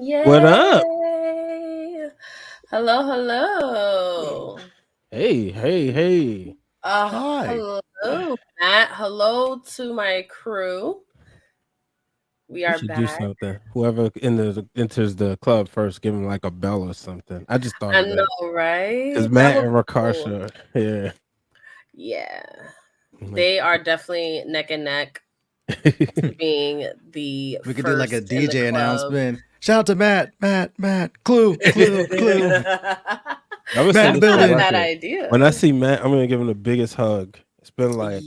What up? Yay! Hello, hello. Hey. Hi. Hello, Matt. Hello to my crew. We We are should do back. something. Whoever enters the club first, give him like a bell or something. I just thought I of that know, because right? That Matt would and be cool. Rakasha, yeah, Yeah. like, They are definitely neck and neck to being the We could do like a first in the DJ club. announcement. Shout out to Matt. Clue. I would say Matt this That's for not the a building. bad record. When I idea. see Matt, I'm gonna give him the biggest hug. It's been like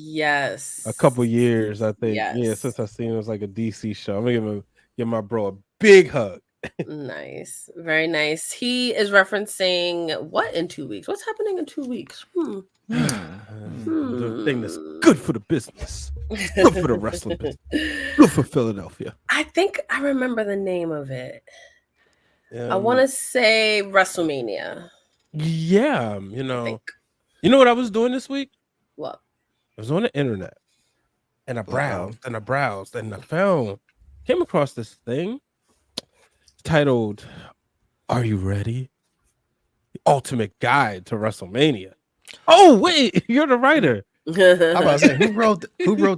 a couple Yes. years, I think. Yeah, Yes. since I seen it was like a DC show. I'm gonna give my bro a big hug. Nice. Very nice. He is referencing what in 2 weeks? What's happening in 2 weeks? The thing that's Hmm. good for the business, good for the wrestling business, good for Philadelphia. I think I remember the name of it. I want Um, to say WrestleMania. yeah, I think. you know what I was doing this week? What? I was on the internet and I Uh-oh. browsed and came across this thing titled "Are You Ready? The Ultimate Guide to WrestleMania." Oh wait, you're the writer. I about to say who wrote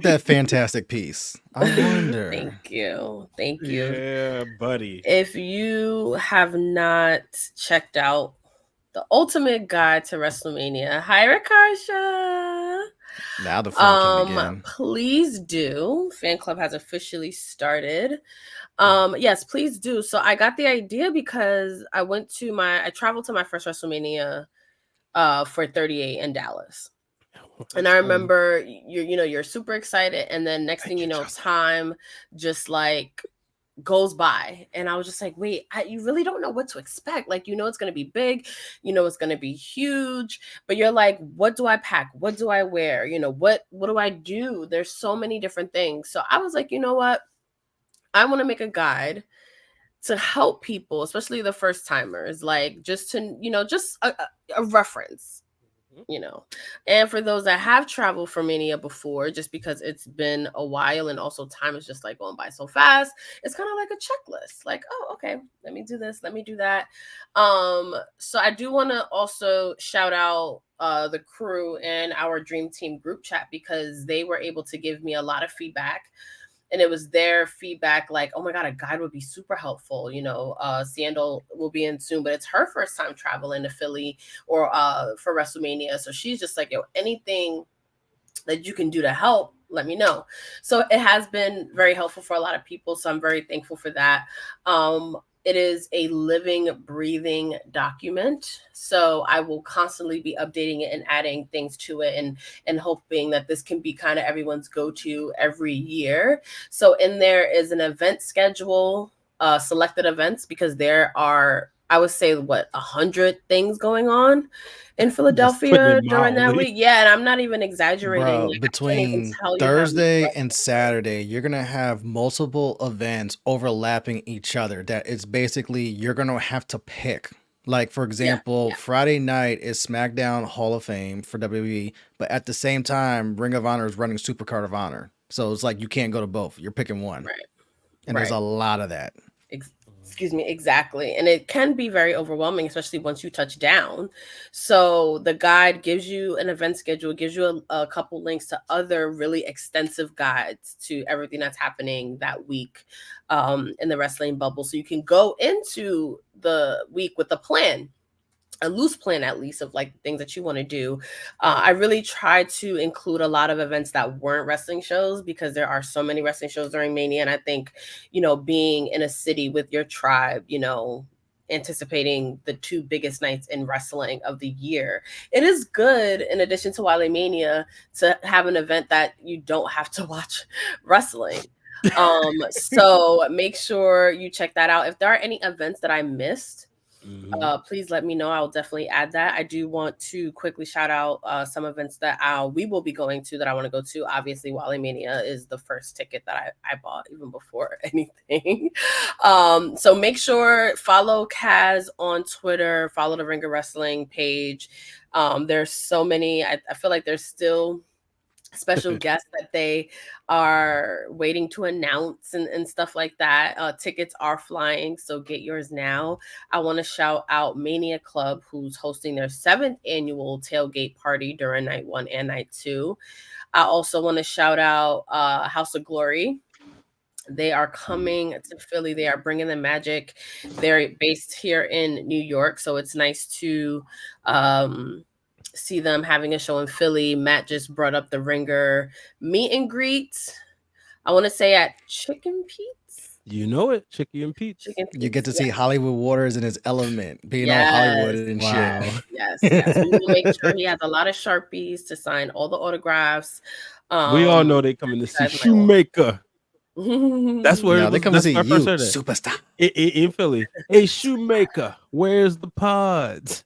that fantastic piece? I wonder. Thank you. Thank you. Yeah, buddy. If you have not checked out the ultimate guide to WrestleMania, hi Rakarsha. Now the fun can begin. Please do. Fan club has officially started. Yes, please do. So I got the idea because I traveled to my first WrestleMania for 38 in Dallas. And I remember you're super excited, and then next thing Thank you you, know, Justin. time just like goes by, and I was just like, wait, you really don't know what to expect. Like, it's going to be big, it's going to be huge, but you're like, what do I pack, what do I wear, what do I do? There's so many different things. So I was like, you know what, I want to make a guide to help people, especially the first timers, like just to just a reference, you know. And for those that have traveled for Mania before, just because it's been a while and also time is just like going by so fast, it's kind of like a checklist. Like, oh, okay, let me do this, let me do that. So I do want to also shout out the crew and our dream team group chat because they were able to give me a lot of feedback, and it was their feedback like, oh my god, a guide would be super helpful. Seindole will be in soon, but it's her first time traveling to Philly or for WrestleMania, so she's just like, yo, anything that you can do to help, let me know. So it has been very helpful for a lot of people, so I'm very thankful for that. It is a living, breathing document, so I will constantly be updating it and adding things to it, and hoping that this can be kind of everyone's go-to every year. So in there is an event schedule, selected events, because there are, I would say, 100 things going on in Just putting it Philadelphia during that mildly. week. Yeah, and I'm not even exaggerating. Bro, Like, I can't even between tell you how many Thursday and wrestlers there. Saturday, you're gonna have multiple events overlapping each other. That it's basically you're gonna have to pick. Like, for Yeah, example, yeah, Friday night is SmackDown Hall of Fame for WWE, but at the same time, Ring of Honor is running Supercard of Honor. So it's like you can't go to both. You're picking one. right, And there's right. a lot of that. Ex- Excuse me, exactly. And it can be very overwhelming, especially once you touch down. So the guide gives you an event schedule, gives you a couple links to other really extensive guides to everything that's happening that week in the wrestling bubble. So you can go into the week with a plan, a loose plan at least, of like things that you want to do. I really tried to include a lot of events that weren't wrestling shows because there are so many wrestling shows during Mania, and I think being in a city with your tribe, anticipating the two biggest nights in wrestling of the year, it is good in addition to Wale Mania to have an event that you don't have to watch wrestling. So make sure you check that out. If there are any events that I missed, Mhm. please let me know. I'll definitely add that. I do want to quickly shout out some events that we will be going to that I want to go to. Obviously, Wally Mania is the first ticket that I bought even before anything. So make sure follow Kaz on Twitter, follow the Ringer Wrestling page. There's so many. I feel like there's still special guests that they are waiting to announce and stuff like that. Tickets are flying, so get yours now. I want to shout out Mania Club, who's hosting their 7th annual tailgate party during night 1 and night 2. I also want to shout out House of Glory. They are coming to Philly. They are bringing the magic. They're based here in New York, so it's nice to see them having a show in Philly. Matt just brought up the Ringer meet and greet. I want to say at Chicken Pete's. You know it, Chicky and Pete's. You get to see Hollywood Waters in his element, being all Yes. Hollywood and Wow. shit. Yes, yes. We will make sure he has a lot of Sharpies to sign all the autographs. We all know they coming to see guys might Shoemaker. That's where No, it they was, come to that's see where I you, first heard it. superstar. In Philly. Hey, Shoemaker, where's the pods?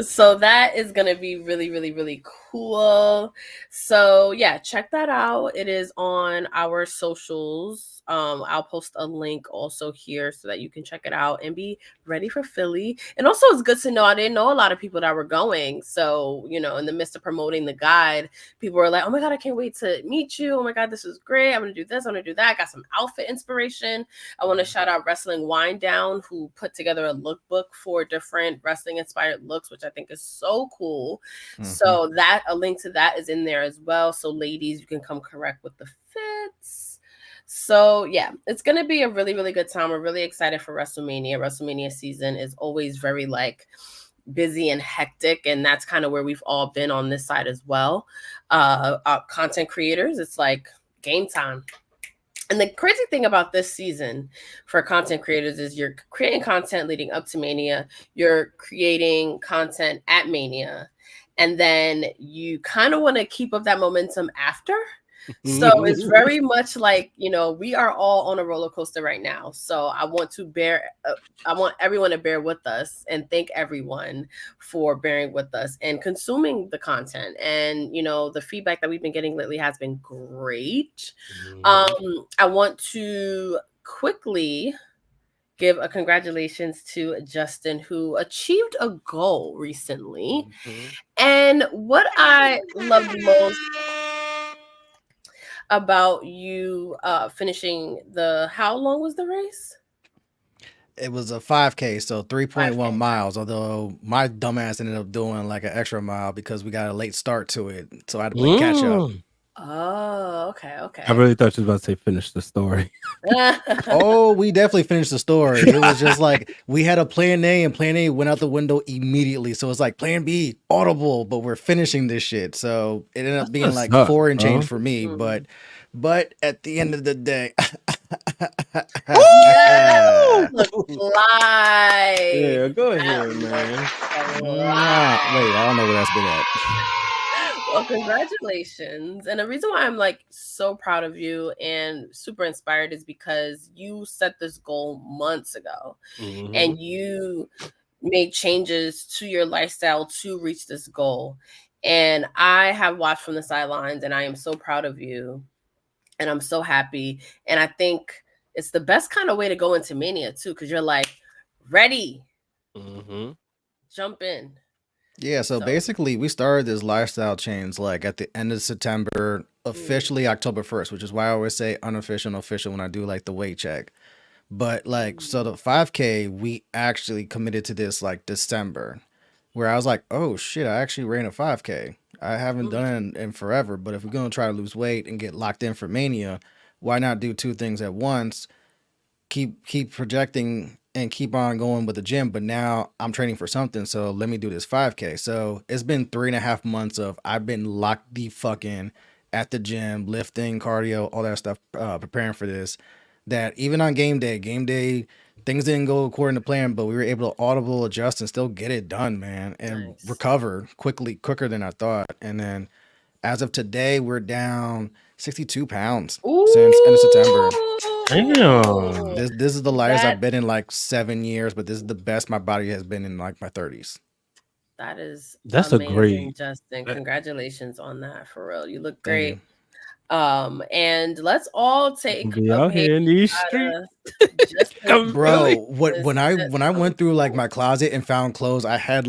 So that is gonna be really, really, really cool. So yeah, check that out. It is on our socials. I'll post a link also here so that you can check it out and be ready for Philly. And also, it's good to know I didn't know a lot of people that were going. So in the midst of promoting the guide, people were like, "Oh my god, I can't wait to meet you! Oh my god, this is great! I'm gonna do this. I'm gonna do that. I got some outfit inspiration." I want to shout out Wrestling Wind Down, who put together a lookbook for different wrestling inspired looks, which I think is so cool. So that a link to that is in there as well. So ladies, you can come correct with the fits. So yeah, it's gonna be a really, really good time. We're really excited for WrestleMania. WrestleMania season is always very busy and hectic, and that's kind of where we've all been on this side as well. Content creators, it's like game time. And the crazy thing about this season for content creators is you're creating content leading up to Mania, you're creating content at Mania, and then you kind of want to keep up that momentum after. So it's very much we are all on a roller coaster right now. So I want everyone to bear with us and thank everyone for bearing with us and consuming the content. And the feedback that we've been getting lately has been great. I want to quickly give a congratulations to Justin, who achieved a goal recently. And what I love the most about you finishing how long was the race? It was a 5K, so 3.1 5K. miles. Although my dumbass ended up doing like an extra mile because we got a late start to it, so I had to play catch up. Oh, okay. I really thought you was about to say finish the story. Oh, we definitely finished the story. It was just like we had a plan A, and plan A went out the window immediately. So it's like plan B, audible, but we're finishing this shit. So it ended up being like 4 and change for me. But at the end of the day, yeah, go ahead, man. Wait, I don't know where that's been at. Well, congratulations. And the reason why I'm so proud of you and super inspired is because you set this goal months ago and you made changes to your lifestyle to reach this goal. And I have watched from the sidelines and I am so proud of you and I'm so happy. And I think it's the best kind of way to go into Mania too, because you're ready. Jump in. Yeah, so basically we started this lifestyle change at the end of September, officially October 1st, which is why I always say unofficial and official when I do the weight check. But so the 5K, we actually committed to this December, where I was like, oh shit, I actually ran a 5K. I haven't done it in forever, but if we're going to try to lose weight and get locked in for Mania, why not do two things at once? Keep projecting and keep on going with the gym, but now I'm training for something, so let me do this 5K. So it's been 3.5 months of I've been locked the fuck in at the gym, lifting, cardio, all that stuff, preparing for this. That even on game day, things didn't go according to plan, but we were able to audible adjust and still get it done, man, and recover quicker than I thought. And then as of today, we're down 62 pounds since end of September. Damn. This is the lightest I've been in 7 years, but this is the best my body has been in my 30s. That's amazing, Justin. Congratulations on that, for real. You look great. And let's all take be out here in these streets. Bro, when I went through my closet and found clothes, I had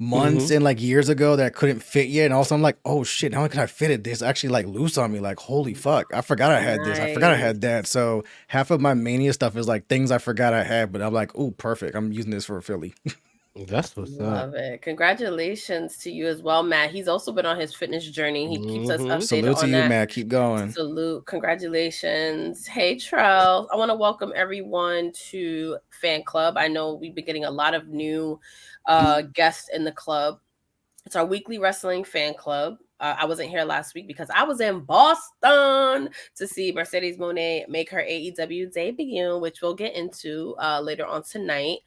months and like years ago that I couldn't fit yet, and also I'm like, oh shit, not only can I fit it, this actually like loose on me. Like, holy fuck, I forgot I had this. I forgot I had that. So half of my Mania stuff is like things I forgot I had, but I'm like, oh, perfect. I'm using this for Philly. That's what's Love it. Congratulations to you as well, Matt. He's also been on his fitness journey. He keeps us updated Salute to on you, that. Matt. Keep going. Salute. Congratulations. Hey, Trell. I want to welcome everyone to Fan Club. I know we've been getting a lot of new guests in the club. It's our weekly wrestling fan club. I wasn't here last week because I was in Boston to see Mercedes Moné make her AEW debut, which we'll get into later on tonight.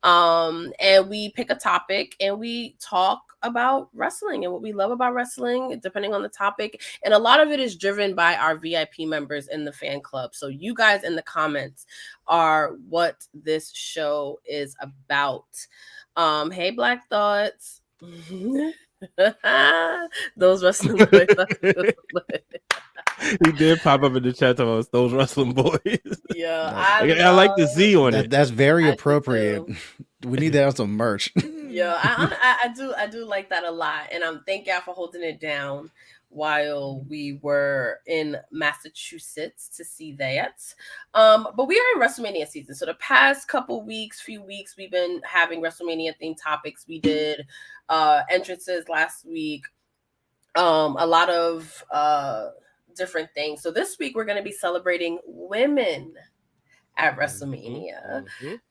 And we pick a topic and we talk about wrestling and what we love about wrestling, depending on the topic. And a lot of it is driven by our VIP members in the fan club. So you guys in the comments are what this show is about. Hey, Black Thoughts. Those wrestling boys. He did pop up in the chat to us, those wrestling boys. Yeah, I like the Z on it. That's very appropriate. We need that on some merch. Yeah, I do like that a lot, and I'm thank y'all for holding it down while we were in Massachusetts to see that. But we are in WrestleMania season, so the past few weeks, we've been having WrestleMania themed topics. We did entrances last week, a lot of different things. So this week we're going to be celebrating women at WrestleMania.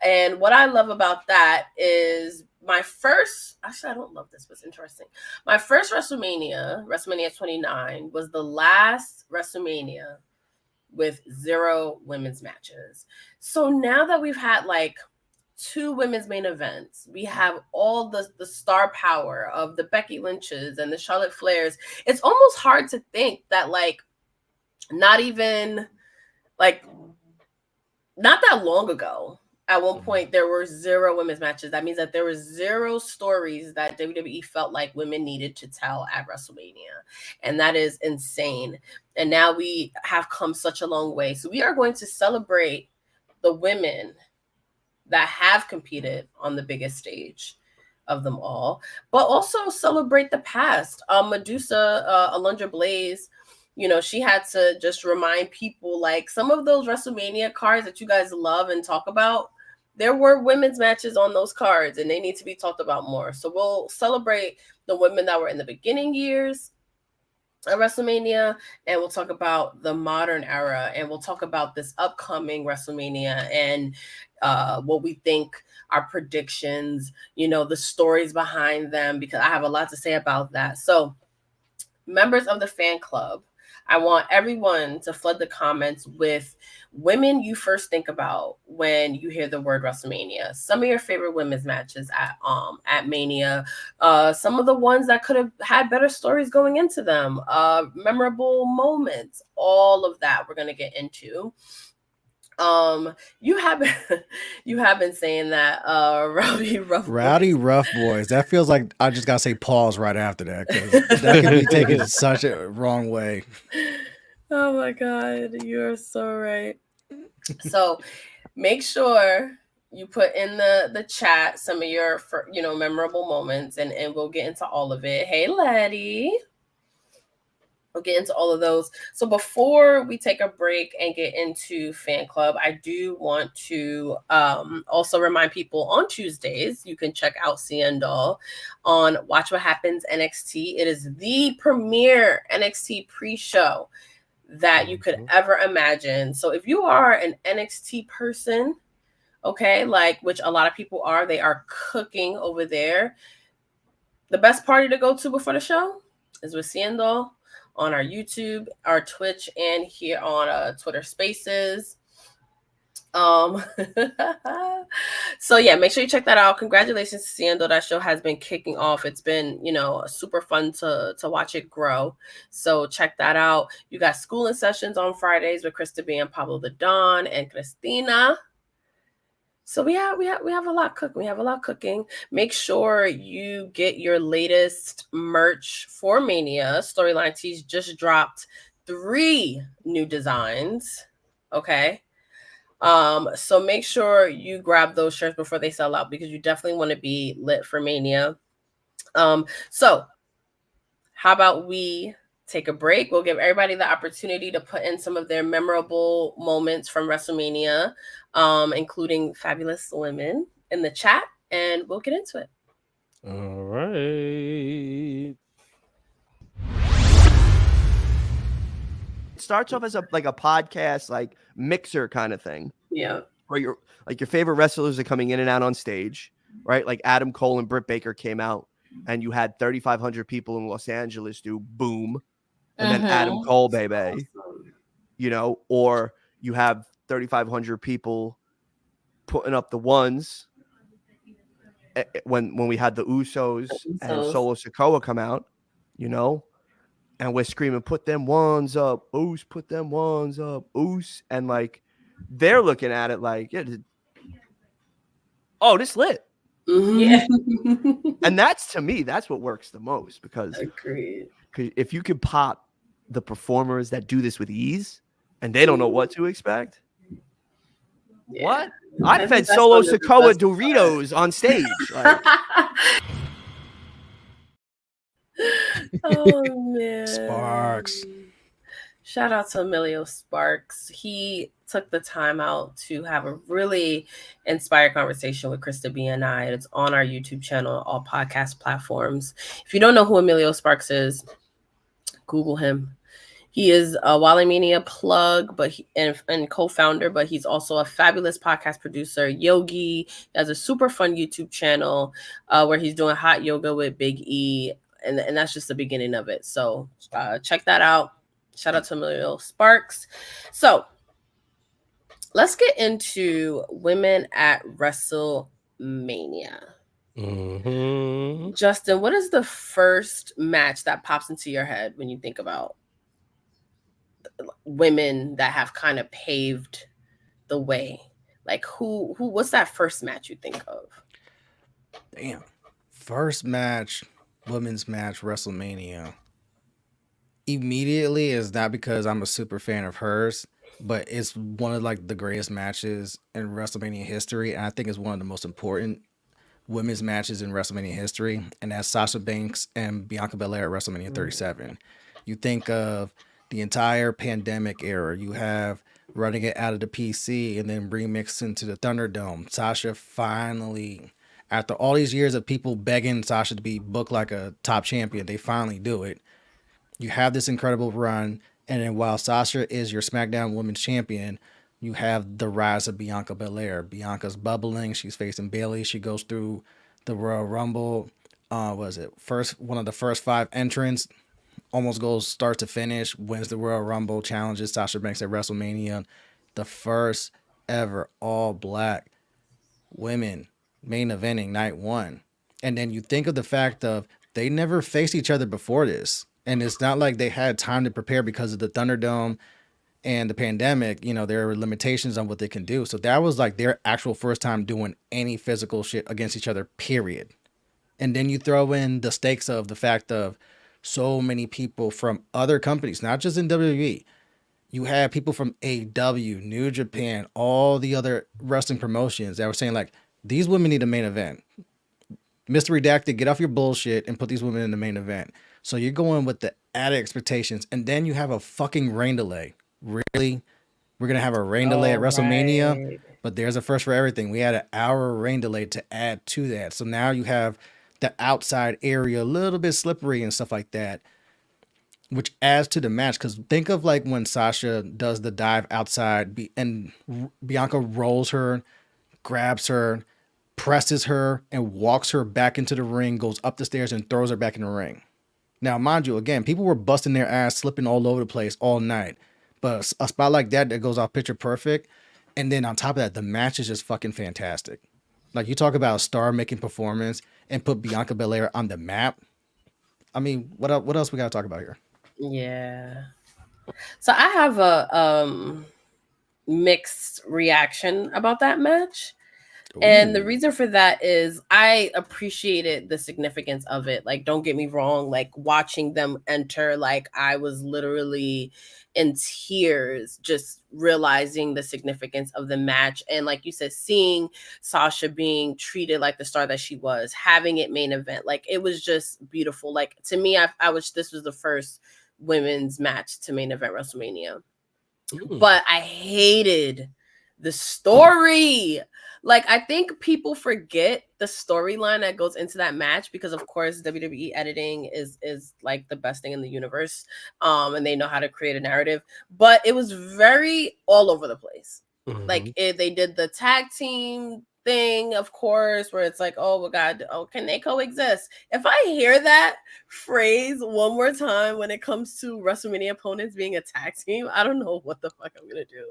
And what I love about that is actually I don't love this, but it's interesting. My first WrestleMania 29, was the last WrestleMania with 0 women's matches. So now that we've had like 2 women's main events, we have all the star power of the Becky Lynches and the Charlotte Flairs. It's almost hard to think that like not that long ago, at one point there were 0 women's matches. That means that there were 0 stories that WWE felt like women needed to tell at WrestleMania. And that is insane. And now we have come such a long way. So we are going to celebrate the women that have competed on the biggest stage of them all, but also celebrate the past. Medusa, Alundra Blaze, you know, she had to just remind people like some of those WrestleMania cards that you guys love and talk about, there were women's matches on those cards and they need to be talked about more. So we'll celebrate the women that were in the beginning years of WrestleMania, and we'll talk about the modern era, and we'll talk about this upcoming WrestleMania and what we think, our predictions, you know, the stories behind them, because I have a lot to say about that. So members of the fan club, I want everyone to flood the comments with women you first think about when you hear the word WrestleMania. Some of your favorite women's matches at Mania. Some of the ones that could have had better stories going into them. Memorable moments. All of that we're gonna get into. You have been saying that Rowdy Rough Boys. That feels like I just gotta say pause right after that, because that can be taken such a wrong way. Oh my god, you're so right. So make sure you put in the chat some of your memorable moments, and we'll get into all of it. Hey Letty. We'll get into all of those. So before we take a break and get into fan club, I do want to also remind people on Tuesdays, you can check out Seindole on Watch What Happens NXT. It is the premier NXT pre-show that you could ever imagine. So if you are an NXT person, okay, like which a lot of people are, they are cooking over there. The best party to go to before the show is with Seindole on our YouTube, our Twitch, and here on Twitter Spaces. So yeah, make sure you check that out. Congratulations to Seindole. That show has been kicking off. It's been, super fun to watch it grow. So check that out. You got schooling sessions on Fridays with Krista B and Pablo the Don and Cristina. So we have a lot cooking. We have a lot cooking. Make sure you get your latest merch for Mania. Storyline Tees just dropped 3 new designs. Okay. So make sure you grab those shirts before they sell out, because you definitely want to be lit for Mania. So how about we take a break? We'll give everybody the opportunity to put in some of their memorable moments from WrestleMania, including fabulous women in the chat, and we'll get into it. All right. It starts off as a podcast, like mixer kind of thing. Yeah. Where your favorite wrestlers are coming in and out on stage, right? Like Adam Cole and Britt Baker came out, and you had 3,500 people in Los Angeles do boom, and then Adam Cole, baby, or you have 3,500 people putting up the ones when we had the Usos and Solo Sikoa come out, and we're screaming, put them ones up, Oos, put them ones up, Oos, and like they're looking at it like, yeah, this lit. Yeah. And that's, to me, that's what works the most, because if you could pop the performers that do this with ease and they don't know what to expect. Yeah. What? I fed Solo Sikoa Doritos on stage. Like. Oh man. Sparks. Shout out to Emilio Sparks. He took the time out to have a really inspired conversation with KRISTA B and I. It's on our YouTube channel, all podcast platforms. If you don't know who Emilio Sparks is, Google him. He is a WrestleMania plug, and co-founder, but he's also a fabulous podcast producer, yogi. He has a super fun YouTube channel where he's doing hot yoga with Big E, and that's just the beginning of it. So check that out. Shout out to Emilio Sparks. So let's get into women at WrestleMania. Mm-hmm. Justin, what is the first match that pops into your head when you think about women that have kind of paved the way? Like what's that first match you think of? Damn. First match, women's match, WrestleMania. Immediately is not because I'm a super fan of hers, but it's one of like the greatest matches in WrestleMania history, and I think it's one of the most important women's matches in WrestleMania history, and that's Sasha Banks and Bianca Belair at WrestleMania 37. You think of the entire pandemic era. You have running it out of the PC and then remixed into the Thunderdome. Sasha finally, after all these years of people begging Sasha to be booked like a top champion, they finally do it. You have this incredible run, and then while Sasha is your SmackDown Women's Champion, you have the rise of Bianca Belair. Bianca's bubbling. She's facing Bayley. She goes through the Royal Rumble. One of the first 5 entrants, almost goes start to finish, wins the Royal Rumble, challenges Sasha Banks at WrestleMania. The first ever all black women main eventing night 1. And then you think of the fact of they never faced each other before this. And it's not like they had time to prepare because of the Thunderdome and the pandemic. There were limitations on what they can do. So that was like their actual first time doing any physical shit against each other, period. And then you throw in the stakes of the fact of so many people from other companies, not just in WWE. You had people from AEW, New Japan, all the other wrestling promotions that were saying like, these women need a main event. Mr. Redacted, get off your bullshit and put these women in the main event. So you're going with the added expectations, and then you have a fucking rain delay. Really? We're going to have a rain delay at WrestleMania, right. But there's a first for everything. We had an hour rain delay to add to that. So now you have the outside area a little bit slippery and stuff like that, which adds to the match. Because think of like when Sasha does the dive outside and Bianca rolls her, grabs her, presses her, and walks her back into the ring, goes up the stairs and throws her back in the ring. Now, mind you, again, people were busting their ass, slipping all over the place all night. But a spot like that goes off picture perfect. And then on top of that, the match is just fucking fantastic. Like, you talk about a star-making performance and put Bianca Belair on the map. I mean, what else we got to talk about here? Yeah. So I have a mixed reaction about that match. And the reason for that is I appreciated the significance of it. Like, don't get me wrong, like watching them enter, like I was literally in tears just realizing the significance of the match. And like you said, seeing Sasha being treated like the star that she was, having it main event, like it was just beautiful. Like to me, I wish this was the first women's match to main event WrestleMania. But I hated the story. Like, I think people forget the storyline that goes into that match because, of course, WWE editing is like the best thing in the universe, and they know how to create a narrative. But it was very all over the place. Like, they did the tag team thing, of course, where it's like, oh my god, oh, can they coexist? If I hear that phrase one more time when it comes to WrestleMania opponents being a tag team, I don't know what the fuck I'm gonna do.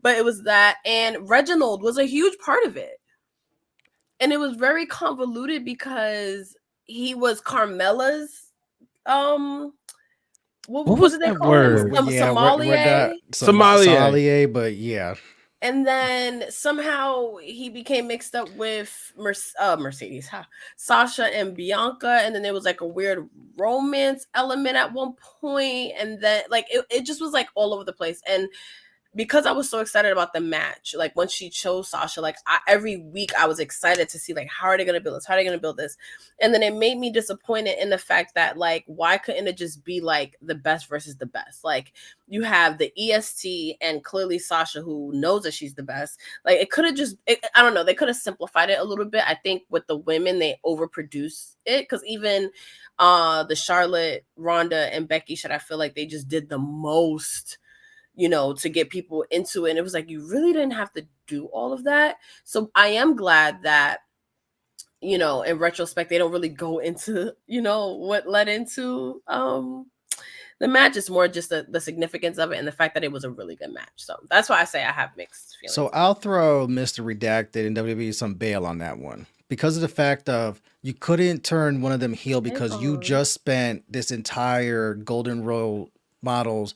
But it was that, and Reginald was a huge part of it, and it was very convoluted because he was Carmella's what was did they that call word? him? Sommelier. Sommelier, but yeah. And then somehow he became mixed up with Mercedes, Sasha and Bianca. And then there was like a weird romance element at one point. And then like it just was like all over the place. And because I was so excited about the match, like when she chose Sasha, like every week I was excited to see like how are they gonna build this? How are they gonna build this? And then it made me disappointed in the fact that like why couldn't it just be like the best versus the best? Like you have the EST and clearly Sasha who knows that she's the best. Like it could have just I don't know, they could have simplified it a little bit. I think with the women they overproduced it because even the Charlotte, Ronda, and Becky shit, I feel like they just did the most, you know, to get people into it. And it was like, you really didn't have to do all of that. So I am glad that, you know, in retrospect, they don't really go into, you know, what led into the match. It's more just the significance of it and the fact that it was a really good match. So that's why I say I have mixed feelings. So I'll throw Mr. Redacted and WWE some bail on that one. Because of the fact of you couldn't turn one of them heel because you just spent this entire Golden Role Models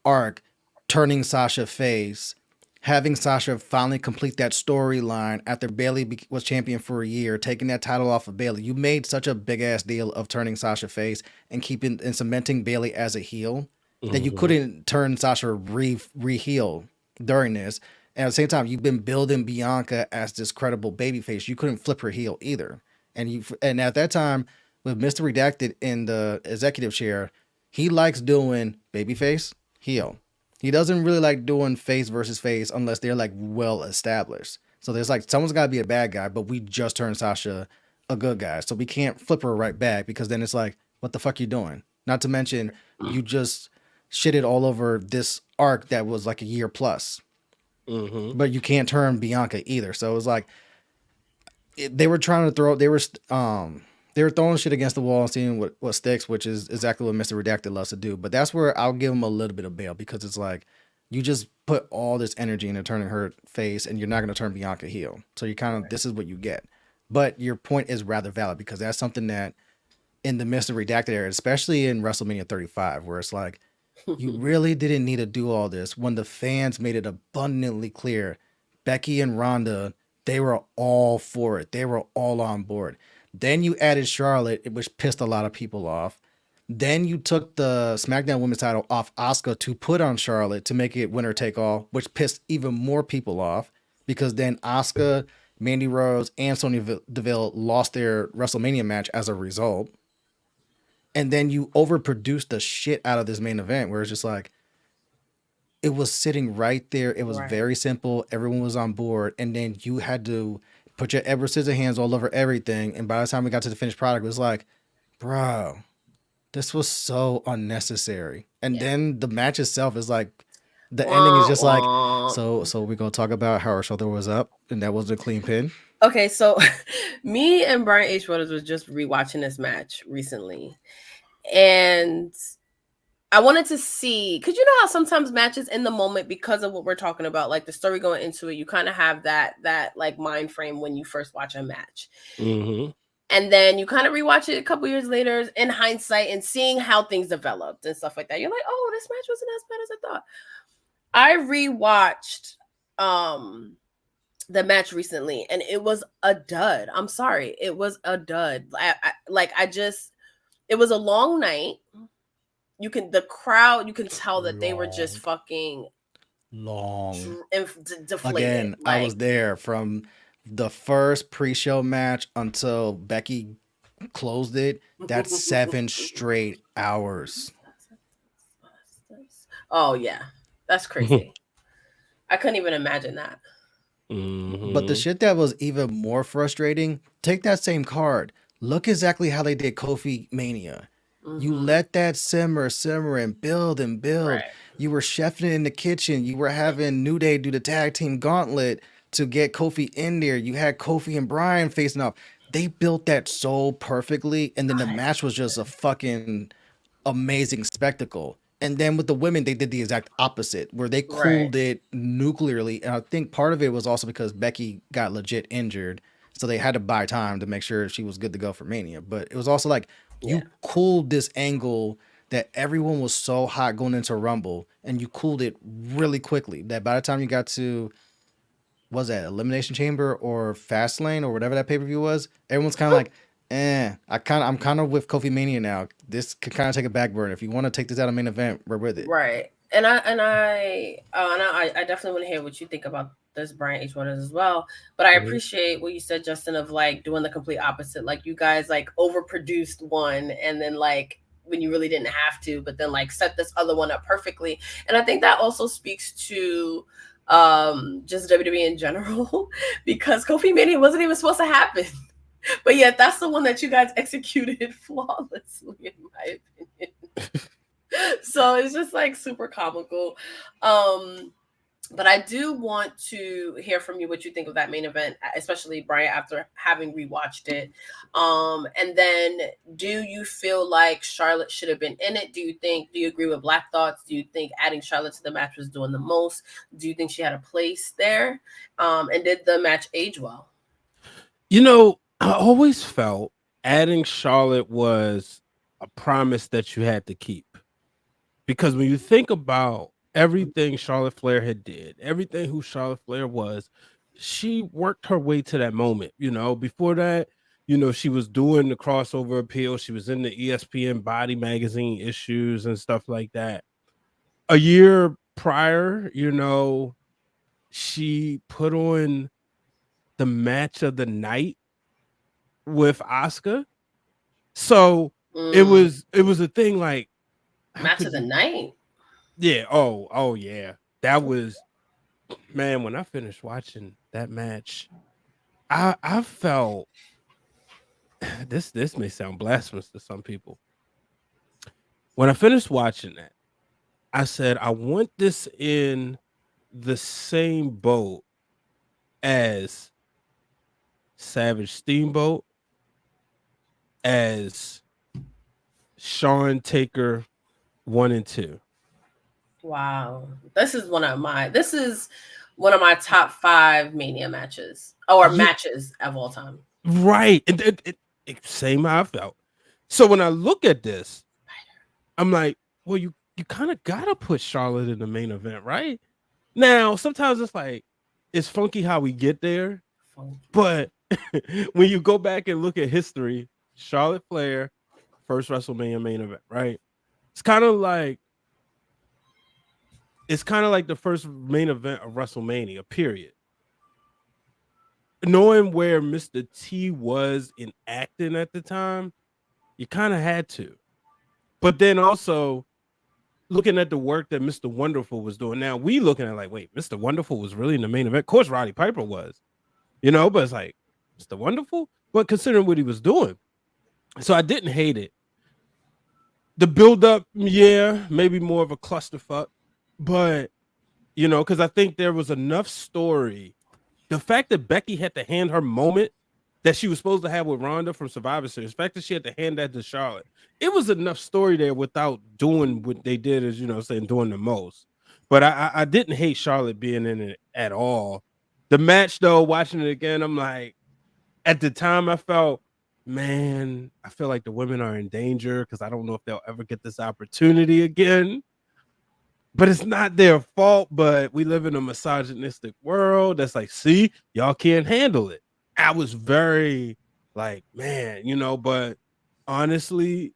arc turning Sasha face, having Sasha finally complete that storyline after Bayley was champion for a year, taking that title off of Bayley. You made such a big ass deal of turning Sasha face and keeping and cementing Bayley as a heel that you couldn't turn Sasha re-heel during this. And at the same time, you've been building Bianca as this credible babyface. You couldn't flip her heel either. And at that time, with Mr. Redacted in the executive chair, he likes doing babyface, heel. He doesn't really like doing face versus face unless they're like well established. So there's like someone's got to be a bad guy, but we just turned Sasha a good guy, so we can't flip her right back because then it's like, what the fuck you doing? Not to mention you just shitted all over this arc that was like a year plus, but you can't turn Bianca either. So it was like they were trying to throw. They were throwing shit against the wall and seeing what sticks, which is exactly what Mr. Redacted loves to do. But that's where I'll give him a little bit of bail because it's like you just put all this energy into turning her face and you're not going to turn Bianca heel. So you kind of, this is what you get. But your point is rather valid because that's something that in the Mr. Redacted era, especially in WrestleMania 35, where it's like, you really didn't need to do all this when the fans made it abundantly clear. Becky and Ronda, they were all for it. They were all on board. Then you added Charlotte, which pissed a lot of people off. Then you took the SmackDown Women's title off Asuka to put on Charlotte to make it winner take all, which pissed even more people off because then Asuka, Mandy Rose, and Sonya Deville lost their WrestleMania match as a result. And then you overproduced the shit out of this main event where it's just like, it was sitting right there. It was very simple. Everyone was on board. And then you had to put your Edward Scissorhands all over everything. And by the time we got to the finished product, it was like, bro, this was so unnecessary. And then the match itself is like, the ending is just like, so we're going to talk about how our shoulder was up and that was a clean pin. Okay, so me and Brian H. Waters was just rewatching this match recently. And I wanted to see, because you know how sometimes matches in the moment, because of what we're talking about, like the story going into it, you kind of have that like mind frame when you first watch a match. And then you kind of rewatch it a couple years later in hindsight and seeing how things developed and stuff like that. You're like, oh, this match wasn't as bad as I thought. I rewatched the match recently, and it was a dud. I'm sorry, it was a dud. It was a long night. The crowd, you can tell that they were just fucking long. deflated. Again, I was there from the first pre-show match until Becky closed it. That's 7 straight hours. Oh yeah, that's crazy. I couldn't even imagine that. But the shit that was even more frustrating, take that same card. Look exactly how they did Kofi Mania. You let that simmer and build and build. Right. You were chefing it in the kitchen. You were having New Day do the tag team gauntlet to get Kofi in there. You had Kofi and Bryan facing off. They built that so perfectly. And then the match was just a fucking amazing spectacle. And then with the women, they did the exact opposite, where they cooled it nuclearly. And I think part of it was also because Becky got legit injured. So they had to buy time to make sure she was good to go for Mania. But it was also like, you cooled this angle that everyone was so hot going into Rumble, and you cooled it really quickly that by the time you got to, was that Elimination Chamber or Fastlane or whatever that pay-per-view was, everyone's kind of like, I'm kind of with Kofi Mania now. This could kind of take a back burner. If you want to take this out of main event, we're with it. Right. And I definitely want to hear what you think about this Brian H1 as well. But I appreciate what you said, Justin, of like doing the complete opposite. Like you guys like overproduced one and then like when you really didn't have to, but then like set this other one up perfectly. And I think that also speaks to just WWE in general, because Kofi Mania wasn't even supposed to happen. But yet that's the one that you guys executed flawlessly, in my opinion. So it's just like super comical. But I do want to hear from you what you think of that main event, especially Brian, after having rewatched it. And then do you feel like Charlotte should have been in it? Do you agree with Black Thoughts? Do you think adding Charlotte to the match was doing the most? Do you think she had a place there? And did the match age well? You know, I always felt adding Charlotte was a promise that you had to keep. Because when you think about everything Charlotte Flair had did, everything who Charlotte Flair was, she worked her way to that moment. You know, before that, you know, she was doing the crossover appeal. She was in the ESPN Body Magazine issues and stuff like that. A year prior, you know, she put on the match of the night with Asuka. So it was a thing like match of the night. Yeah. Oh yeah. That was, man, when I finished watching that match, I felt this may sound blasphemous to some people. When I finished watching that, I said, I want this in the same boat as Savage Steamboat, as Shawn Taker 1 and 2. Wow. This is one of my top 5 Mania matches or matches of all time. Right. And it same how I felt. So when I look at this, I'm like, well, you kind of gotta put Charlotte in the main event, right? Now, sometimes it's like, it's funky how we get there, but when you go back and look at history, Charlotte Flair, first WrestleMania main event, right? It's kind of like the first main event of WrestleMania, period. Knowing where Mr. T was in acting at the time, you kind of had to. But then also looking at the work that Mr. Wonderful was doing. Now we looking at like, wait, Mr. Wonderful was really in the main event. Of course, Roddy Piper was, you know, but it's like Mr. Wonderful. But considering what he was doing, so I didn't hate it. The build-up, yeah, maybe more of a clusterfuck, but you know, because I think there was enough story. The fact that Becky had to hand her moment that she was supposed to have with Ronda from Survivor Series, the fact that she had to hand that to Charlotte, it was enough story there without doing what they did, as you know, saying doing the most. But I didn't hate Charlotte being in it at all. The match, though, watching it again, I'm like, at the time I felt, man, I feel like the women are in danger because I don't know if they'll ever get this opportunity again. but it's not their fault. But we live in a misogynistic world that's like, see, y'all can't handle it. I was very like, man, but honestly,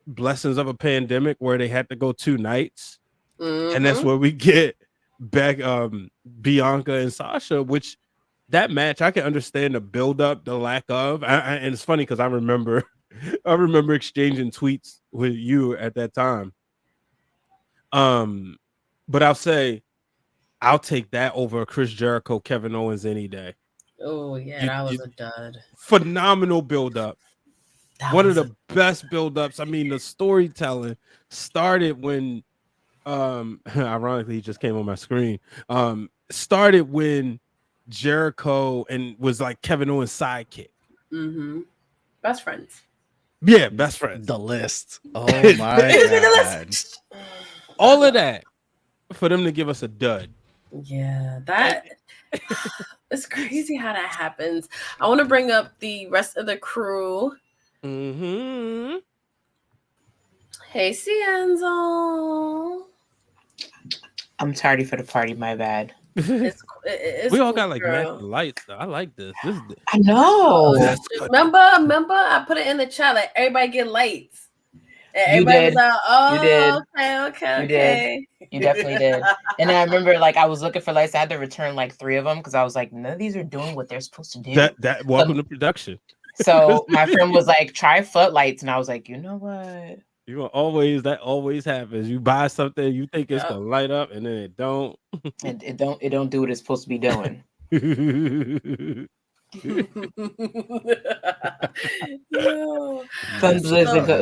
blessings of a pandemic where they had to go 2 nights. And that's where we get back Bianca and Sasha, which that match I can understand the build up, the lack of, and it's funny because I remember exchanging tweets with you at that time. But I'll say I'll take that over Chris Jericho, Kevin Owens any day. Oh yeah, that was a dud. Phenomenal build up. One of the best build ups. I mean, the storytelling started when ironically he just came on my screen. Started when Jericho and was like Kevin Owens' sidekick. Best friends. Yeah, best friends. The list. Oh my god. All of that for them to give us a dud. Yeah, that it's crazy how that happens. I want to bring up the rest of the crew. Hey, Cienzo. I'm tardy for the party. My bad. It's we all got like matching lights though. I like this. I know. Remember, I put it in the chat like everybody get lights. And everybody was like, "Oh, you did. Okay. You definitely did." And I remember, like, I was looking for lights. I had to return like 3 of them because I was like, none of these are doing what they're supposed to do. That welcome to production. So my friend was like, "Try floodlights," and I was like, you know what? That always happens. You buy something, you think it's gonna light up, and then it don't. It don't do what it's supposed to be doing.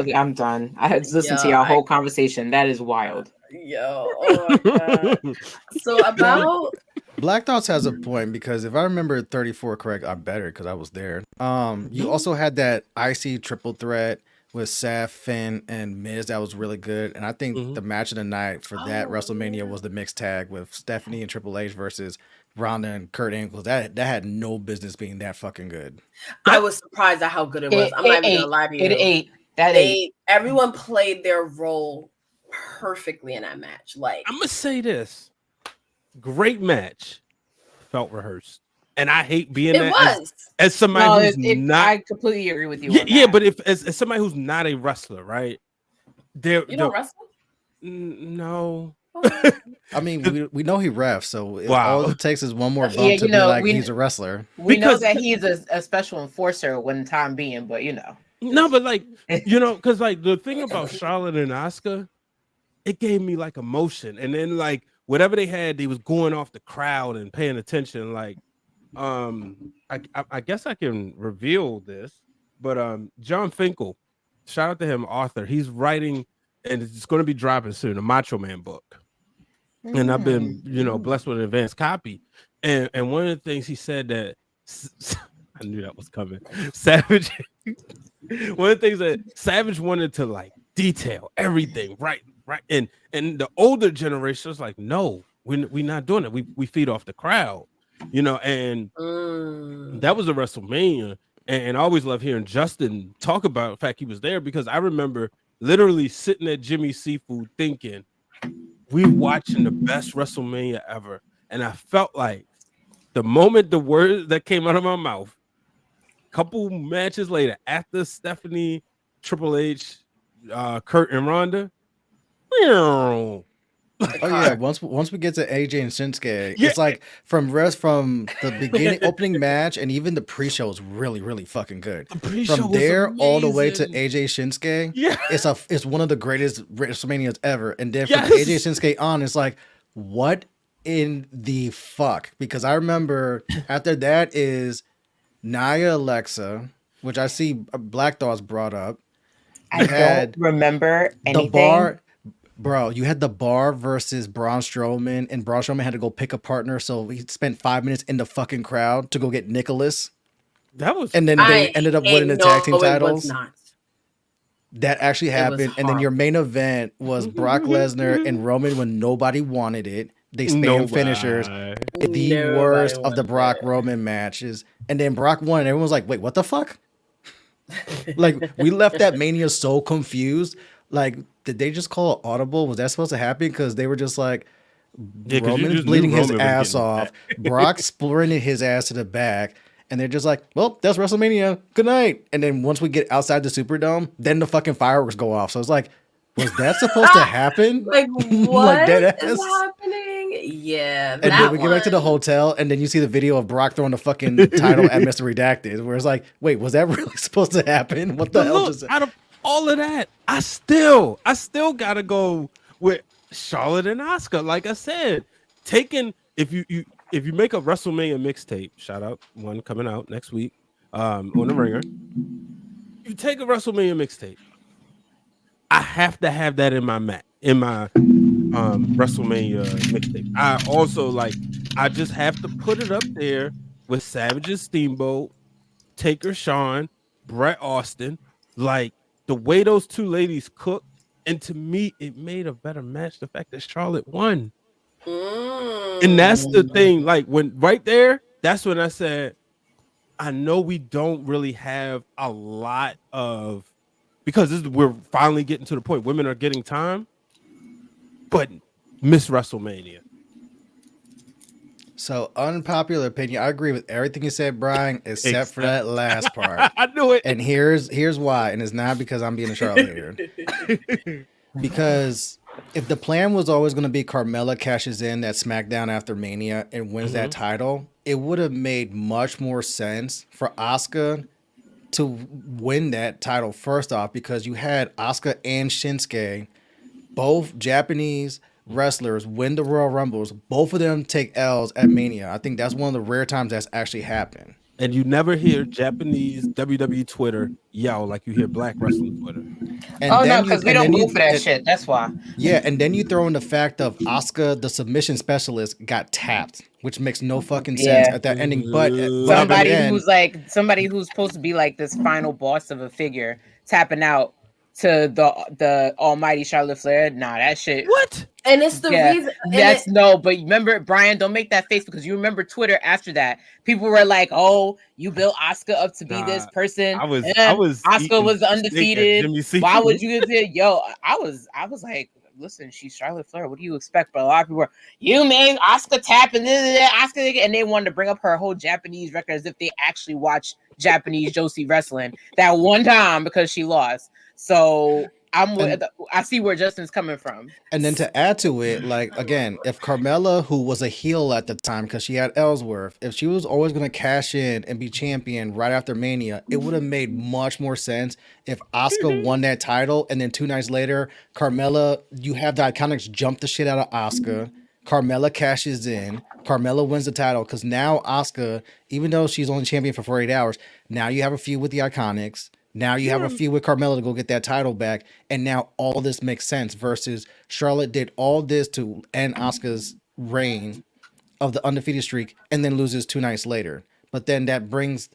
I'm done. I had to listen to y'all whole conversation. That is wild. Oh my god. So about Black Thoughts has a point because if I remember 34 correct, I'm better because I was there. You also had that IC triple threat with Seth, Finn, and Miz that was really good. And I think the match of the night for that WrestleMania was the mixed tag with Stephanie and Triple H versus Ronda and Kurt Angle. That had no business being that fucking good. I was surprised at how good it was. I'm not even gonna lie to you. It ate. Everyone played their role perfectly in that match. Like, I'm gonna say this. Great match, felt rehearssed, and I hate being as somebody who's not. I completely agree with you. Yeah, but if as somebody who's not a wrestler, right? You don't wrestle? No. I mean, we know he refs, so all it takes is one more bump to be like he's a wrestler. We know that he's a special enforcer when time being, but No, but like because like the thing about Charlotte and Asuka, it gave me like emotion, and then like. Whatever they had, they was going off the crowd and paying attention. Like, I guess I can reveal this, but John Finkel, shout out to him, author. He's writing, and it's going to be dropping soon, a Macho Man book. And I've been, blessed with an advanced copy. And one of the things he said that I knew that was coming. Savage. One of the things that Savage wanted to like detail everything, right? And the older generation was like, no, we're not doing it. We feed off the crowd, and that was a WrestleMania. And I always love hearing Justin talk about the fact he was there because I remember literally sitting at Jimmy's Seafood thinking, we're watching the best WrestleMania ever. And I felt like the moment the words that came out of my mouth, a couple matches later, after Stephanie, Triple H, Kurt, and Ronda, oh yeah, once we get to AJ and Shinsuke, it's like from the beginning opening match and even the pre-show is really, really fucking good. From there all the way to AJ Shinsuke, it's one of the greatest WrestleManias ever. And then from AJ Shinsuke on, it's like, what in the fuck? Because I remember after that is Nia Alexa, which I see Black Thoughts brought up. I don't remember anything. The bar. Bro, you had the Bar versus Braun Strowman, and Braun Strowman had to go pick a partner, so he spent 5 minutes in the fucking crowd to go get Nicholas. And then they ended up winning the tag team titles. That actually happened. And then your main event was Brock Lesnar and Roman when nobody wanted it. They spam finishers. The worst of the Brock Roman matches. And then Brock won, and everyone was like, wait, what the fuck? Like, we left that Mania so confused. Like, did they just call it audible? Was that supposed to happen? Because they were just like, Yeah, 'cause you Roman's just knew bleeding his Roman was ass getting off. attacked. Brock sprinted his ass to the back. And they're just like, well, that's WrestleMania. Good night. And then once we get outside the Superdome, then the fucking fireworks go off. So it's like, was that supposed to happen? Like, what Like dead is ass? happening? Yeah, And that then we get back to the one. hotel, and then you see the video of Brock throwing the fucking title at Mr. Redacted, where it's like, wait, was that really supposed to happen? What the But hell look, just out of all of that, I still gotta go with Charlotte and Asuka. Like I said, if you make a WrestleMania mixtape, shout out one coming out next week, on the Ringer. You take a WrestleMania mixtape. I have to have that in my WrestleMania mixtape. I also I just have to put it up there with Savage's Steamboat, Taker Sean, Bret Austin, like the way those two ladies cooked, and to me, it made a better match. The fact that Charlotte won, and that's the thing. Like when right there, that's when I said, I know we don't really have a lot of because we're finally getting to the point. Women are getting time, but Miss WrestleMania. So, unpopular opinion. I agree with everything you said, Brian, except for that last part. I knew it. And here's why. And it's not because I'm being a Charlotte hater. Because if the plan was always going to be Carmella cashes in at SmackDown after Mania and wins that title, it would have made much more sense for Asuka to win that title first off, because you had Asuka and Shinsuke, both Japanese wrestlers, win the Royal Rumbles. Both of them take L's at Mania. I think that's one of the rare times that's actually happened. And you never hear Japanese WWE Twitter yell like you hear black wrestling Twitter. And no, then because we don't go for that shit. That's why. Yeah, and then you throw in the fact of Asuka, the submission specialist, got tapped, which makes no fucking sense at that ending. But somebody who's supposed to be like this final boss of a figure tapping out to the almighty Charlotte Flair. Nah, that shit. What? And it's the reason. But remember, Brian, don't make that face, because you remember Twitter after that. People were like, "Oh, you built Asuka up to be this person. I was Asuka was undefeated. Why would you do it?" Yo, I was like, listen, she's Charlotte Flair. What do you expect? But a lot of people were, you made Asuka tap and Asuka, and they wanted to bring up her whole Japanese record as if they actually watched Japanese Joshi wrestling that one time because she lost. So I see where Justin's coming from. And then to add to it, like, again, if Carmella, who was a heel at the time because she had Ellsworth, if she was always going to cash in and be champion right after Mania, it would have made much more sense if Asuka won that title and then 2 nights later, Carmella, you have the Iconics jump the shit out of Asuka. Carmella cashes in. Carmella wins the title because now Asuka, even though she's only champion for 48 hours, now you have a feud with the Iconics. Now you have a feud with Carmella to go get that title back, and now all this makes sense versus Charlotte did all this to end Asuka's reign of the undefeated streak and then loses 2 nights later. But then that brings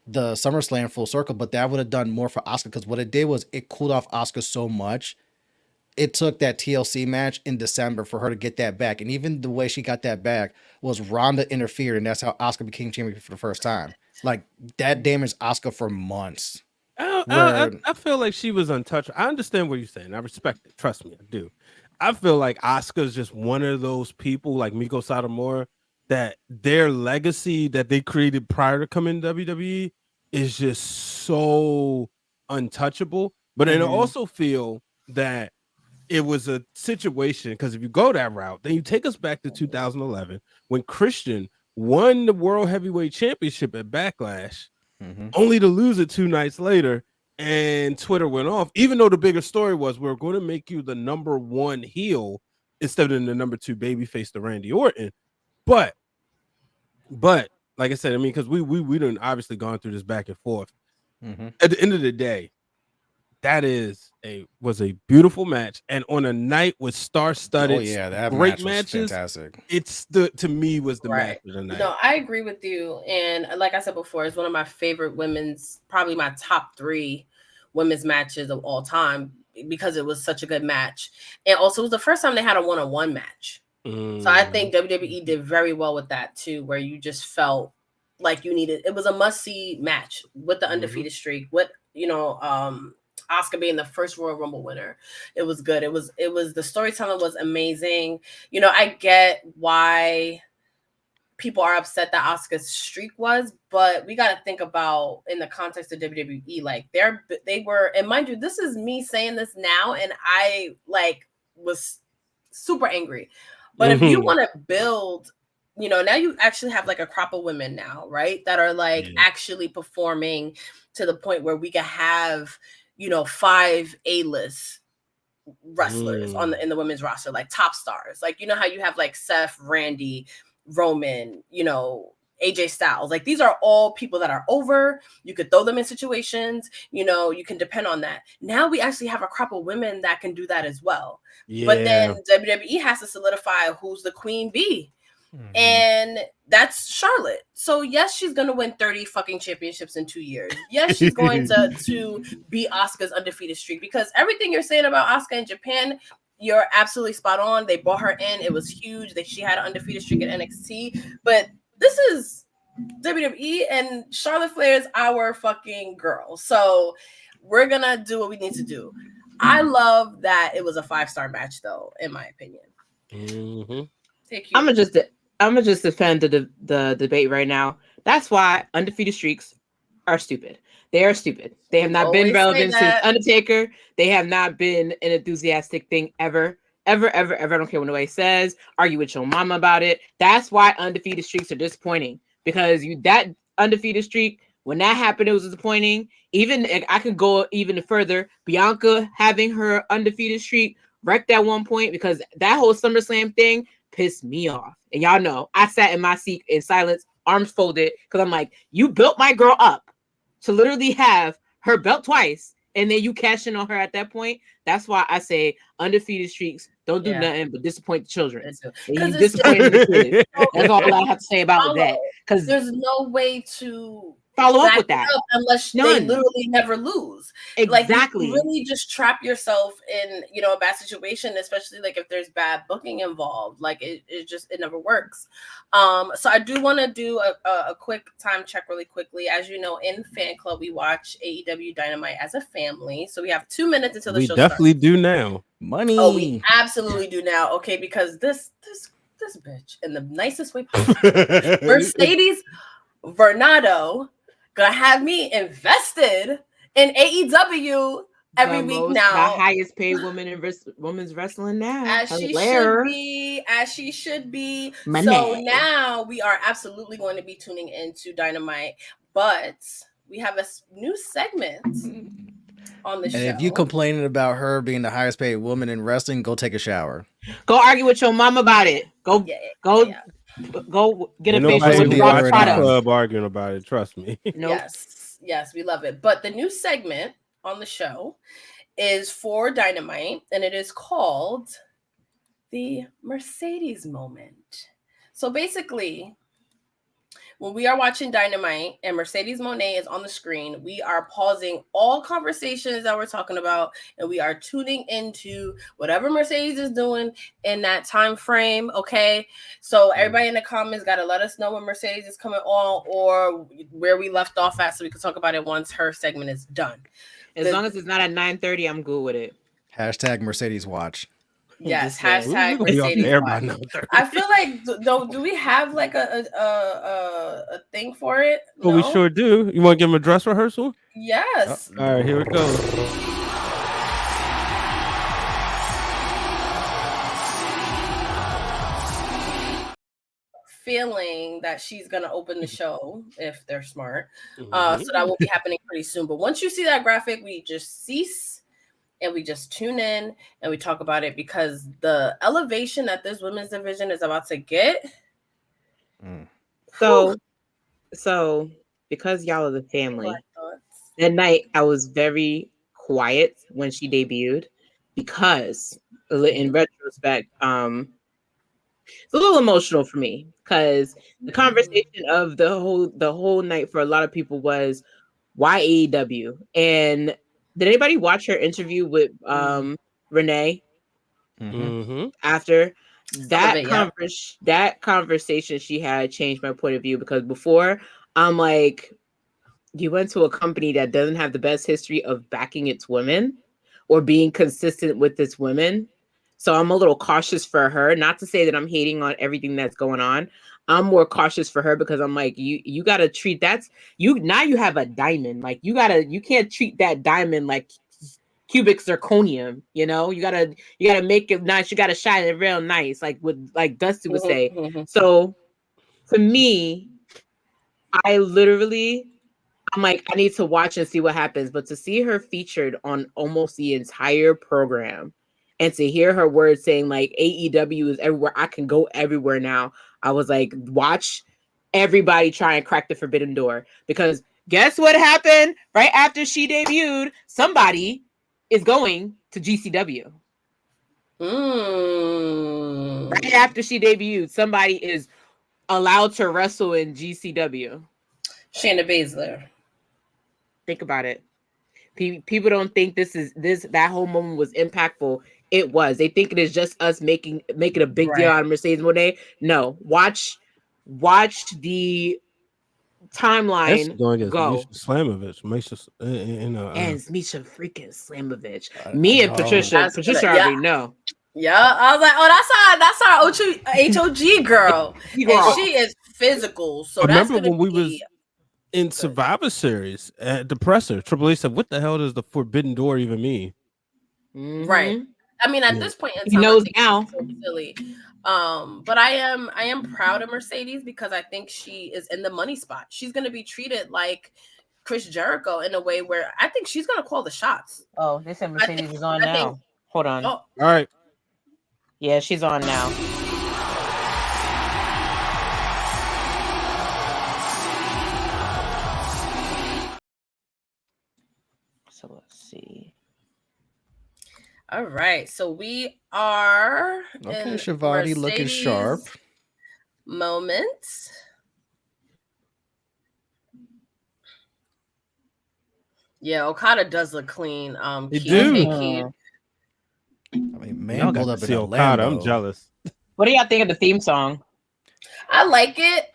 the SummerSlam full circle, but that would have done more for Asuka because what it did was it cooled off Asuka so much. It took that TLC match in December for her to get that back. And even the way she got that back was Ronda interfered, and that's how Asuka became champion for the first time. Like, that damaged Asuka for months. I feel like she was untouchable. I understand what you're saying. I respect it. Trust me, I do. I feel like Asuka's just one of those people like Miko Satomura that their legacy that they created prior to coming to WWE is just so untouchable. But I also feel that it was a situation, because if you go that route, then you take us back to 2011 when Christian won the World Heavyweight Championship at Backlash, only to lose it 2 nights later, and Twitter went off, even though the bigger story was we're going to make you the number 1 heel instead of the number 2 babyface to Randy Orton. But like I said, I mean, because we done obviously gone through this back and forth. At the end of the day, that was a beautiful match, and on a night with star-studded, that great match matches, was fantastic. It's to me was the match of the night. No, I agree with you, and like I said before, it's one of my favorite probably my top 3 women's matches of all time because it was such a good match, and also it was the first time they had a one-on-one match. So I think WWE did very well with that too, where you just felt like it was a must-see match with the undefeated streak, with Asuka being the first Royal Rumble winner. It was good. It was the storytelling was amazing. You know, I get why people are upset that Asuka's streak was, but we got to think about in the context of WWE, like they were, and mind you, this is me saying this now, and I like was super angry. But if you want to build, you know, now you actually have like a crop of women now, right? That are like actually performing to the point where we can have, you know, 5 A-list wrestlers in the women's roster, like top stars. Like, you know how you have like Seth, Randy, Roman, you know, AJ Styles. Like, these are all people that are over. You could throw them in situations, you know, you can depend on that. Now we actually have a crop of women that can do that as well. Yeah. But then WWE has to solidify who's the queen bee. And that's Charlotte. So yes, she's gonna win 30 fucking championships in 2 years. Yes, she's going to beat Asuka's undefeated streak, because everything you're saying about Asuka in Japan, you're absolutely spot on. They brought her in. It was huge that she had an undefeated streak at NXT. But this is WWE, and Charlotte Flair is our fucking girl. So we're gonna do what we need to do. I love that it was a 5-star match, though, in my opinion. I'm gonna just defend the debate right now. That's why undefeated streaks are stupid. They are stupid. They have not been relevant since Undertaker. They have not been an enthusiastic thing ever. I don't care what nobody says. Argue with your mama about it. That's why undefeated streaks are disappointing, because that undefeated streak, when that happened, it was disappointing. Even I could go even further. Bianca having her undefeated streak wrecked at one point, because that whole SummerSlam thing pissed me off. And y'all know I sat in my seat in silence, arms folded, because I'm like, you built my girl up to literally have her belt twice, and then you cash in on her at that point. That's why I say undefeated streaks don't do nothing but disappoint the children. You disappointed the kids. That's all I have to say about that. Because there's no way to follow up with that unless they literally never lose. Exactly. Like, you really just trap yourself in, you know, a bad situation, especially like if there's bad booking involved. Like it never works. So I do want to do a quick time check really quickly. As you know, in Fan Club we watch AEW Dynamite as a family. So we have 2 minutes until the show starts. We definitely do now. Money. Oh, we absolutely do now. Okay, because this bitch, in the nicest way possible, Mercedes Varnado, gonna have me invested in AEW every week now. The highest paid woman in women's wrestling now. As she should be. So now we are absolutely going to be tuning into Dynamite, but we have a new segment on the show. And if you complaining about her being the highest paid woman in wrestling, go take a shower. Go argue with your mom about it. Go get a facial with the club arguing about it. Trust me. Nope. Yes, we love it. But the new segment on the show is for Dynamite, and it is called the Mercedes Moment. So basically, when we are watching Dynamite and Mercedes Moné is on the screen, we are pausing all conversations that we're talking about, and we are tuning into whatever Mercedes is doing in that time frame, okay? So everybody in the comments got to let us know when Mercedes is coming on or where we left off at, so we can talk about it once her segment is done. As long as it's not at 9:30, I'm good with it. Hashtag Mercedes watch. Yes, hashtag Mercedes watch. I feel like do we have like a thing for it? No? Oh, we sure do. You want to give them a dress rehearsal? Yes. All right, here it goes. Feeling that she's gonna open the show if they're smart. So that will be happening pretty soon. But once you see that graphic, we just cease. And we just tune in and we talk about it, because the elevation that this women's division is about to get. So because y'all are the family, that night I was very quiet when she debuted, because in retrospect, it's a little emotional for me, because the conversation of the whole night for a lot of people was, why AEW? And did anybody watch her interview with Renee after that conversation she had changed my point of view, because before I'm like, you went to a company that doesn't have the best history of backing its women or being consistent with its women. So I'm a little cautious for her. Not to say that I'm hating on everything that's going on. I'm more cautious for her because I'm like, you gotta treat now you have a diamond. Like you can't treat that diamond like cubic zirconium, you know. You gotta make it nice, you gotta shine it real nice, like Dusty would say. So for me, I'm like, I need to watch and see what happens. But to see her featured on almost the entire program and to hear her words saying like AEW is everywhere, I can go everywhere now. I was like, watch everybody try and crack the forbidden door. Because guess what happened right after she debuted? Somebody is going to GCW. Right after she debuted, somebody is allowed to wrestle in GCW. Shayna Baszler. Think about it. People don't think that whole moment was impactful. It was. They think it is just us making a big deal out of Mercedes Moné. No, watch the timeline go. Misha Slamovich, and Misha freaking Slamovich. Me and Patricia already know. Yeah, I was like, oh, that's our HOG girl. And she is physical. So remember when we was in Survivor Series at the presser, Triple H said, "What the hell does the forbidden door even mean?" Right. I mean, at this point in time, he knows now. So silly. But I am proud of Mercedes because I think she is in the money spot. She's going to be treated like Chris Jericho in a way where I think she's going to call the shots. Oh, they said Mercedes is on now. Hold on. Oh. All right. Yeah, she's on now. So let's see. All right, so we are in Shivani looking sharp. Moments. Yeah, Okada does look clean. He do. I mean, man, pulled up in a Okada. Lambo. I'm jealous. What do y'all think of the theme song? I like it.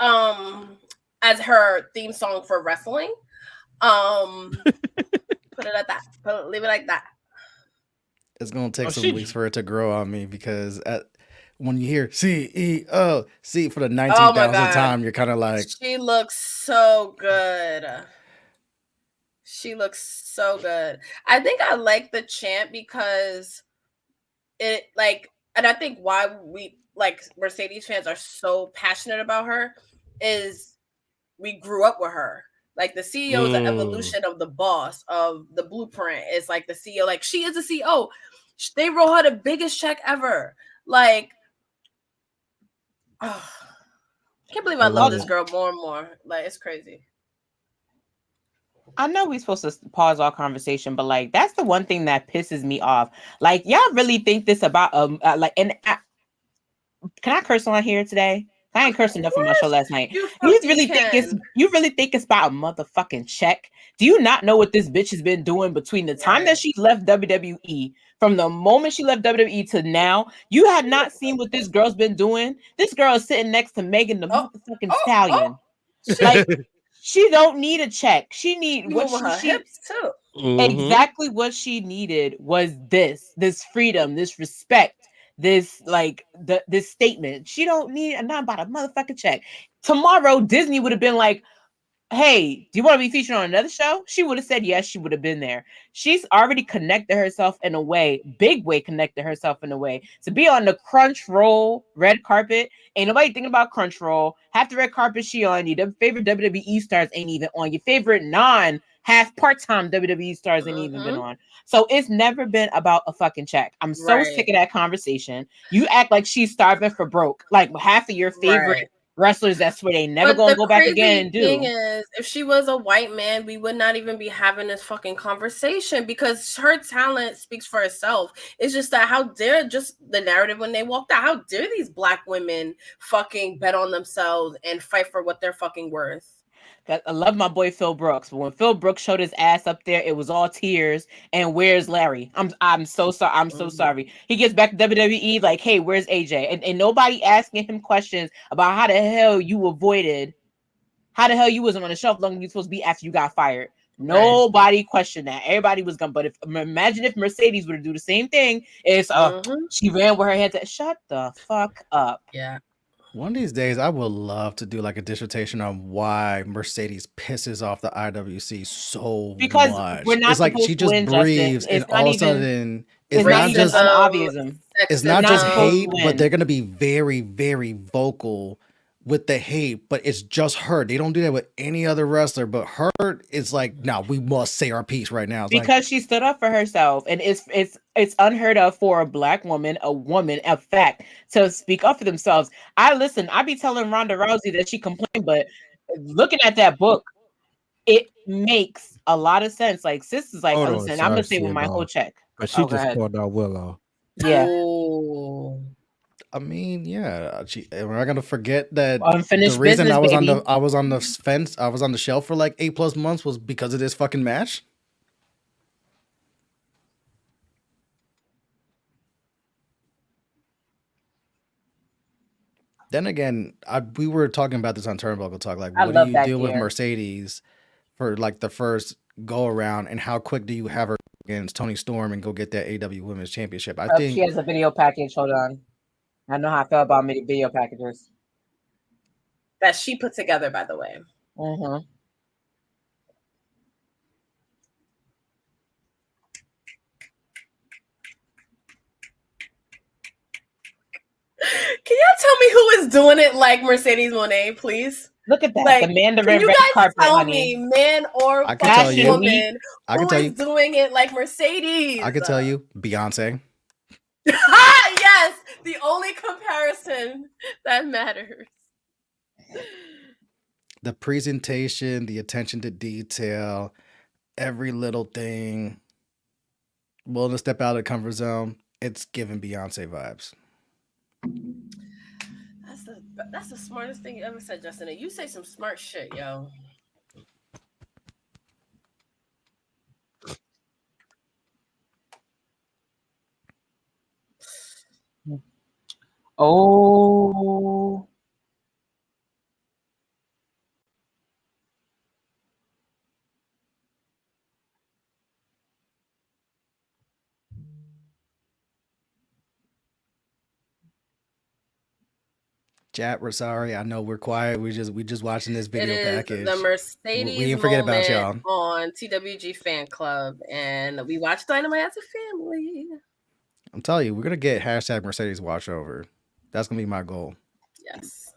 As her theme song for wrestling. Put it at that. Leave it like that. It's gonna take some weeks for it to grow on me because when you hear CEO for the 19,000th time, you're kind of like, she looks so good. She looks so good. I think I like the chant because it and I think why we Mercedes fans are so passionate about her is we grew up with her. Like the CEO is the evolution of the boss of the blueprint. It's like the CEO, like she is the CEO. They wrote her the biggest check ever. Like, I can't believe I love this girl more and more. Like, it's crazy. I know we're supposed to pause our conversation, but like that's the one thing that pisses me off. Like, y'all really think this about can I curse on here today? I ain't cursing enough on my show last night. You really think it's about a motherfucking check? Do you not know what this bitch has been doing between the time that she left WWE, from the moment she left WWE to now? You have not seen what this girl's been doing. This girl is sitting next to Megan the motherfucking Stallion. Like, she don't need a check. She need what she hips too. Exactly what she needed was this freedom, this respect. This this statement. She don't need not about a motherfucking check. Tomorrow Disney would have been like, hey, do you want to be featured on another show? She would have said yes. She would have been there. She's already connected herself in a way, big way connected herself in a way to be on the Crunchyroll red carpet. Ain't nobody thinking about Crunchyroll. Half the red carpet she on. Your favorite WWE stars ain't even on. Your favorite half part-time WWE stars ain't even been on. So it's never been about a fucking check. I'm so sick of that conversation. You act like she's starving for broke. Like half of your favorite wrestlers, that's where they never gonna go back again and do. The thing is, if she was a white man, we would not even be having this fucking conversation because her talent speaks for itself. It's just that how dare just the narrative when they walked out, how dare these black women fucking bet on themselves and fight for what they're fucking worth. I love my boy Phil Brooks, but when Phil Brooks showed his ass up there, it was all tears. And where's Larry? I'm so sorry. I'm so sorry. He gets back to WWE like, hey, where's AJ? And nobody asking him questions about how the hell you avoided How the hell you wasn't on the shelf long as you supposed to be after you got fired? Nobody questioned that. Everybody was gonna. But imagine if Mercedes were to do the same thing. It's she ran with her hands. Shut the fuck up. Yeah. One of these days, I would love to do like a dissertation on why Mercedes pisses off the IWC so because much. We're not it's like she just win, breathes, and all of a sudden, it's not just unobviously. It's not just hate, but they're gonna be very, very vocal with the hate. But it's just her. They don't do that with any other wrestler, but her is like, no, we must say our piece right now. It's because like, she stood up for herself, and it's unheard of for a black woman, a fact, to speak up for themselves. I be telling Ronda Rousey that she complained, but looking at that book, it makes a lot of sense. Like sis is like, listen, I'm gonna say with my whole check. But she just called out Willow. Yeah. Ooh. I mean, yeah. We're not gonna forget that unfinished the reason business, I was on the fence, I was on the shelf for like 8+ months was because of this fucking match. Then again, we were talking about this on Turnbuckle Talk. Like, what do you do with Mercedes for like the first go around, and how quick do you have her against Toni Storm and go get that AEW Women's Championship? I think she has a video package. Hold on, I know how I feel about video packages that she put together, by the way. Mm-hmm. Can y'all tell me who is doing it like Mercedes Moné, please? Look at that. Like, the Mandarin red carpet, tell honey. me, man or woman, who is doing it like Mercedes? I can tell you, Beyonce. Yes, the only comparison that matters. The presentation, the attention to detail, every little thing, willing to step out of the comfort zone. It's giving Beyonce vibes. That's the smartest thing you ever said, Justin. You say some smart shit, yo. Oh. Chat, we're sorry. I know we're quiet. We just watching this video package. The Mercedes we didn't forget about y'all on TWG Fan Club, and we watched Dynamite as a family. I'm telling you, we're gonna get hashtag Mercedes watch over. That's gonna be my goal. Yes.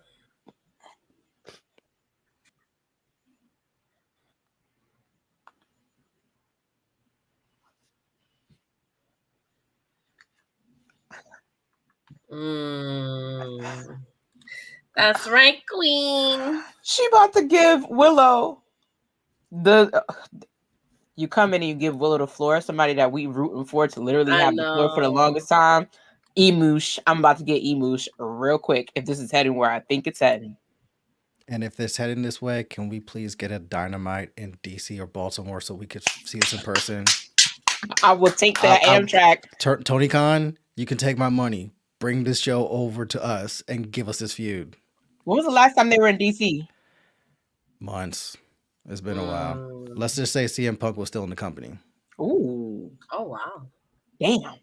That's right, Queen. She about to give Willow you come in and you give Willow the floor, somebody that we rooting for to literally have the floor for the longest time. Emoosh. I'm about to get Emoosh real quick if this is heading where I think it's heading. And if it's heading this way, can we please get a Dynamite in DC or Baltimore so we could see this in person? I will take that Amtrak. Tony Khan, you can take my money. Bring this show over to us and give us this feud. When was the last time they were in DC? Months. It's been a while. Let's just say CM Punk was still in the company. Ooh. Oh, wow. Damn.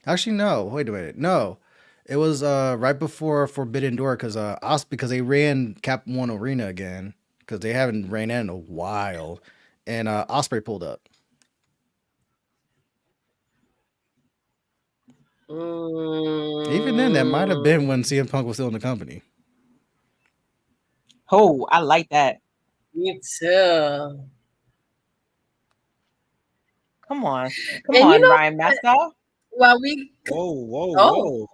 Actually, no. Wait a minute. No. It was right before Forbidden Door because they ran Cap One Arena again because they haven't ran that in a while. And Ospreay pulled up. Even then, that might have been when CM Punk was still in the company. Oh, I like that. Me too. Come on, Ryan Master. Well, we. Whoa.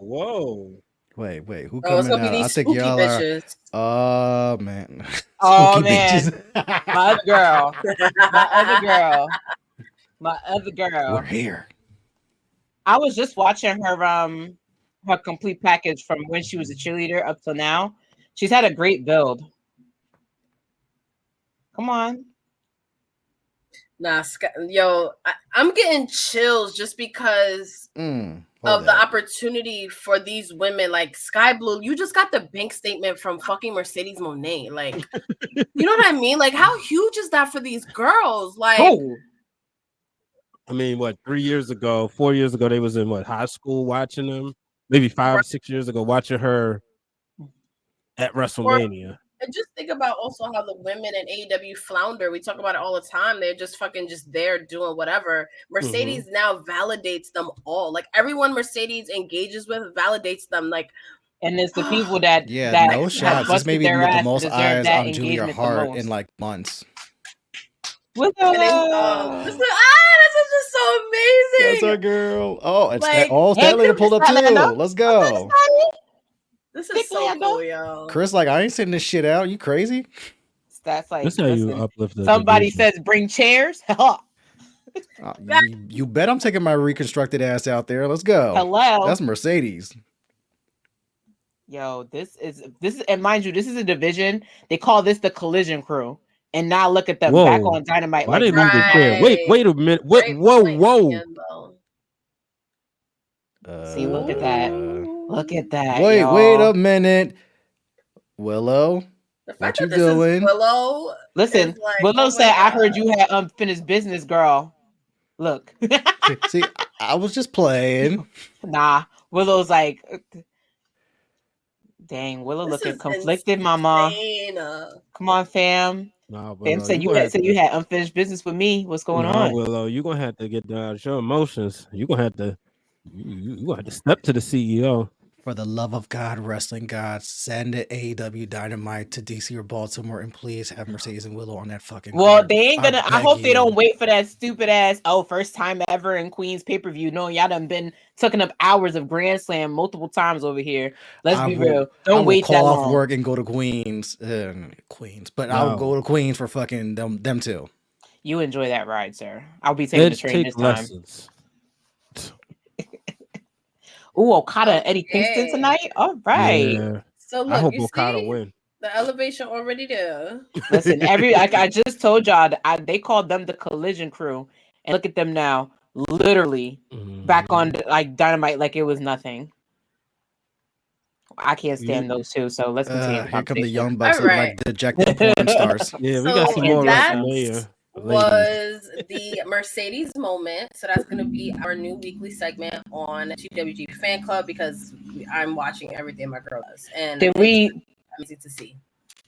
Wait, who coming out? I think y'all bitches. are. Oh man. Oh man. My other girl. We're here. I was just watching her complete package from when she was a cheerleader up till now. She's had a great build. Come on. Nah, yo, I'm getting chills just because of the opportunity for these women. Like Sky Blue, you just got the bank statement from fucking Mercedes Moné. Like, you know what I mean? Like, how huge is that for these girls? Like, I mean, what, 3 years ago, 4 years ago, they was in what, high school watching them? Maybe 5 or 6 years ago, watching her at WrestleMania. And just think about also how the women in AEW flounder. We talk about it all the time. They're just fucking just there doing whatever. Mercedes now validates them all. Like everyone Mercedes engages with validates them. Like, and it's the people that no shots. This may be the most eyes on Julia Hart in like months. This is just so amazing. That's our girl. Oh, it's like, Stanley pulled up too. Let's go. This is so cool, yo. Chris, like, I ain't sitting this shit out. You crazy? That's like, that's how you uplift the somebody division. says bring chairs. You bet I'm taking my reconstructed ass out there. Let's go. Hello. That's Mercedes. Yo, this is, and mind you, this is a division. They call this the Collision Crew. And now look at them back on Dynamite. Why they leave it there? Wait a minute. What? Whoa. See, look at that. Look at that. Wait y'all. a minute. Willow, what you doing? Willow. Listen, like, Willow said, I heard you had unfinished business, girl. Look. See, I was just playing. Nah, Willow's like, dang, Willow looking conflicted, mama. Come on, fam. Nah, Fam said you had unfinished business with me. What's going on? Willow, you're gonna have to get down your emotions. You're gonna have to step to the CEO. For the love of God, wrestling gods, send it AEW Dynamite to DC or Baltimore, and please have Mercedes and Willow on that fucking. Well, card. they ain't gonna. I hope they don't wait for that stupid ass. Oh, first time ever in Queen's pay-per-view. No, y'all done been taking up hours of Grand Slam multiple times over here. Let's be real. Don't wait that long. Call off work and go to Queens, but I'll go to Queens for fucking them too. You enjoy that ride, sir. I'll be taking the train this lessons. time. Ooh, Okada and Eddie Kingston tonight. All right. Yeah. So look, I hope Okada win. The elevation already there. Listen, I just told y'all they called them the Collision Crew, and look at them now, literally back on like Dynamite like it was nothing. I can't stand those two, so let's continue. Here come the Young Bucks like dejected porn stars. Yeah, we got some more WrestleMania. Was the Mercedes moment. So that's going to be our new weekly segment on TWG Fan Club because I'm watching everything my girl does. And amazing to see.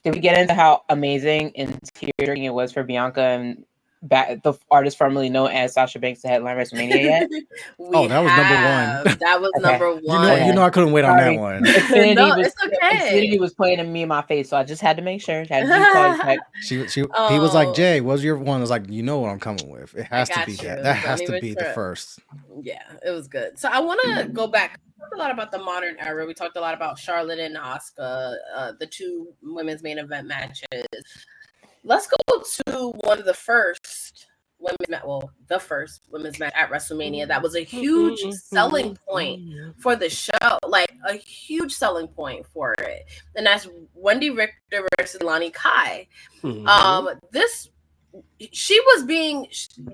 Did we get into how amazing and tearing it was for Bianca and the artist formerly known as Sasha Banks to headline WrestleMania yet? That was number one. That was number one. You know I couldn't wait on that one. It's okay. Infinity was playing in me in my face, so I just had to make sure. He was like, Jay, what's your one? I was like, you know what I'm coming with. It has to be that. That has to be the first. Yeah, it was good. So I want to go back. We talked a lot about the modern era. We talked a lot about Charlotte and Asuka, the two women's main event matches. Let's go to one of the first the first women's match at WrestleMania. That was a huge selling point for the show, like a huge selling point for it. And that's Wendi Richter versus Lelani Kai. She was being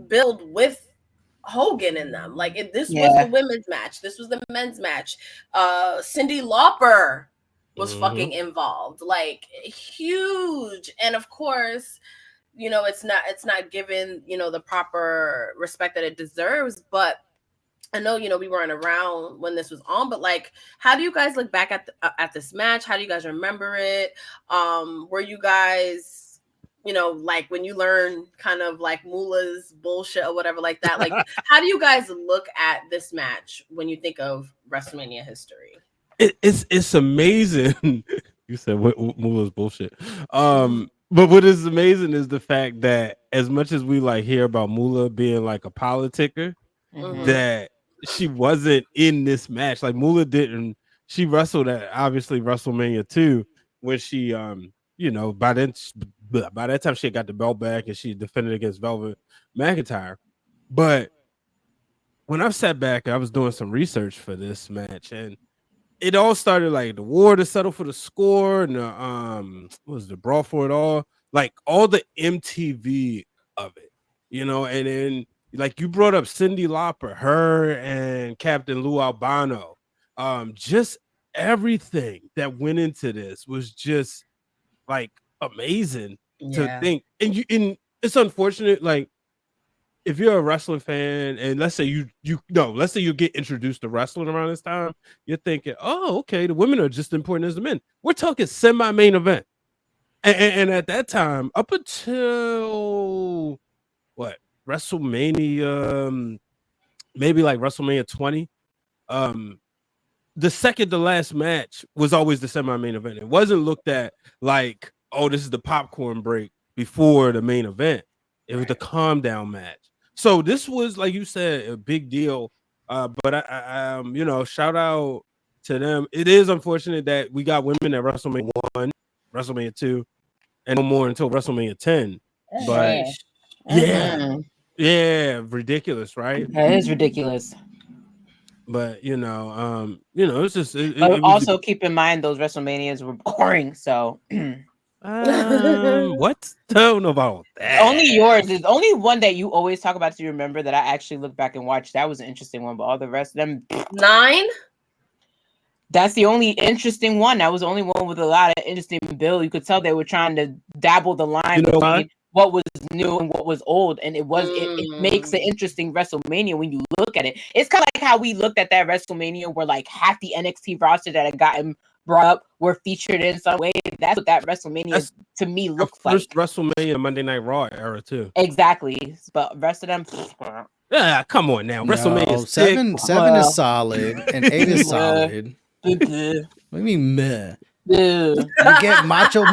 billed with Hogan in them. Like this was the women's match. This was the men's match. Cyndi Lauper was fucking involved, like huge. And of course, you know, it's not given, you know, the proper respect that it deserves. But I know, you know, we weren't around when this was on, but like, how do you guys look back at this match? How do you guys remember it? Were you guys, you know, like when you learn kind of like Moolah's bullshit or whatever like that, like how do you guys look at this match when you think of WrestleMania history? It's amazing. You said Moolah's bullshit. But what is amazing is the fact that as much as we like hear about Moolah being like a politicker, that she wasn't in this match. Like Moolah she wrestled at obviously WrestleMania 2 when she you know, by that time she had got the belt back and she defended against Velvet McIntyre. But when I sat back, I was doing some research for this match, and it all started like the war to settle for the score and the what was the brawl for it all, like all the MTV of it. you know, and then like you brought up Cyndi Lauper, her and Captain Lou Albano. Just everything that went into this was just like amazing to think. And it's unfortunate, like if you're a wrestling fan and let's say let's say you get introduced to wrestling around this time, you're thinking, oh, okay, the women are just as important as the men. We're talking semi-main event. And at that time, up until what WrestleMania, maybe like WrestleMania 20, the second to last match was always the semi-main event. It wasn't looked at like, oh, this is the popcorn break before the main event. It was the calm down match. So this was, like you said, a big deal. But I you know, shout out to them. It is unfortunate that we got women at WrestleMania 1, WrestleMania 2, and no more until WrestleMania 10. But yeah, ridiculous, right? That is ridiculous. But you know, it's just. But also keep in mind those WrestleManias were boring. So, what? Don't know about that. Only yours is only one that you always talk about. To remember that I actually look back and watch. That was an interesting one, but all the rest of them. 9. That's the only interesting one. That was the only one with a lot of interesting build. You could tell they were trying to dabble the line between what was new and what was old, and it makes an interesting WrestleMania when you look at it. It's kind of like how we looked at that WrestleMania where like half the NXT roster that had gotten brought up were featured in some way. That's what that WrestleMania to me looks like. First WrestleMania Monday Night Raw era too. Exactly, but rest of them. Yeah, come on now. WrestleMania 7 is solid and 8 is solid. What do you mean, meh? You get Macho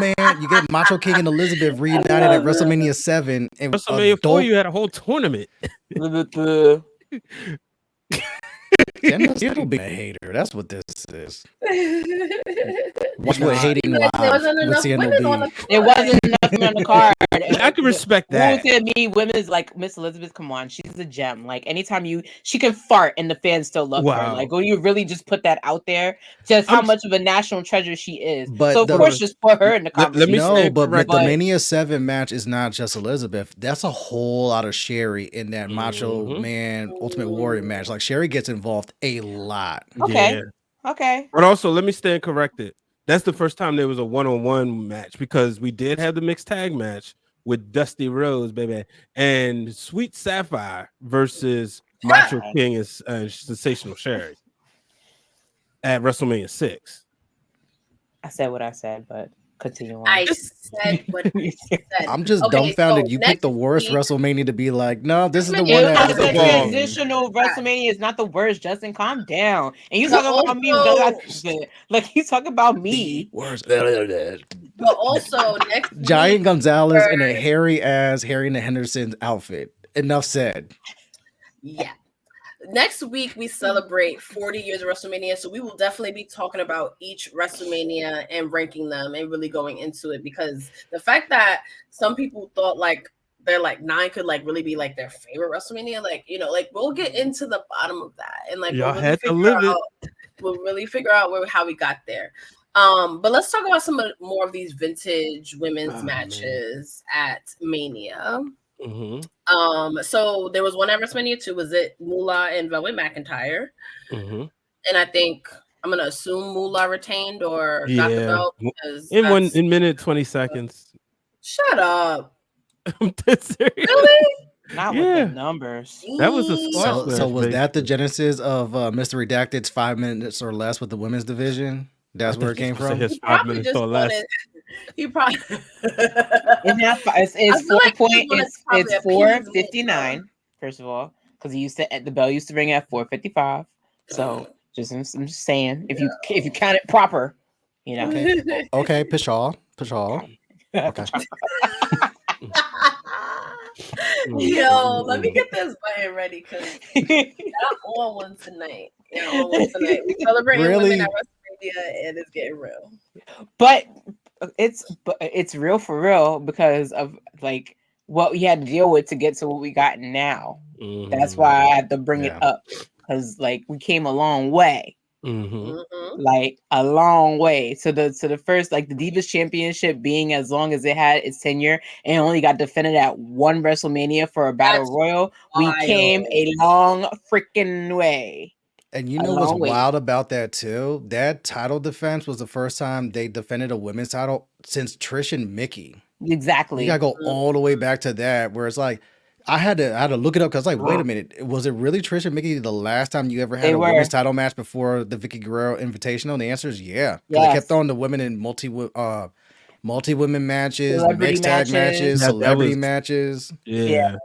King and Elizabeth reunited at WrestleMania 7. And WrestleMania 4, you had a whole tournament. You'll be a hater. That's what this is. Watch what hating live with CNOB. It wasn't nothing on the card. I can respect that. To me, women's like Miss Elizabeth. Come on, she's a gem. Like anytime she can fart and the fans still love her. Like when you really just put that out there, just how much of a national treasure she is. But so of course, just put her in the conversation. But the Mania 7 match is not just Elizabeth. That's a whole lot of Sherry in that Macho Man Ultimate Warrior match. Like Sherry gets involved a lot. Okay. Okay. But also, let me stand corrected. That's the first time there was a one-on-one match because we did have the mixed tag match with Dusty Rhodes, baby, and Sweet Sapphire versus Macho King and Sensational Sherry at WrestleMania 6. I said what I said, but continue on. I said what I said. I'm just dumbfounded. So you picked the worst WrestleMania to be like, no, this is the one that was the transitional WrestleMania is not the worst. Justin, calm down. And you talking about me? Like you talking about me? Worst. But also next Giant Gonzalez in a hairy ass Harry and the Henderson's outfit. Enough said. Yeah. Next week, we celebrate 40 years of WrestleMania. So we will definitely be talking about each WrestleMania and ranking them and really going into it because the fact that some people thought like they're like 9 could like really be like their favorite WrestleMania. Like, you know, like we'll get into the bottom of that. And like we'll really figure out how we got there. But let's talk about more of these vintage women's matches at Mania. So there was one at WrestleMania 2. Was it Moolah and Velvet McIntyre? And I think I'm gonna assume Moolah retained or got the belt in minute 20 seconds. Shut up. I'm dead serious. Really? Not with the numbers. That was a squash match, so was that the genesis of Mr. Redacted's 5 minutes or less with the women's division? That's where it came from. His 5 minutes or less. He probably it's 4:59. First of all, because the bell used to ring at 4:55. So I'm just saying, if you count it proper, you know. Okay, Pshaw. Okay. Yo, let me get this button ready because I'm on one tonight. We celebrating women at WrestleMania and it's getting real. But it's real for real because of like what we had to deal with to get to what we got now. That's why I had to bring it up because like we came a long way. Like a long way. So the first, like the Divas Championship being as long as it had its tenure and only got defended at one WrestleMania for a Battle Royal, we came a long freaking way. And you know what's wild about that too? That title defense was the first time they defended a women's title since Trish and Mickey. Exactly. You gotta go all the way back to that, where it's like I had to look it up because like, wait a minute, was it really Trish and Mickey the last time you ever had a women's title match before the Vicky Guerrero Invitational? And the answer is yeah. They kept throwing the women in multi women matches, mixed tag matches, celebrity matches. Yeah.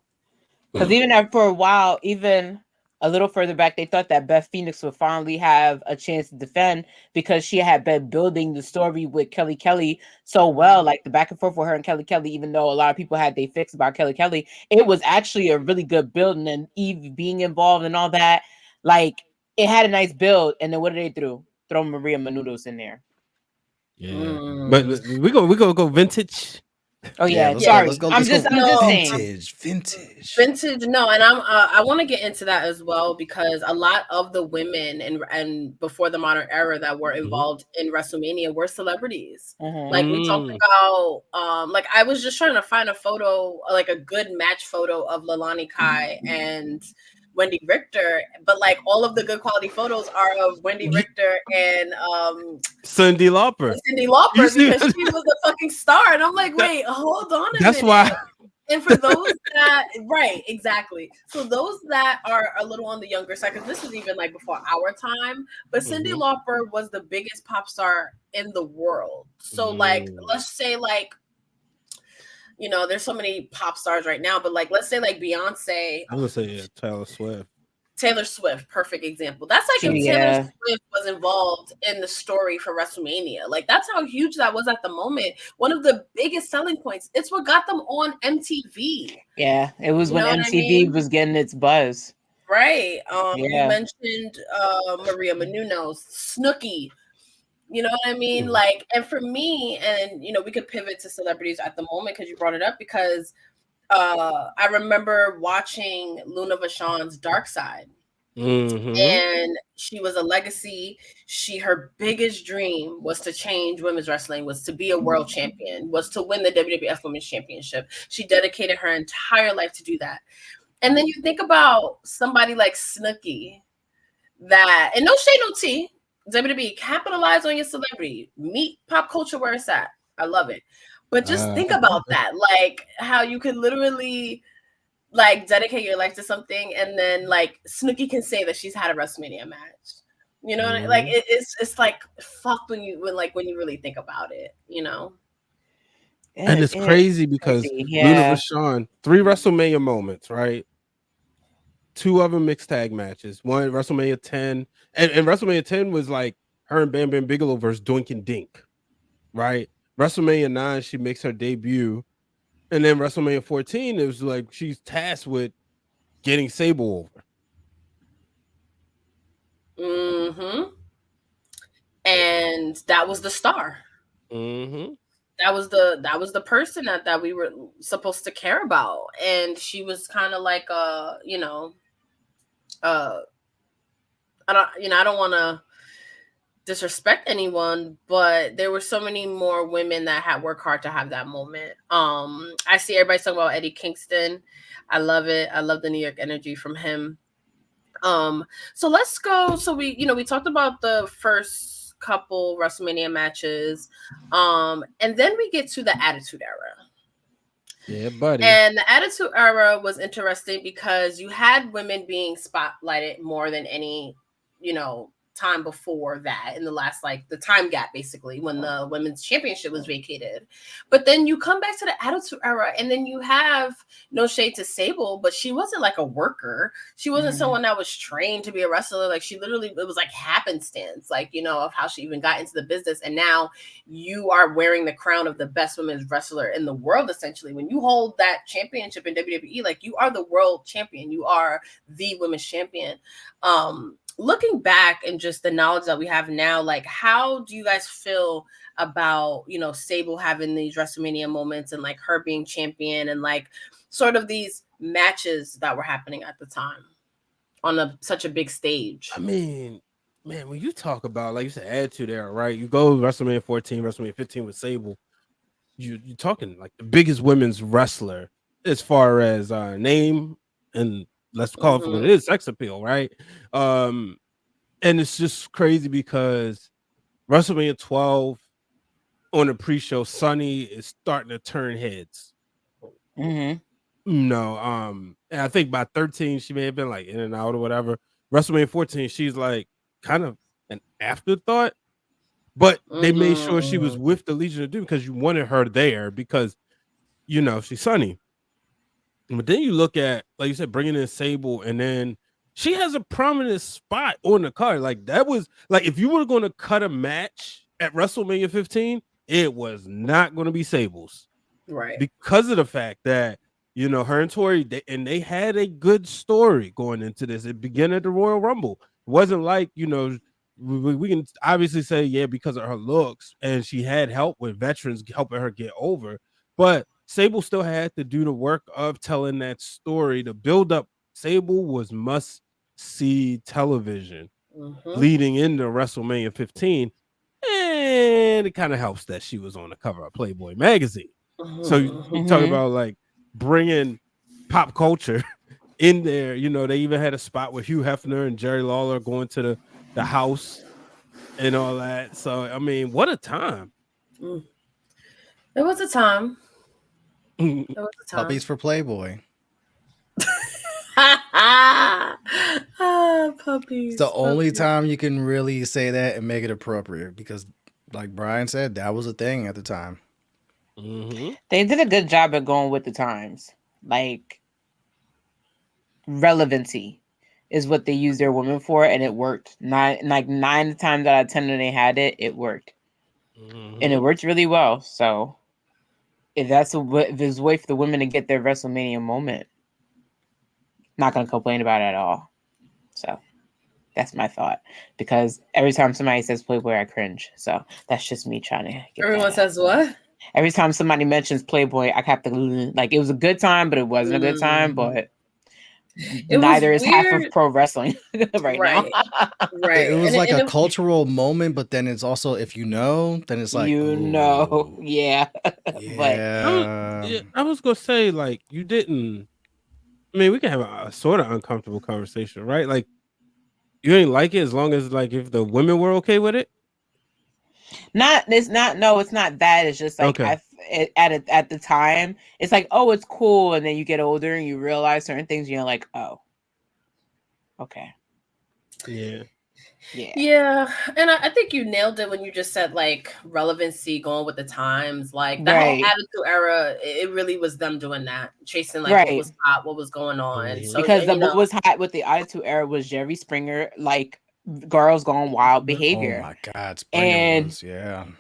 Because even for a while, even a little further back, they thought that Beth Phoenix would finally have a chance to defend because she had been building the story with Kelly so well, like the back and forth with her and Kelly, even though a lot of people had they fix about Kelly, it was actually a really good build. And then Eve being involved and all that, like it had a nice build. And then what did they do? Throw Maria Menounos in there. Yeah. But we go vintage. Oh yeah, sorry. Let's go I'm just saying vintage. No, and I want to get into that as well because a lot of the women and before the modern era that were involved in WrestleMania were celebrities. Like we talked about, like I was just trying to find a photo, like a good match photo of Lelani Kai and Wendi Richter, but like all of the good quality photos are of Wendi Richter and Cyndi Lauper. Because she was the fucking star, and I'm like, wait, hold on a minute. That's why. And for those that, right, exactly. So those that are a little on the younger side, because this is even like before our time, but Cyndi Lauper was the biggest pop star in the world. So like, let's say like, you know, there's so many pop stars right now, but like, let's say like Beyonce. I would say Taylor Swift. Taylor Swift, perfect example. That's like if Taylor Swift was involved in the story for WrestleMania. Like that's how huge that was at the moment. One of the biggest selling points. It's what got them on MTV. Yeah, it was when MTV was getting its buzz. Right. You mentioned Maria Menounos, Snooki. You know what I mean? Like, and for me, and you know, we could pivot to celebrities at the moment because you brought it up because I remember watching Luna Vachon's Dark Side. And she was a legacy. Her biggest dream was to change women's wrestling, was to be a world champion, was to win the WWF Women's Championship. She dedicated her entire life to do that. And then you think about somebody like Snooki, that, and no shade, no tea, WWE, capitalize on your celebrity, meet pop culture where it's at. I love it. But just think about that, like how you could literally like dedicate your life to something, and then like Snooki can say that she's had a WrestleMania match. You know, like it's like fuck when you really think about it. You know, and it's crazy because Luna Vachon, 3 WrestleMania moments, right? 2 of them mixed tag matches. One WrestleMania 10, and WrestleMania 10 was like her and Bam Bam Bigelow versus Doink and Dink, right? WrestleMania 9, she makes her debut, and then WrestleMania 14, it was like she's tasked with getting Sable over. And that was the star. That was the person that we were supposed to care about, and she was kind of like you know, I don't want to disrespect anyone, but there were so many more women that had worked hard to have that moment. I see everybody talking about Eddie Kingston. I love it. I love the New York energy from him. So let's go. So we talked about the first couple WrestleMania matches, and then we get to the Attitude Era. Yeah, buddy. And the Attitude Era was interesting because you had women being spotlighted more than any, you know, time before that, in the last, like, the time gap, basically, when the women's championship was vacated. But then you come back to the Attitude Era, and then you have, no shade to Sable, but she wasn't like a worker. She wasn't someone that was trained to be a wrestler. Like, she literally, it was like happenstance, like, you know, of how she even got into the business. And now you are wearing the crown of the best women's wrestler in the world, essentially. When you hold that championship in WWE, like, you are the world champion. You are the women's champion. Looking back and just the knowledge that we have now, like, how do you guys feel about, you know, Sable having these WrestleMania moments and like her being champion and like sort of these matches that were happening at the time on such a big stage? I mean, man, when you talk about, like you said, Attitude Era, right? You go WrestleMania 14, WrestleMania 15 with Sable. You're talking like the biggest women's wrestler as far as name and let's call it for what it is, sex appeal, right? And it's just crazy because WrestleMania 12 on the pre-show, Sunny is starting to turn heads. Mm-hmm. No, and I think by 13 she may have been like in and out or whatever. WrestleMania 14, she's like kind of an afterthought, but they made sure she was with the Legion of Doom because you wanted her there because you know she's Sunny. But then you look at, like you said, bringing in Sable, and then she has a prominent spot on the card. Like that was like if you were going to cut a match at WrestleMania 15, it was not going to be Sable's, right? Because of the fact that you know her and Tori, they had a good story going into this. It began at the Royal Rumble. It wasn't like you know we can obviously say yeah because of her looks, and she had help with veterans helping her get over, but Sable still had to do the work of telling that story. The build up, Sable was must see television leading into WrestleMania 15. And it kind of helps that she was on the cover of Playboy magazine. So you talk about like bringing pop culture in there. You know, they even had a spot with Hugh Hefner and Jerry Lawler going to the house and all that. So, I mean, what a time. There was a time. Puppies for Playboy. Puppies. It's the only time you can really say that and make it appropriate because, like Brian said, that was a thing at the time. They did a good job at going with the times. Like, relevancy is what they used their women for, and it worked. 9 times out of 10 when they had it, it worked. And it worked really well. So, if there's a way for the women to get their WrestleMania moment, not going to complain about it at all. So that's my thought. Because every time somebody says Playboy, I cringe. So that's just me trying to get Everyone says what? Every time somebody mentions Playboy, I have to like it was a good time, but it wasn't a good time. But neither is half of pro wrestling right now. Right. It was like a cultural moment, but then it's also if you know, then it's like you know, yeah. Yeah. I was gonna say like you didn't. I mean, we can have a sort of uncomfortable conversation, right? Like, you ain't like it as long as like if the women were okay with it. It's not that. It's just like at the time, it's like, oh, it's cool, and then you get older and you realize certain things. You're like, oh, okay, yeah. And I think you nailed it when you just said like relevancy, going with the times. Like that whole Attitude Era, it really was them doing that, chasing like what was hot, what was going on. So, because what was hot with the Attitude Era was Jerry Springer, like girls going wild behavior. Oh my God, Springer was,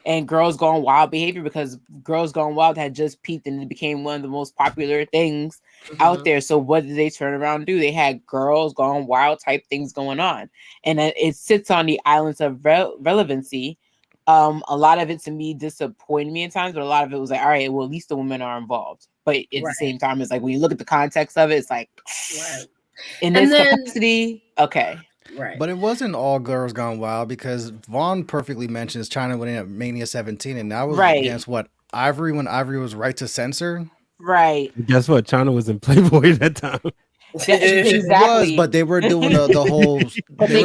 and girls going wild behavior because girls going wild had just peaked and it became one of the most popular things out there. So what did they turn around and do? They had girls going wild type things going on, and it sits on the islands of relevancy. A lot of it to me disappointed me at times, but a lot of it was like, all right, well, at least the women are involved. But at the same time, it's like when you look at the context of it, it's like in this capacity, okay. Right. But it wasn't all girls gone wild because Vaughn perfectly mentions China winning at Mania 17, and that was against what Ivory when Ivory was right to censor. Right. Guess what? China was in Playboy at that time. Exactly. Was, but they were doing the whole. But they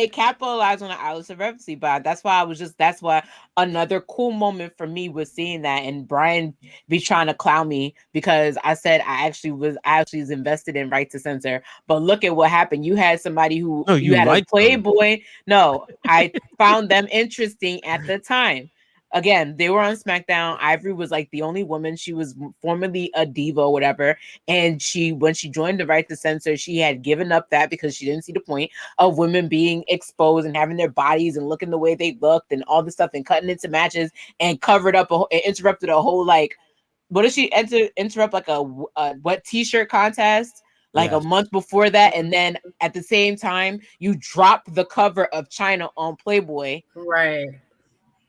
capitalized on the islands of relevancy. But that's why another cool moment for me was seeing that, and Brian be trying to clown me because I said I actually was invested in right to censor. But look at what happened. You had somebody who you had a Playboy. No, I found them interesting at the time. Again, they were on SmackDown. Ivory was like the only woman. She was formerly a diva or whatever. And when she joined the Right to Censor, she had given up that because she didn't see the point of women being exposed and having their bodies and looking the way they looked and all this stuff and cutting into matches and covered up and interrupted a whole like, what did she interrupt like a wet t-shirt contest? Like a month before that, and then at the same time, you drop the cover of China on Playboy. Right.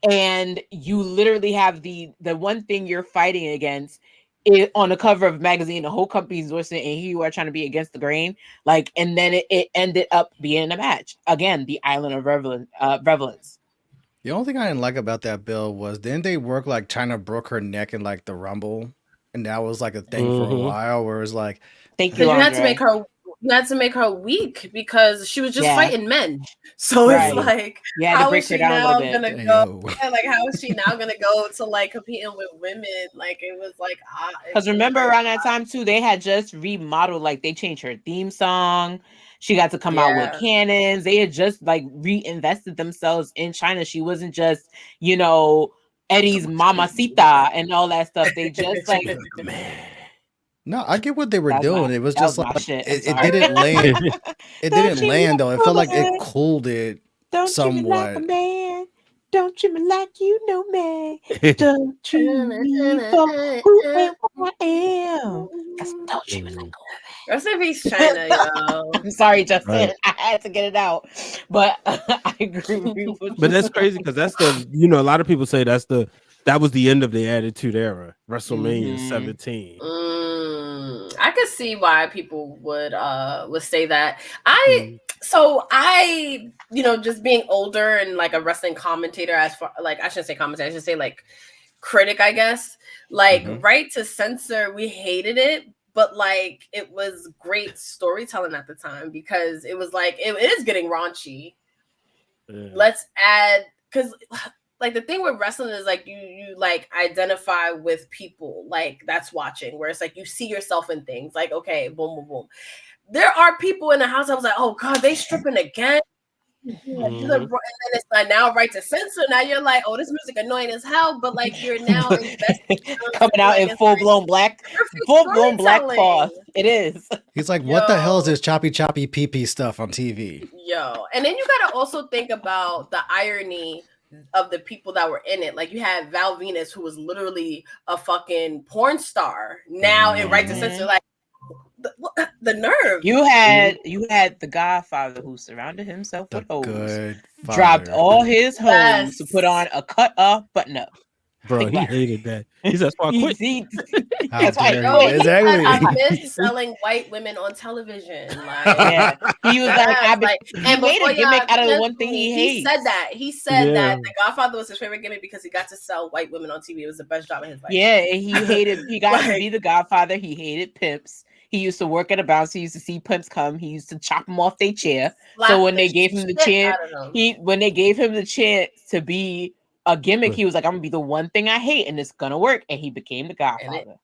And you literally have the one thing you're fighting against, on the cover of a magazine, the whole company's endorsing it, and here you are trying to be against the grain. Like, and then it ended up being a match. Again, the Island of Revelance. The only thing I didn't like about that bill was didn't they work like China broke her neck in like the Rumble, and that was like a thing for a while. Where it's like, thank you, you Andre. had to make her weak because she was just fighting men. So it's like, how is she now gonna go? Like, how is she now gonna go to like competing with women? Like, it was like, because remember around that time too, they had just remodeled, like they changed her theme song. She got to come out with cannons. They had just like reinvested themselves in China. She wasn't just, you know, Eddie's mamacita and all that stuff. They just like, no, I get what they were doing. It was just like it didn't land. It didn't land though. It felt like it cooled it somewhat. Like a man. Don't treat me like you know me. Don't treat me for who and what I am. Don't treat me like a woman. Rest in peace, China, yo. I'm sorry, Justin. Right. I had to get it out, but I agree with you. But that's crazy because that's the, you know, a lot of people say that was the end of the Attitude Era, WrestleMania 17. I could see why people would say that. So I, you know, just being older and like a wrestling commentator, as far like, I shouldn't say commentator, I should say like critic, I guess. Like, Right to Censor, we hated it, but like it was great storytelling at the time because it was like it is getting raunchy. Let's add, because like the thing with wrestling is like you like identify with people like that's watching, where it's like you see yourself in things like, okay, boom, boom, boom. There are people in the house I was like, oh God, they stripping again. And then it's like now Right to Censor. Now you're like, oh, this music annoying as hell, but like you're now invested coming out in full-blown black cloth. It is. He's like, what the hell is this choppy pee stuff on TV? Yo, and then you gotta also think about the irony of the people that were in it. Like you had Val Venus, who was literally a fucking porn star. Now in Right to Censor, like the nerve. You had the Godfather who surrounded himself with hoes, dropped all his hoes to put on a cut off button up. Bro, he hated that. He said, that's why I quit. That's why exactly. I miss selling white women on television. Like, he was he made a gimmick out of the one thing he hates. He said that the Godfather was his favorite gimmick because he got to sell white women on TV. It was the best job in his life. Yeah, and he got to be the Godfather. He hated pimps. He used to work at a bounce. He used to see pimps come. He used to chop them off their chair. So when they gave him the chance, to be a gimmick, he was like, I'm gonna be the one thing I hate, and it's gonna work. And he became the Godfather.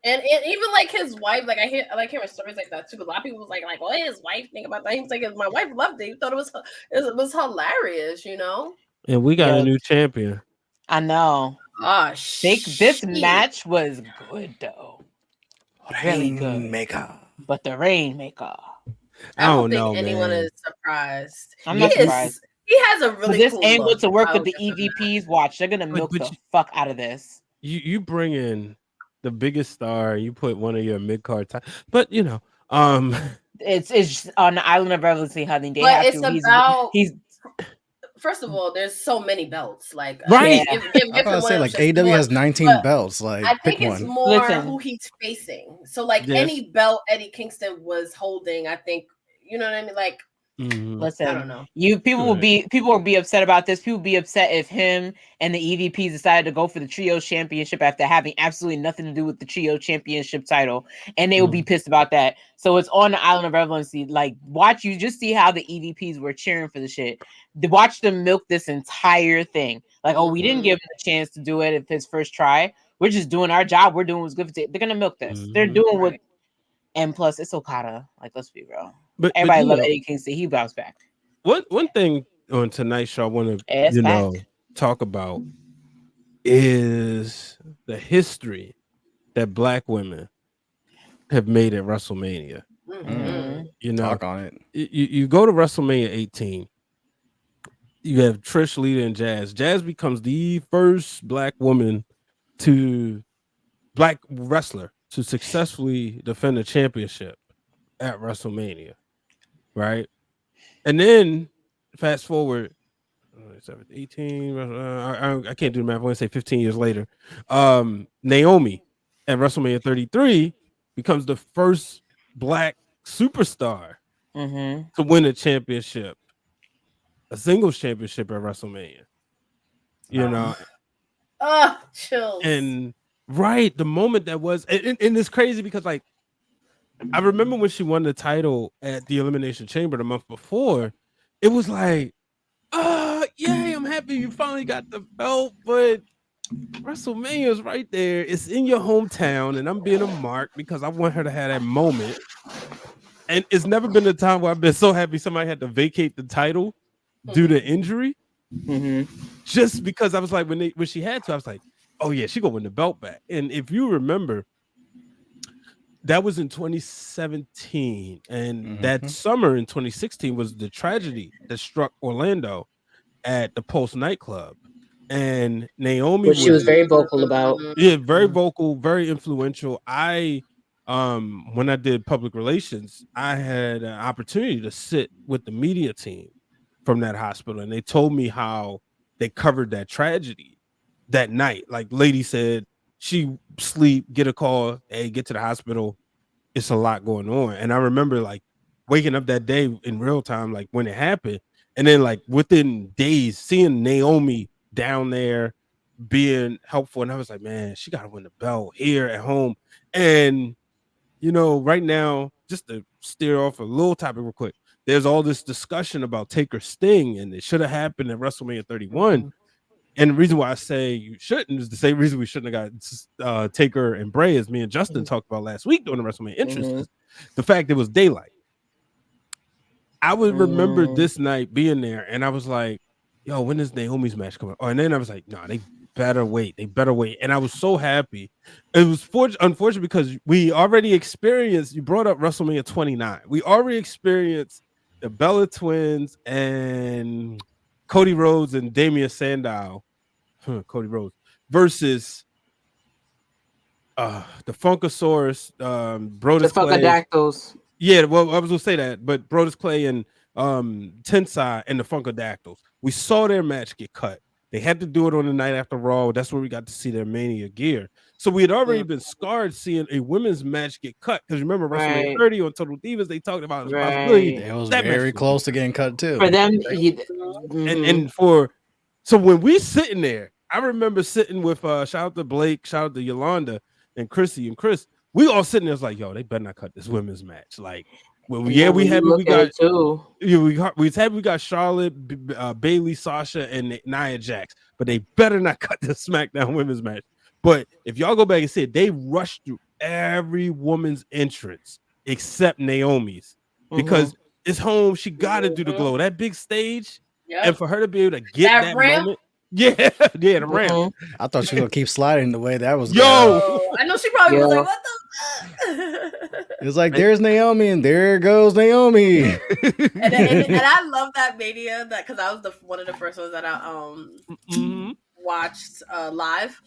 And even like his wife, like I hear stories like that too. A lot of people was like, what did his wife think about that? He was like, my wife loved it. He thought it was hilarious, you know. And we got a new champion. I know. Oh shit! This match was good though. Really good. But the Rainmaker. I don't think anyone is surprised. I'm not surprised. He has a really this cool angle look. to work with the EVPs. Watch, they're gonna milk the fuck out of this. You bring in the biggest star. You put one of your mid card, but you know, it's on the Island of Revelation, honey. They but have it's to. About he's. First of all, there's so many belts. Like, right? I was gonna say like AEW has 19 belts. Like, I think pick it's one. more who he's facing. So, like any belt Eddie Kingston was holding, I think, you know what I mean. Like, listen, I don't know. People will be upset about this. People will be upset if him and the EVPs decided to go for the Trio Championship after having absolutely nothing to do with the Trio Championship title, and they will be pissed about that. So it's on the Island of Relevancy. Like, watch, you just see how the EVPs were cheering for the shit. Watch them milk this entire thing. Like, oh, we didn't give him a chance to do it at his first try. We're just doing our job. We're doing what's good for They're gonna milk this. They're doing what. And plus, it's Okada. Like, let's be real. But everybody loves Eddie Kingston. He bounced back. One thing on tonight's show I want to talk about is the history that Black women have made at WrestleMania. You know, talk on it. You go to WrestleMania 18. You have Trish, Lita, and Jazz. Jazz becomes the first Black wrestler to successfully defend a championship at WrestleMania, right? And then fast forward 18, I can't do the math. I want to say 15 years later. Naomi at WrestleMania 33 becomes the first black superstar to win a championship, a singles championship at WrestleMania. You know, chills. And the moment that was, and it's crazy because like I remember when she won the title at the Elimination Chamber the month before, it was like, yay, I'm happy you finally got the belt, but WrestleMania is right there. It's in your hometown, and I'm being a mark because I want her to have that moment. And it's never been a time where I've been so happy somebody had to vacate the title due to injury. Just because I was like, when she had to, I was like, oh yeah, she gonna win the belt back. And if you remember, that was in 2017, and that summer in 2016 was the tragedy that struck Orlando at the Pulse nightclub. And Naomi, which she was very vocal about. Yeah, very vocal, very influential. I when I did public relations, I had an opportunity to sit with the media team from that hospital, and they told me how they covered that tragedy that night. Like, lady said she sleep, get a call, hey, get to the hospital. It's a lot going on. And I remember like waking up that day in real time, like when it happened, and then like within days seeing Naomi down there being helpful, and I was like, man, she gotta win the belt here at home. And you know, right now, just to steer off a little topic real quick, there's all this discussion about Taker Sting, and it should have happened at WrestleMania 31. And the reason why I say you shouldn't is the same reason we shouldn't have got Taker and Bray, as me and Justin talked about last week during the WrestleMania interest, is the fact it was daylight. I would remember this night being there, and I was like, yo, when is Naomi's match coming? Oh, and then I was like, no, they better wait. They better wait. And I was so happy. It was unfortunate because we already experienced, you brought up WrestleMania 29. We already experienced the Bella Twins and Cody Rhodes and Damian Sandow. Cody Rhodes versus the Funkasaurus, Brodus the Funkadactyls. Yeah, well, I was gonna say that, but Brodus Clay and Tensai and the Funkadactyls. We saw their match get cut. They had to do it on the night after Raw. That's where we got to see their Mania gear. So we had already been scarred seeing a women's match get cut. Because remember, WrestleMania 30 on Total Divas, they talked about the possibility. It was very close to getting cut too. For them, and for so when we sitting there, I remember sitting with shout out to Blake, shout out to Yolanda and Chrissy and Chris. We all sitting there was like, yo, they better not cut this women's match. Like, well, we got too. Yeah, we got Charlotte, Bailey, Sasha, and Nia Jax, but they better not cut the SmackDown women's match. But if y'all go back and see it, they rushed through every woman's entrance except Naomi's because it's home. She got to do the glow, that big stage, and for her to be able to get that moment. Yeah, the ramp. I thought she was gonna keep sliding the way that was. I know she probably was like, "What the?" It's like there's Naomi and there goes Naomi. and I love that Mania because I was one of the first ones that I watched live,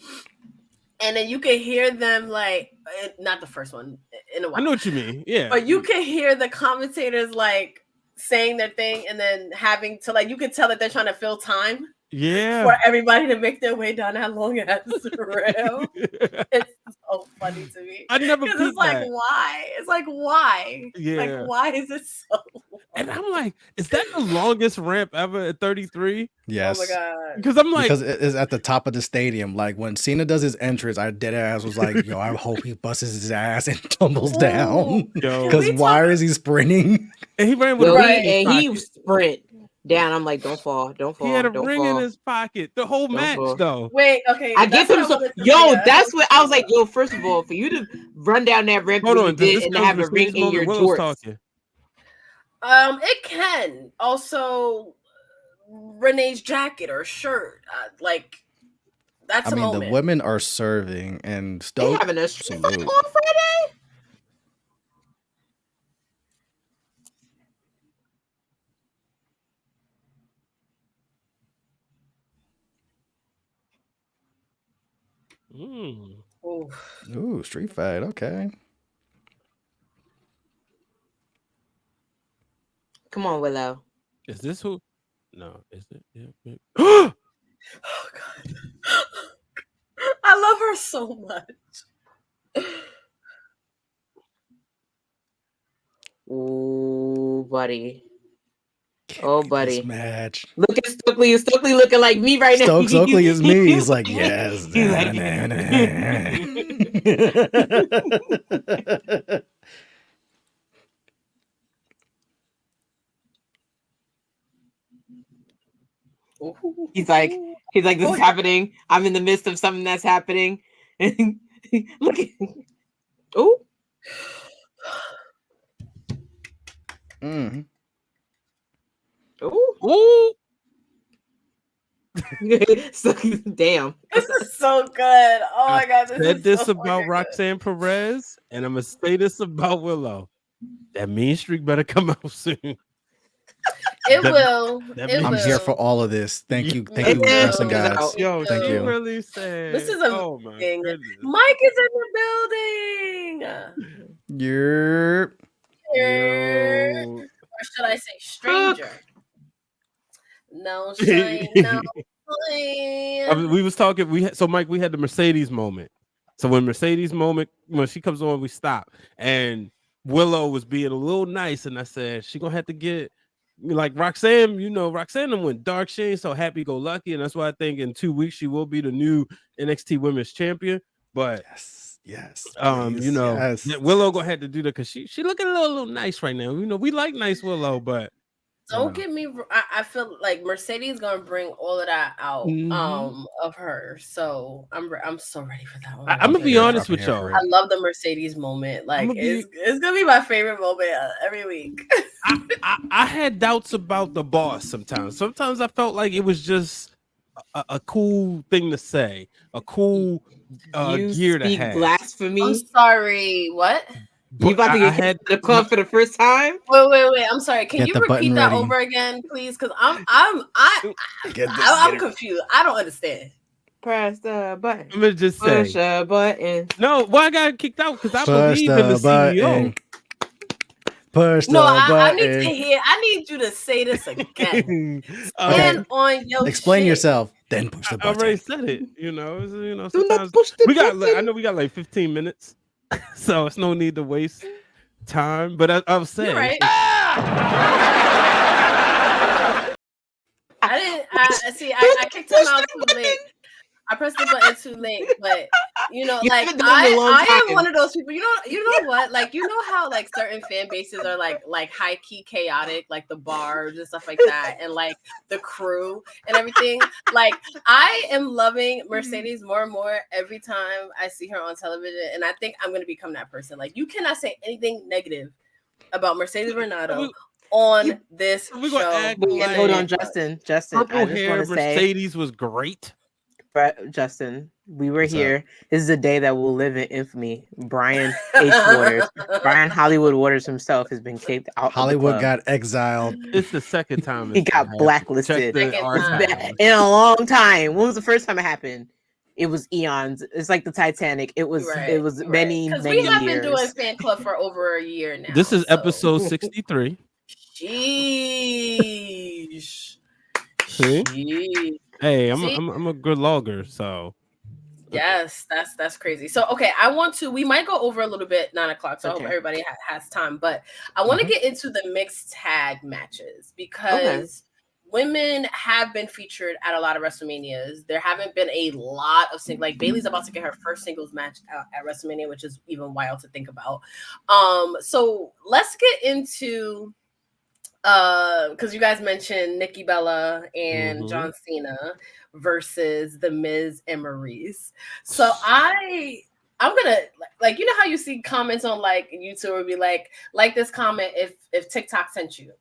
and then you can hear them like not the first one in a while. I know what you mean, yeah, but you can hear the commentators like saying their thing and then having to like you can tell that they're trying to fill time. Yeah, for everybody to make their way down that long ass rail. It's so funny to me. I never because it's like why? It's like why? Yeah, like why is it so long? And I'm like, is that the longest ramp ever at 33? Yes. Oh my god. Because I'm like, because it's at the top of the stadium. Like when Cena does his entrance, our dead ass was like, yo, I hope he busts his ass and tumbles down. Because why is he sprinting? And he ran with he sprint down. I'm like, don't fall. He had a ring in his pocket the whole match, though. Wait, okay. I get them. That's what I was like. Yo, first of all, for you to run down that ramp, and to have a ring in your jorts. It can also Renee's jacket or shirt, like that's. I mean, the women are serving and They having a street fight on Friday. Ooh, street fight. Okay. Come on, Willow. Is this who? No, is it? Yeah. Oh God, I love her so much. Ooh, buddy. Oh, buddy. This match. Look at Stokely. Stokely looking like me right now. Stokely is me. He's like, yes. He's like, he's like, this is happening. I'm in the midst of something that's happening. Look at, oh. Mm-hmm. Ooh. So, damn. This is so good. Oh my god. Said this about Roxanne Perez, and I'm gonna say this about Willow. That mean streak better come out soon. It will. I'm here for all of this. Thank you, wrestling gods. Yo, thank you. Really sad. This is oh my amazing. goodness. Mike is in the building. You're. Or should I say stranger? No, shine, no. We was talking. So Mike, we had the Mercedes moment. So when she comes on, we stop. And Willow was being a little nice, and I said she gonna have to get like Roxanne. Roxanne went dark. She ain't so happy go lucky, and that's why I think in 2 weeks she will be the new NXT Women's Champion. But yes, Willow gonna have to do that because she looking a little nice right now. We like nice Willow, but. Don't get me. I feel like Mercedes gonna bring all of that out of her. So I'm so ready for that one. I'm gonna be honest with y'all. I love the Mercedes moment. Like it's gonna be my favorite moment every week. I had doubts about the boss sometimes. Sometimes I felt like it was just a cool thing to say, a cool gear to have. Blasphemy. I'm sorry. What? You about to get the club for the first time? Wait. I'm sorry. Can you repeat that over again, please? Because I'm confused. I don't understand. Press the button. I'm gonna just say push a button. No, why I got kicked out? Because I believe in the CEO. Push the button. I need to hear. I need you to say this again. Stand on your Explain yourself. Then push the button. I already said it. Sometimes we got. I know we got like 15 minutes. So it's no need to waste time. But I was saying, right. I didn't. I kicked him out too late. I pressed the button too late, but I am one of those people. You know what? Like how like certain fan bases are like high key chaotic, like the bars and stuff like that, and like the crew and everything. Like I am loving Mercedes more and more every time I see her on television, and I think I'm gonna become that person. Like you cannot say anything negative about Mercedes Renato on this show. Hold on, Justin. Purple hair Mercedes was great. Justin, we were here. This is a day that will live in infamy. Brian H. Waters, Brian Hollywood Waters himself has been kicked out. Hollywood got exiled. It's the second time he got blacklisted in a long time. When was the first time it happened? It was eons. It's like the Titanic. It was many years. We have been doing fan club for over a year now. This is episode 63. Sheesh. See? Hey, I'm a good logger, so yes, that's crazy. So we might go over a little bit 9 o'clock, so I hope everybody has time. But I want to get into the mixed tag matches because women have been featured at a lot of WrestleManias. There haven't been a lot of like Bayley's about to get her first singles match at WrestleMania, which is even wild to think about. So let's get into. Because you guys mentioned Nikki Bella and John Cena versus The Miz and Maurice. So I'm gonna like how you see comments on like YouTube would be like this comment if TikTok sent you.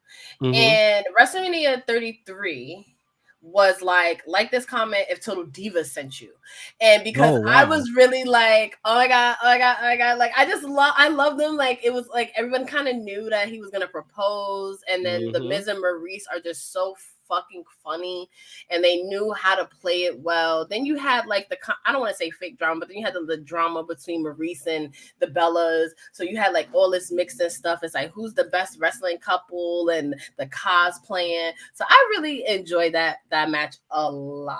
And WrestleMania 33 was like this comment if Total Divas sent you. And because I was really like, oh my god, like I love them. Like it was like everyone kind of knew that he was gonna propose, and then the Miz and Maurice are just so fucking funny, and they knew how to play it well. Then you had like I don't want to say fake drama, but then you had the drama between Maurice and the Bellas. So you had like all this mixed in stuff. It's like who's the best wrestling couple and the cosplaying. So I really enjoyed that match a lot.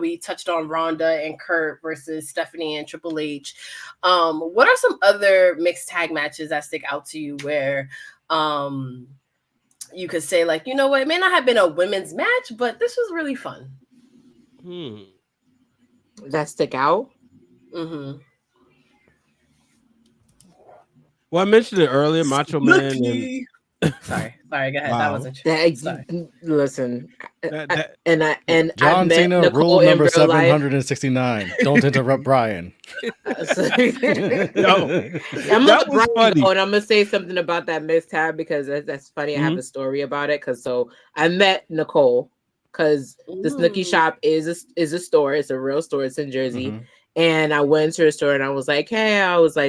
We touched on Ronda and Kurt versus Stephanie and Triple H. What are some other mixed tag matches that stick out to you where you could say like, you know what, it may not have been a women's match, but this was really fun? That stick out? Mm-hmm. Well, I mentioned it earlier, Macho Man and Sorry, go ahead. Wow. That wasn't true. Listen, John I met Cena, Nicole rule in number real life. 769. Don't interrupt Brian. I'm gonna let Brian go, and I'm gonna say something about that mishap because that's funny. I have a story about it. So I met Nicole because the Snooki shop is a store. It's a real store. It's in Jersey. And I went to her store and I was like, hey,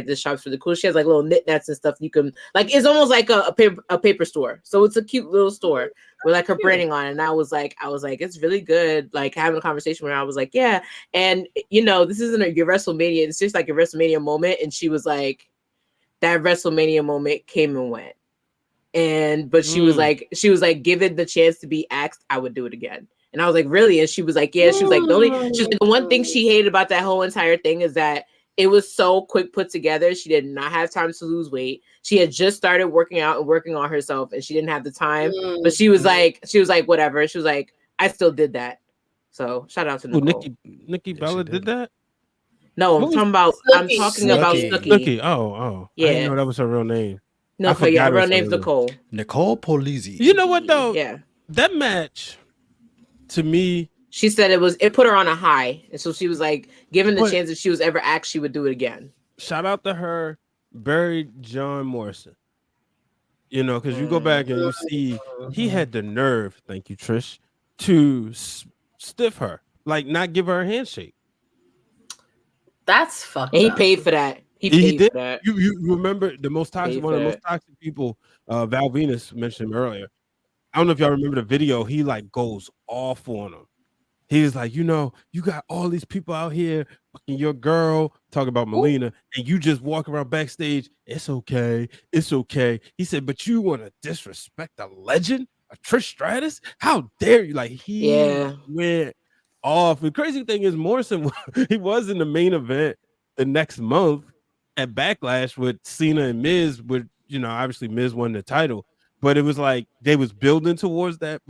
this shop's really cool. She has like little knickknacks and stuff. You can like, it's almost like a paper store. So it's a cute little store with like her branding on it. And I was like, it's really good. Like having a conversation with her, I was like, yeah. And this isn't your WrestleMania. It's just like a WrestleMania moment. And she was like, that WrestleMania moment came and went. But she was like, given the chance to be asked, I would do it again. And I was like, really? And she was like, yeah. She was like, the one thing she hated about that whole entire thing is that it was so quick put together. She did not have time to lose weight. She had just started working out and working on herself, and she didn't have the time. But she was like, whatever. She was like, I still did that. So shout out to Nicole. Nikki Bella did that? No, I'm talking about Snooki. Oh. Yeah. I didn't know that was her real name. No, her real name's Nicole. Nicole Polizzi. You know what though? Yeah. That match, to me, she said it put her on a high, and so she was like, given the chance if she was ever asked, she would do it again. Shout out to her, buried John Morrison. Because you go back and you see he had the nerve. Thank you, Trish, to stiff her, like not give her a handshake. That's fucked. And he paid for that. He paid for that. You remember one of the most toxic people, Val Venus mentioned earlier. I don't know if y'all remember the video. He like goes off on him. He's like, you got all these people out here fucking your girl, talking about Melina, and you just walk around backstage. It's okay. He said, but you want to disrespect a legend, a Trish Stratus? How dare you? Like he went off. The crazy thing is Morrison, he was in the main event the next month at Backlash with Cena and Miz, with obviously Miz won the title. But it was like they was building towards that,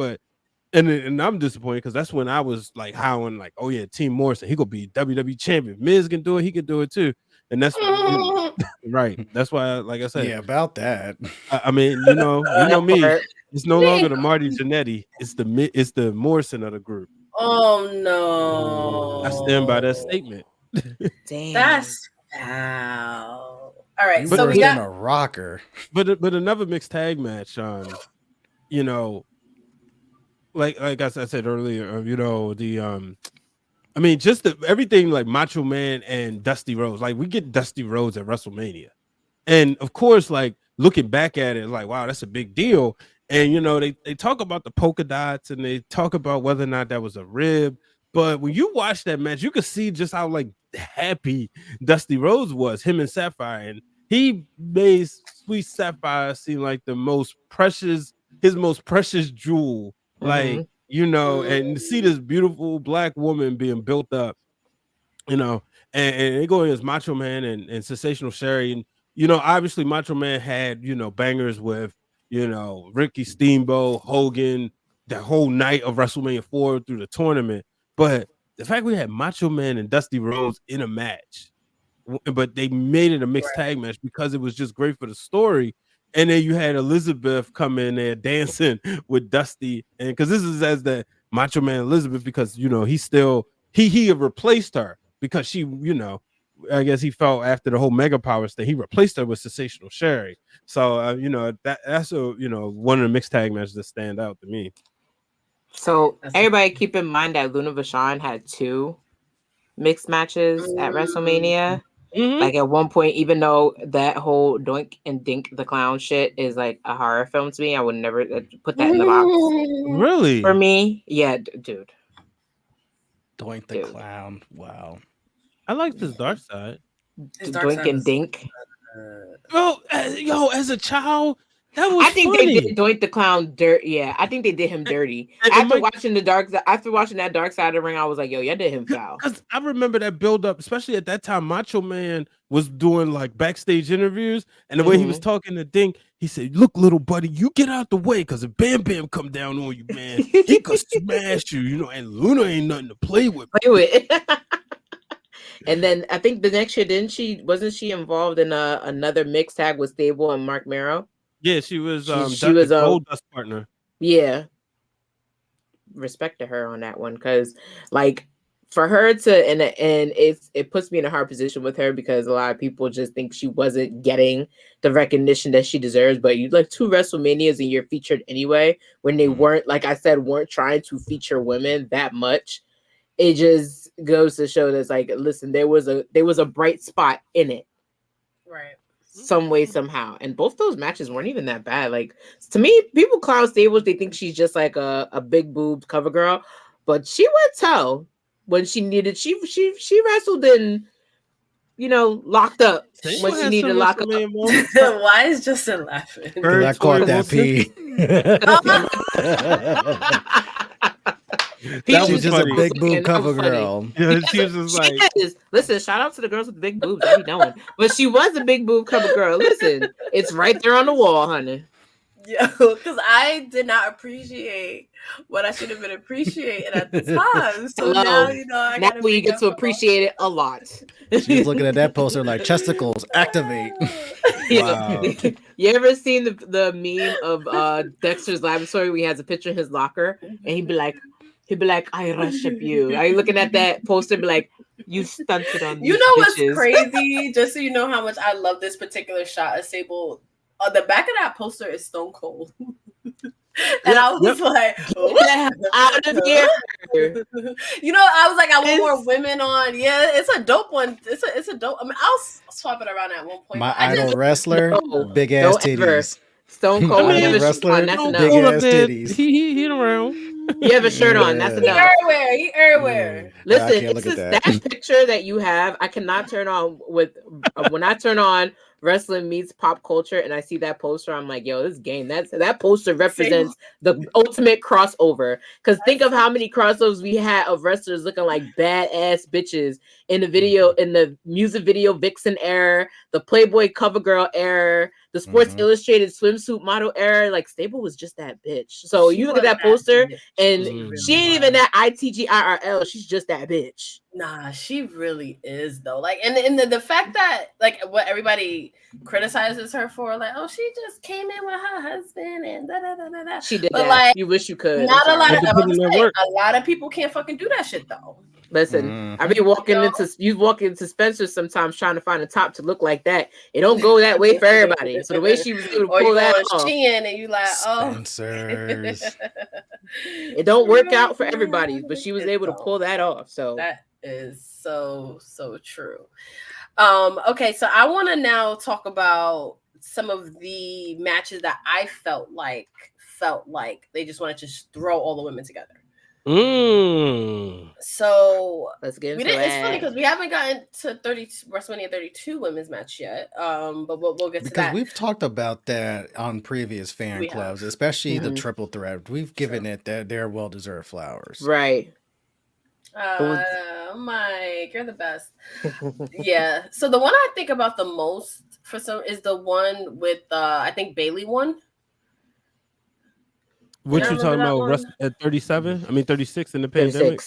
and I'm disappointed because that's when I was like howling like, oh yeah, Team Morrison, he gonna be WWE champion. Miz can do it, he can do it too, and that's right. That's why, like I said, about that. I mean, you know me. It's no longer the Marty Jannetty. It's the Morrison of the group. Oh no! I stand by that statement. Damn, that's foul. All right, so we got a rocker, but another mixed tag match. Like I said earlier, just everything like Macho Man and Dusty Rhodes. Like we get Dusty Rhodes at WrestleMania, and of course, like looking back at it, like wow, that's a big deal. And they talk about the polka dots and they talk about whether or not that was a rib. But when you watch that match, you could see just how like happy Dusty Rhodes was, him and Sapphire, and he made Sweet Sapphire seem like his most precious jewel. Like, and see this beautiful black woman being built up, and they go against Macho Man and Sensational Sherry. And, obviously Macho Man had, bangers with, Ricky Steamboat, Hogan, that whole night of WrestleMania 4 through the tournament. But the fact we had Macho Man and Dusty Rhodes in a match, but they made it a mixed tag match because it was just great for the story. And then you had Elizabeth come in there dancing with Dusty, and because this is as the Macho Man Elizabeth, because he had replaced her because she, I guess he felt after the whole Mega Powers thing, he replaced her with Sensational Sherry. So that's one of the mixed tag matches that stand out to me. So everybody keep in mind that Luna Vachon had 2 mixed matches at WrestleMania. Like at one point, even though that whole Doink and Dink the Clown shit is like a horror film to me, I would never put that in the box. Really? For me, yeah, dude. Doink the Clown. Wow. I like this dark side. Doink and Dink. Bro, yo, as a child, that was I think funny. they did Doink the Clown dirt. Yeah, I think they did him dirty. After watching that Dark Side of the Ring, I was like, yo, y'all did him foul. Because I remember that build up, especially at that time. Macho Man was doing like backstage interviews, and the way he was talking to Dink, he said, "Look, little buddy, you get out the way, because if Bam Bam come down on you, man, he could smash you, you know. And Luna ain't nothing to play with." And then I think the next year, wasn't she involved in another mixed tag with Stable and Mark Mero? Yeah, she was. She was a Goldust partner. Yeah, respect to her on that one, because like for her to and it puts me in a hard position with her, because a lot of people just think she wasn't getting the recognition that she deserves. But you like 2 WrestleManias and you're featured anyway, when they weren't, like I said, weren't trying to feature women that much. It just goes to show that, like, listen, there was a bright spot in it, right? Some way, somehow. And both those matches weren't even that bad. Like, to me, people clown Stables, they think she's just like a big boobed cover girl, but she would tell when she needed. She wrestled in, locked up when she needed to lock up. Why is Justin laughing? Because I caught that pee. That was just a big boob cover girl. Yeah, she was just like, listen, shout out to the girls with big boobs. I be knowing. But she was a big boob cover girl. Listen, it's right there on the wall, honey. Yo, because I did not appreciate what I should have been appreciating at the time. So now, I now you get to appreciate it a lot. She's looking at that poster like, chesticles, activate. Wow. You ever seen the meme of Dexter's Laboratory where he has a picture in his locker and he'd be like, I worship you. Are you looking at that poster? Be like, you stunted on. You know what's crazy? Just so you know how much I love this particular shot of Sable. On the back of that poster is Stone Cold. And I was like, out of here. I was like, I want more women on. Yeah, it's a dope one. It's a dope. I mean, I'll swap it around at one point. My idol wrestler, big ass titties. Stone Cold wrestler, that's big ass titties. He around. You have a shirt on. That's enough. He everywhere. Listen, that picture that you have, I cannot turn on when I turn on Wrestling Meets Pop Culture and I see that poster, I'm like, yo, this game. That poster represents the ultimate crossover. Because think of how many crossovers we had of wrestlers looking like badass bitches in the video, in the music video Vixen era, the Playboy cover girl era, the Sports Illustrated swimsuit model era. Like, Stable was just that bitch. So you look at that poster and she ain't even that ITGIRL. She's just that bitch. Nah, she really is though. Like, and the fact that like what everybody criticizes her for, like, oh, she just came in with her husband and da da da da da. She did but that. Like, you wish you could. Not a lot of a lot of people can't fucking do that shit though. Listen, I be walking into Spencer's sometimes trying to find a top to look like that. It don't go that way for everybody. So the way she was able to pull that off, and you like, oh, Spencer's. It don't work out for everybody, but she was able to pull that off. So that is so true. Okay, so I want to now talk about some of the matches that I felt like they just wanted to throw all the women together. So let's get into it. It's funny because we haven't gotten to WrestleMania 32 women's match yet. But we'll get to that. Because we've talked about that on previous fan clubs, especially the triple threat. We've given it their well-deserved flowers. Right. Mike, you're the best. Yeah. So the one I think about the most is the one with I think Bailey won. What you talking about? At 37? I mean 36 in the pandemic.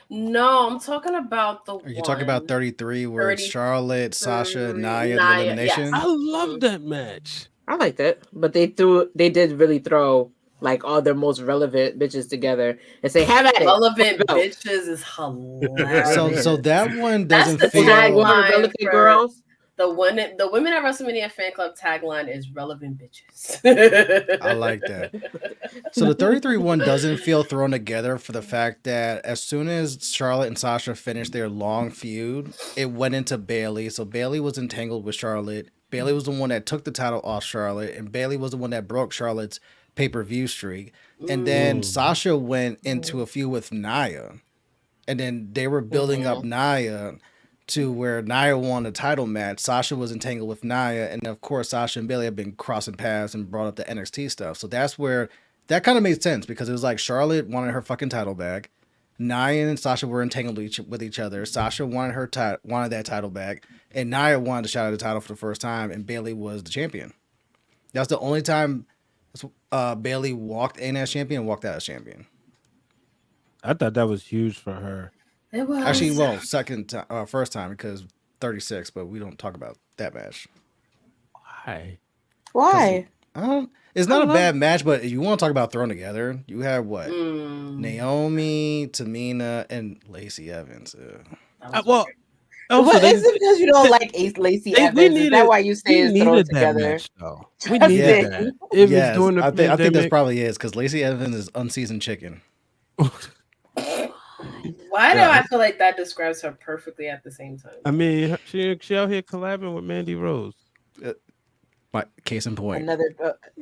No, I'm talking about the. Are you talking about 33 where it's Charlotte, Sasha, Nia, the elimination? Yes. I love that match. I like that, but they did really throw like all their most relevant bitches together and say, "Have at it." Relevant bitches is hilarious. So that one doesn't feel relevant girls. The Women at WrestleMania fan club tagline is relevant bitches. I like that. So the 33-1 doesn't feel thrown together for the fact that as soon as Charlotte and Sasha finished their long feud, it went into Bayley. So Bayley was entangled with Charlotte. Bayley was the one that took the title off Charlotte, and Bayley was the one that broke Charlotte's pay-per-view streak. And then Sasha went into a feud with Nia. And then they were building up Nia to where Nia won the title match. Sasha was entangled with Nia, and of course Sasha and Bayley have been crossing paths and brought up the NXT stuff. So that's where that kind of made sense because it was like Charlotte wanted her fucking title back. Nia and Sasha were entangled with each other. Sasha wanted wanted that title back, and Nia wanted to shot at the title for the first time, and Bayley was the champion. That's the only time Bayley walked in as champion and walked out as champion. I thought that was huge for her. It was. Actually, well, first time because 36, but we don't talk about that match. Why? It's not a bad match, but you want to talk about thrown together. You have what? Naomi, Tamina, and Lacey Evans. Well, But is it because you don't like Ace Lacey Evans? Is that why you say it's thrown together? Match, we needed that. It was during the I think that's probably is because Lacey Evans is unseasoned chicken. Why do I feel like that describes her perfectly at the same time? I mean, she out here collabing with Mandy Rose. My case in point.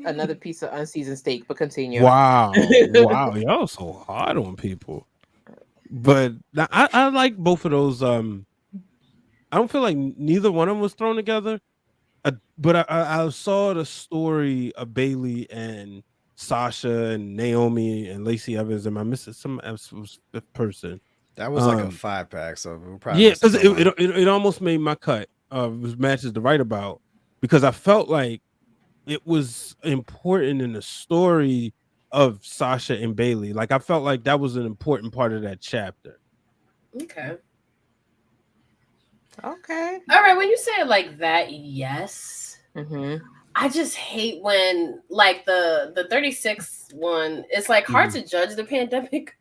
Another piece of unseasoned steak, but continue. Wow, y'all so hard on people. But I like both of those. I don't feel like neither one of them was thrown together. But I saw the story of Bayley and Sasha and Naomi and Lacey Evans. Am I missing some fifth person? That was like a 5-pack, so we'll probably because it almost made my cut of matches to write about because I felt like it was important in the story of Sasha and Bayley. Like I felt like that was an important part of that chapter. Okay. All right. When you say it like that, yes. I just hate when like the 36 one. It's like hard to judge the pandemic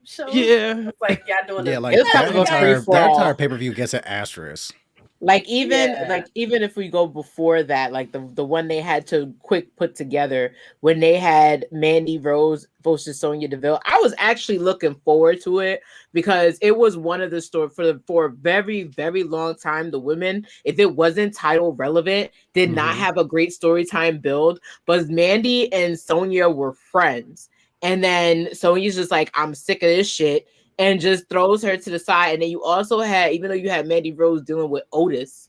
show. Yeah, it's like y'all doing like that entire pay-per-view gets an asterisk. Like even if we go before that, like the one they had to quick put together when they had Mandy Rose versus Sonya Deville, I was actually looking forward to it because it was one of the stories for a very, very long time. The women, if it wasn't title relevant, did not have a great story time build, but Mandy and Sonya were friends. And then Sonya's just like, I'm sick of this shit. And just throws her to the side. And then you also had, even though you had Mandy Rose dealing with Otis,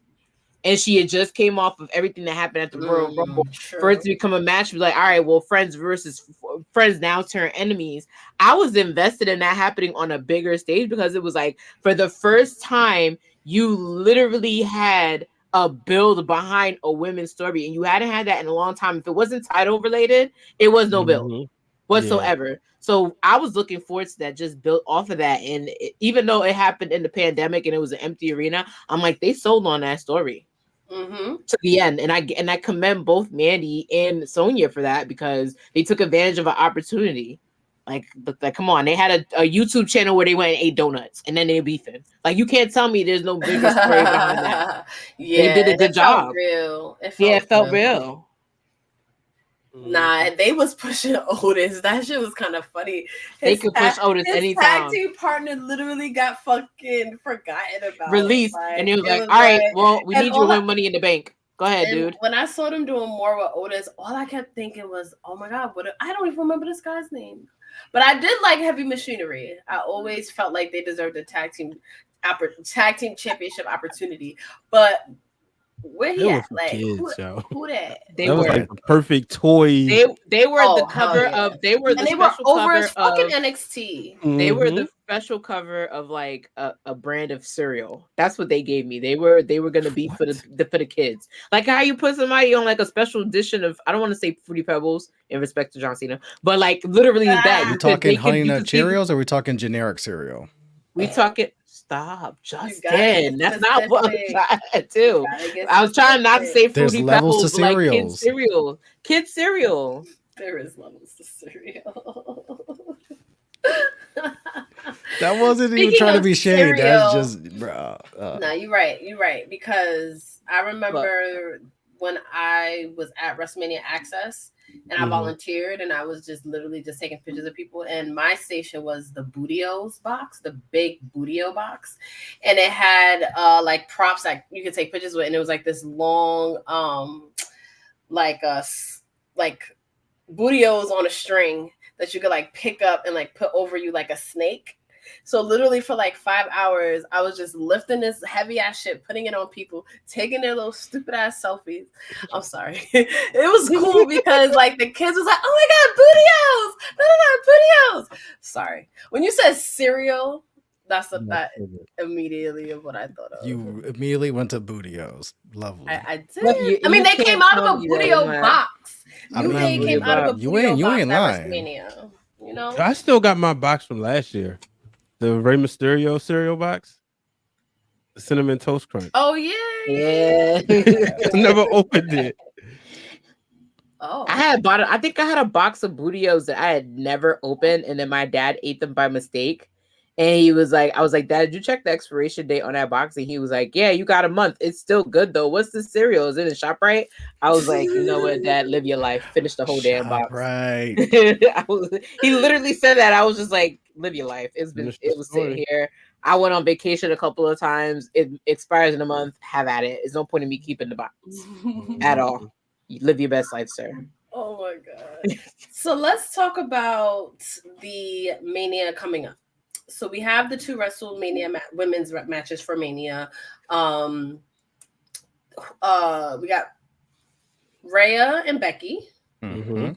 and she had just came off of everything that happened at the Royal Rumble, for it to become a match, be like, all right, well, friends versus friends now turn enemies. I was invested in that happening on a bigger stage because it was like, for the first time, you literally had a build behind a women's story, and you hadn't had that in a long time. If it wasn't title related, it was no build whatsoever. Yeah. So I was looking forward to that, just built off of that. And even though it happened in the pandemic and it was an empty arena, I'm like, they sold on that story to the end. And I commend both Mandy and Sonya for that because they took advantage of an opportunity. Like come on, they had a YouTube channel where they went and ate donuts and then they're beefing. Like, you can't tell me there's no bigger story behind that. Yeah, they did a good job. It felt real. Nah, they was pushing Otis. That shit was kind of funny. They could push Otis anytime. His tag team partner literally got fucking forgotten about. Released. Like, and he was like, all right, well, we need you to win Money in the Bank. Go ahead, dude. When I saw them doing more with Otis, all I kept thinking was, oh my God, I don't even remember this guy's name. But I did like Heavy Machinery. I always felt like they deserved a tag team championship opportunity. But where he at? Like, kids, who that? That was like a perfect toy. They were the cover of. They were over as fucking NXT. They were the special cover of like a brand of cereal. That's what they gave me. They were gonna be for the kids. Like how you put somebody on like a special edition of, I don't want to say Fruity Pebbles in respect to John Cena, but like literally that. We talking Honey Nut Cheerios or we talking generic cereal? We talking. Stop, Justin. That's not what I'm trying to do. I was trying not to say Fruity Pebbles, to cereals. Like kid cereal. Kid cereal. There is levels to cereal. That wasn't even Speaking trying to of be shade. That's cereal- just, bro. No, you're right. You're right. Because I remember when I was at WrestleMania Access and I volunteered and I was just literally just taking pictures of people. And my station was the Bootios box, the big Bootio box. And it had like props that you could take pictures with. And it was like this long, like Bootios on a string that you could like pick up and like put over you like a snake. So literally for like 5 hours, I was just lifting this heavy ass shit, putting it on people, taking their little stupid ass selfies. I'm sorry. It was cool because like the kids was like, oh my God, Bootios! Sorry. When you said cereal, that immediately of what I thought of. You immediately went to Bootios. Lovely. I did. I mean, they came out of a Bootio box. They came out of a Bootio box at WrestleMania. You know? I still got my box from last year. The Rey Mysterio cereal box. The Cinnamon Toast Crunch. Oh, yeah. Never opened it. Oh. I think I had a box of Bootios that I had never opened, and then my dad ate them by mistake. And he was like, I was like, Dad, did you check the expiration date on that box? And he was like, yeah, you got a month. It's still good though. What's the cereal? Is it in ShopRite? I was like, you know what, Dad, live your life. Finish the whole damn box. Right. He literally said that. I was just like, live your life. It was sitting here. I went on vacation a couple of times. It expires in a month. Have at it. There's no point in me keeping the box at all. You live your best life, sir. Oh my God. So let's talk about the Mania coming up. So we have the 2 WrestleMania women's matches for Mania. We got Rhea and Becky, and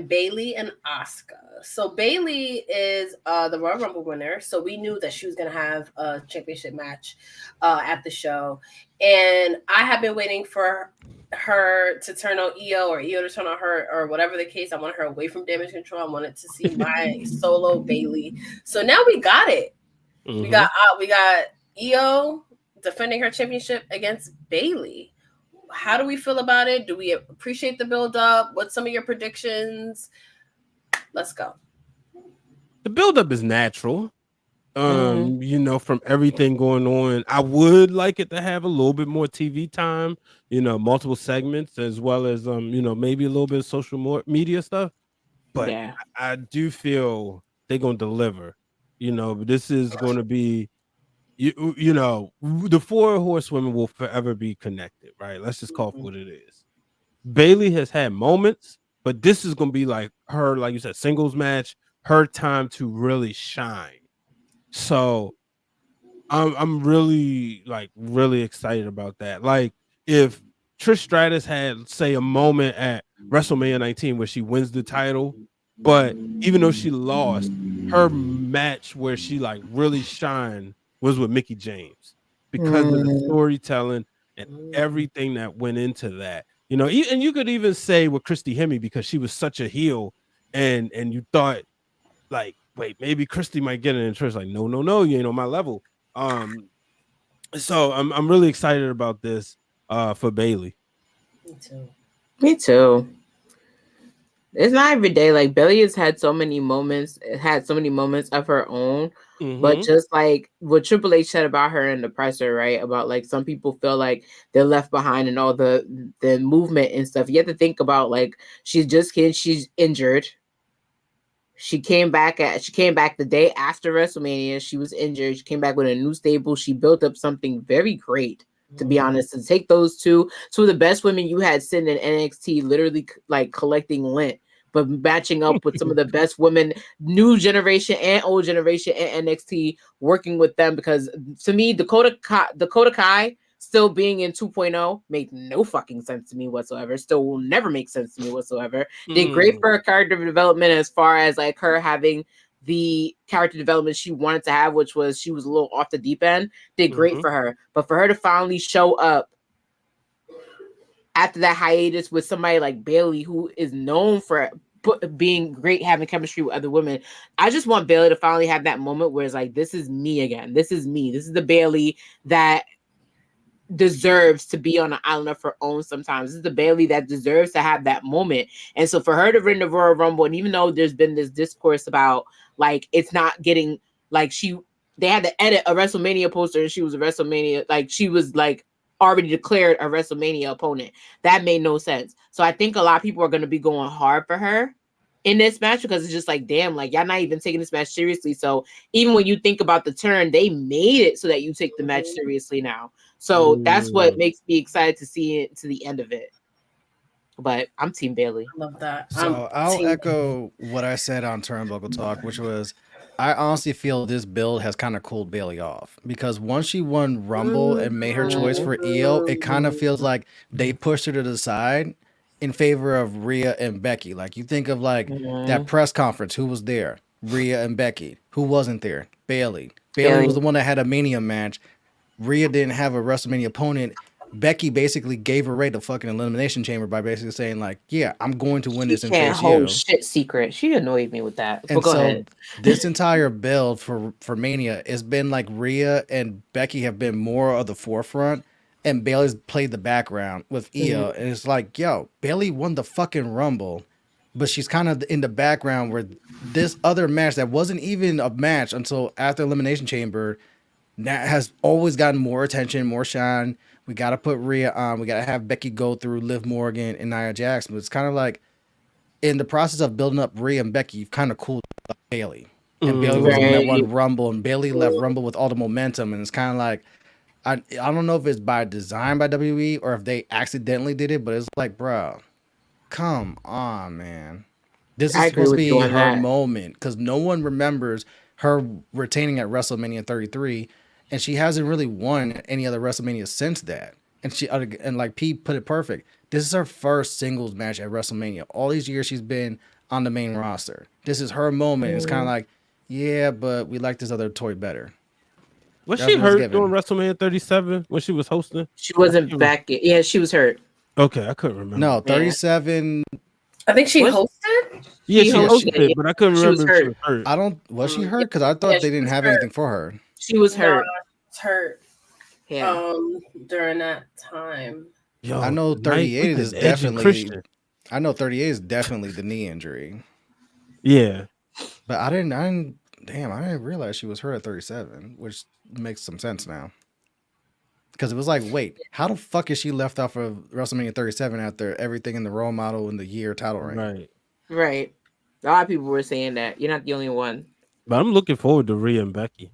Bayley and Asuka. So Bayley is the Royal Rumble winner. So we knew that she was going to have a championship match at the show. And I have been waiting for her to turn on Io or Io to turn on her or whatever the case. I want her away from Damage Control. I wanted to see my solo Bayley. So now we got it. We got Io defending her championship against Bayley. How do we feel about it? Do we appreciate the build up? What's some of your predictions? Let's go. The build up is natural. You know, from everything going on, I would like it to have a little bit more TV time, you know, multiple segments, as well as you know, maybe a little bit of social media stuff. But yeah. I do feel they're gonna deliver. You know, this is gonna be you know, the 4 horsewomen will forever be connected, right? Let's just call it what it is. Bayley has had moments, but this is gonna be like her, like you said, singles match, her time to really shine. So I'm really excited about that. Like if Trish Stratus had, say, a moment at WrestleMania 19 where she wins the title, but even though she lost, her match where she like really shined was with Mickie James because of the storytelling and everything that went into that. You know, and you could even say with Christy Hemme because she was such a heel, and you thought like, wait, maybe Christy might get it, and Trish like, no, you ain't on my level. So I'm really excited about this for Bayley. Me too. It's not every day. Like Bayley has had so many moments, of her own. But just like what Triple H said about her in the presser, right? About like some people feel like they're left behind and all the movement and stuff. You have to think about like she's injured. She came back the day after WrestleMania. She was injured. She came back with a new stable. She built up something very great, to be honest. To take those two of the best women you had sitting in NXT, literally like collecting lint, but matching up with some of the best women, new generation and old generation in NXT, working with them. Because to me, Dakota Kai still being in 2.0 made no fucking sense to me whatsoever. Still will never make sense to me whatsoever. Did great for her character development as far as like her having the character development she wanted to have, which was she was a little off the deep end. Did great for her. But for her to finally show up after that hiatus with somebody like Bayley, who is known for being great, having chemistry with other women, I just want Bayley to finally have that moment where it's like, this is me again. This is me. This is the Bayley that deserves to be on an island of her own sometimes. This is the Bayley that deserves to have that moment. And so for her to win the Royal Rumble, and even though there's been this discourse about like it's not getting like they had to edit a WrestleMania poster and she was a WrestleMania, like she was like already declared a WrestleMania opponent. That made no sense. So I think a lot of people are going to be going hard for her in this match because it's just like, damn, like y'all not even taking this match seriously. So even when you think about the turn, they made it so that you take the match seriously now. So that's what makes me excited to see it to the end of it. But I'm Team Bailey. I love that. So I'll echo what I said on Turnbuckle Talk, which was I honestly feel this build has kind of cooled Bailey off because once she won Rumble and made her choice for Io, it kind of feels like they pushed her to the side in favor of Rhea and Becky. Like you think of like that press conference, who was there? Rhea and Becky. Who wasn't there? Bailey. Bailey was the one that had a Mania match. Rhea didn't have a WrestleMania opponent. Becky basically gave away the fucking elimination chamber by basically saying like, "Yeah, I'm going to win this and face you." Shit secret. She annoyed me with that. And go so ahead. this entire build for Mania has been like Rhea and Becky have been more of the forefront, and Bailey's played the background with Io. And it's like, yo, Bailey won the fucking Rumble, but she's kind of in the background where this other match that wasn't even a match until after Elimination Chamber that has always gotten more attention, more shine. We got to put Rhea on. We got to have Becky go through Liv Morgan and Nia Jax. But it's kind of like in the process of building up Rhea and Becky, you've kind of cooled up Bailey. And Bailey was the one that won Rumble, and Bailey left Rumble with all the momentum. And it's kind of like, I don't know if it's by design by WWE or if they accidentally did it, but it's like, bro, come on, man. This is supposed to be her moment because no one remembers her retaining at WrestleMania 33. And she hasn't really won any other WrestleMania since that. And like Pete put it perfect. This is her first singles match at WrestleMania. All these years she's been on the main roster. This is her moment. It's kind of like, yeah, but we like this other toy better. Was she hurt during WrestleMania 37 when she was hosting? She wasn't back. Yeah, she was hurt. Okay, I couldn't remember. No, 37. I think she hosted. Yeah, she hosted, but I couldn't remember if she was hurt. Was she hurt? Because I thought they didn't have anything for her. She was hurt. Hurt. Yeah. During that time. Yo, I know 38 is definitely. I know 38 is definitely the knee injury. Yeah, but I didn't. Damn, I didn't realize she was hurt at 37, which makes some sense now. Because it was like, wait, how the fuck is she left off of WrestleMania 37 after everything in the role model in the year title reign? Right. A lot of people were saying that. You're not the only one. But I'm looking forward to Rhea and Becky.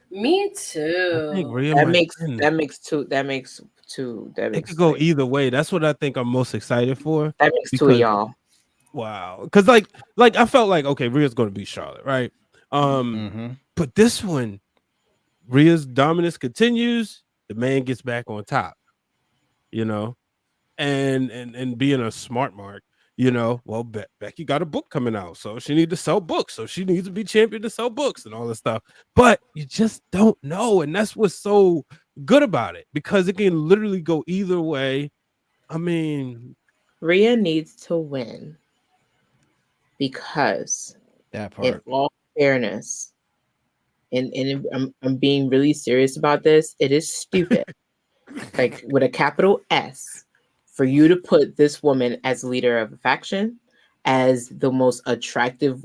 Me too. I think Rhea that makes two. It could go either way. That's what I think I'm most excited for. That makes two of y'all. Wow. Because like I felt like, okay, Rhea's going to beat Charlotte, right? But this one, Rhea's dominance continues. The man gets back on top, you know, and being a smart mark, you know. Well, Becky got a book coming out, so she needs to sell books. So she needs to be champion to sell books and all this stuff. But you just don't know, and that's what's so good about it because it can literally go either way. I mean, Rhea needs to win because that part. In all fairness. And I'm being really serious about this. It is stupid, like with a capital S, for you to put this woman as leader of a faction, as the most attracted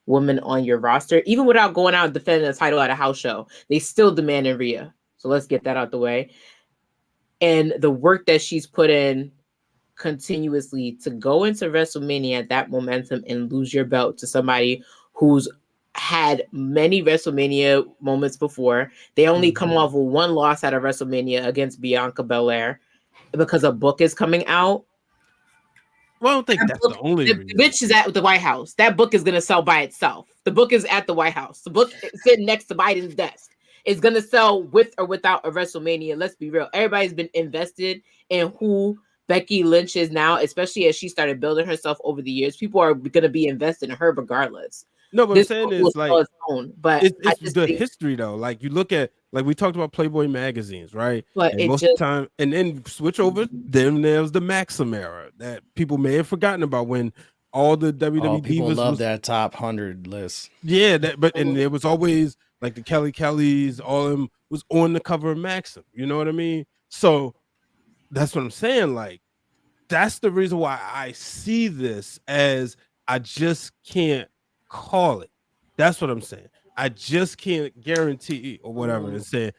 woman on your roster, even without going out and defending the title at a house show. They still demanded Rhea. So let's get that out the way. And the work that she's put in continuously to go into WrestleMania at that momentum and lose your belt to somebody who's had many WrestleMania moments before. They only come off with one loss at a WrestleMania against Bianca Belair because a book is coming out. Well, I don't think that's the only reason. The bitch is at the White House. That book is going to sell by itself. The book is at the White House. The book is sitting next to Biden's desk. It's going to sell with or without a WrestleMania. Let's be real. Everybody's been invested in who Becky Lynch is now, especially as she started building herself over the years. People are going to be invested in her regardless. No, but I'm saying is like but it's the history though. Like you look at, like we talked about Playboy magazines, right? But and most of the time, and then switch over. Then there's the Maxim era that people may have forgotten about when all the WWE people divas love that top 100 list. Yeah, and it was always like the Kellys, all of them was on the cover of Maxim. You know what I mean? So that's what I'm saying. Like that's the reason why I see this as I just can't call it That's what I'm saying. I just can't guarantee or whatever and say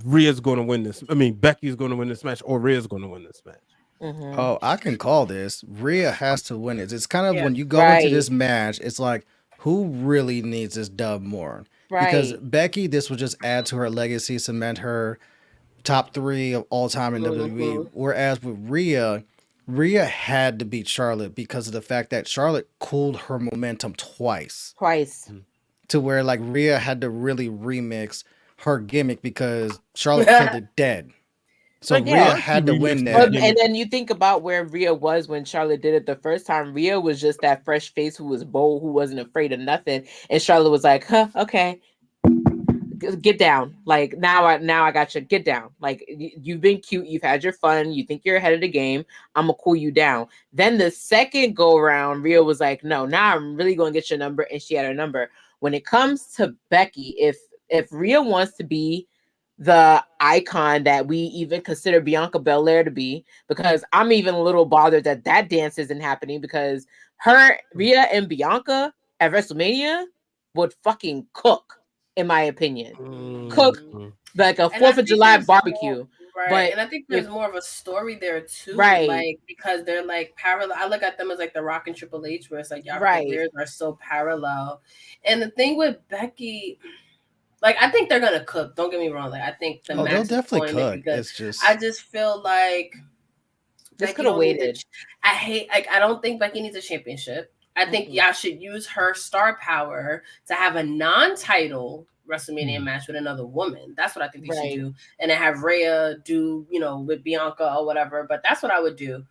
Rhea's going to win this. I mean, Becky's going to win this match or Rhea's going to win this match. Oh, I can call this. Rhea has to win it. It's kind of when you go Right. into this match, it's like, who really needs this dub more? Because Right. Becky, this would just add to her legacy, cement her top 3 of all time in WWE. Whereas with Rhea, Rhea had to beat Charlotte because of the fact that Charlotte cooled her momentum twice. To where like Rhea had to really remix her gimmick because Charlotte killed it dead. So But Rhea had to win that. And then you think about where Rhea was when Charlotte did it the first time. Rhea was just that fresh face who was bold, who wasn't afraid of nothing. And Charlotte was like, huh, okay. Get down. Like now I got you. Get down. Like you've been cute. You've had your fun. You think you're ahead of the game. I'm gonna cool you down. Then the second go around, Rhea was like, no, now I'm really gonna get your number. And she had her number. When it comes to Becky, if Rhea wants to be the icon that we even consider Bianca Belair to be, because I'm even a little bothered that dance isn't happening, because Rhea and Bianca at WrestleMania would fucking cook, in my opinion. Cook like a 4th of July barbecue. Right. And I think there's more of a story there too. Right. Like, because they're like parallel. I look at them as like The Rock and Triple H, where it's like y'all careers are so parallel. And the thing with Becky, like, I think they're gonna cook. Don't get me wrong. Like, I think the match they'll definitely cook. It's just, I just feel like this could have waited. I don't think Becky needs a championship. I think y'all should use her star power to have a non-title WrestleMania match with another woman. That's what I think they should do, and then have Rhea do, with Bianca or whatever. But that's what I would do.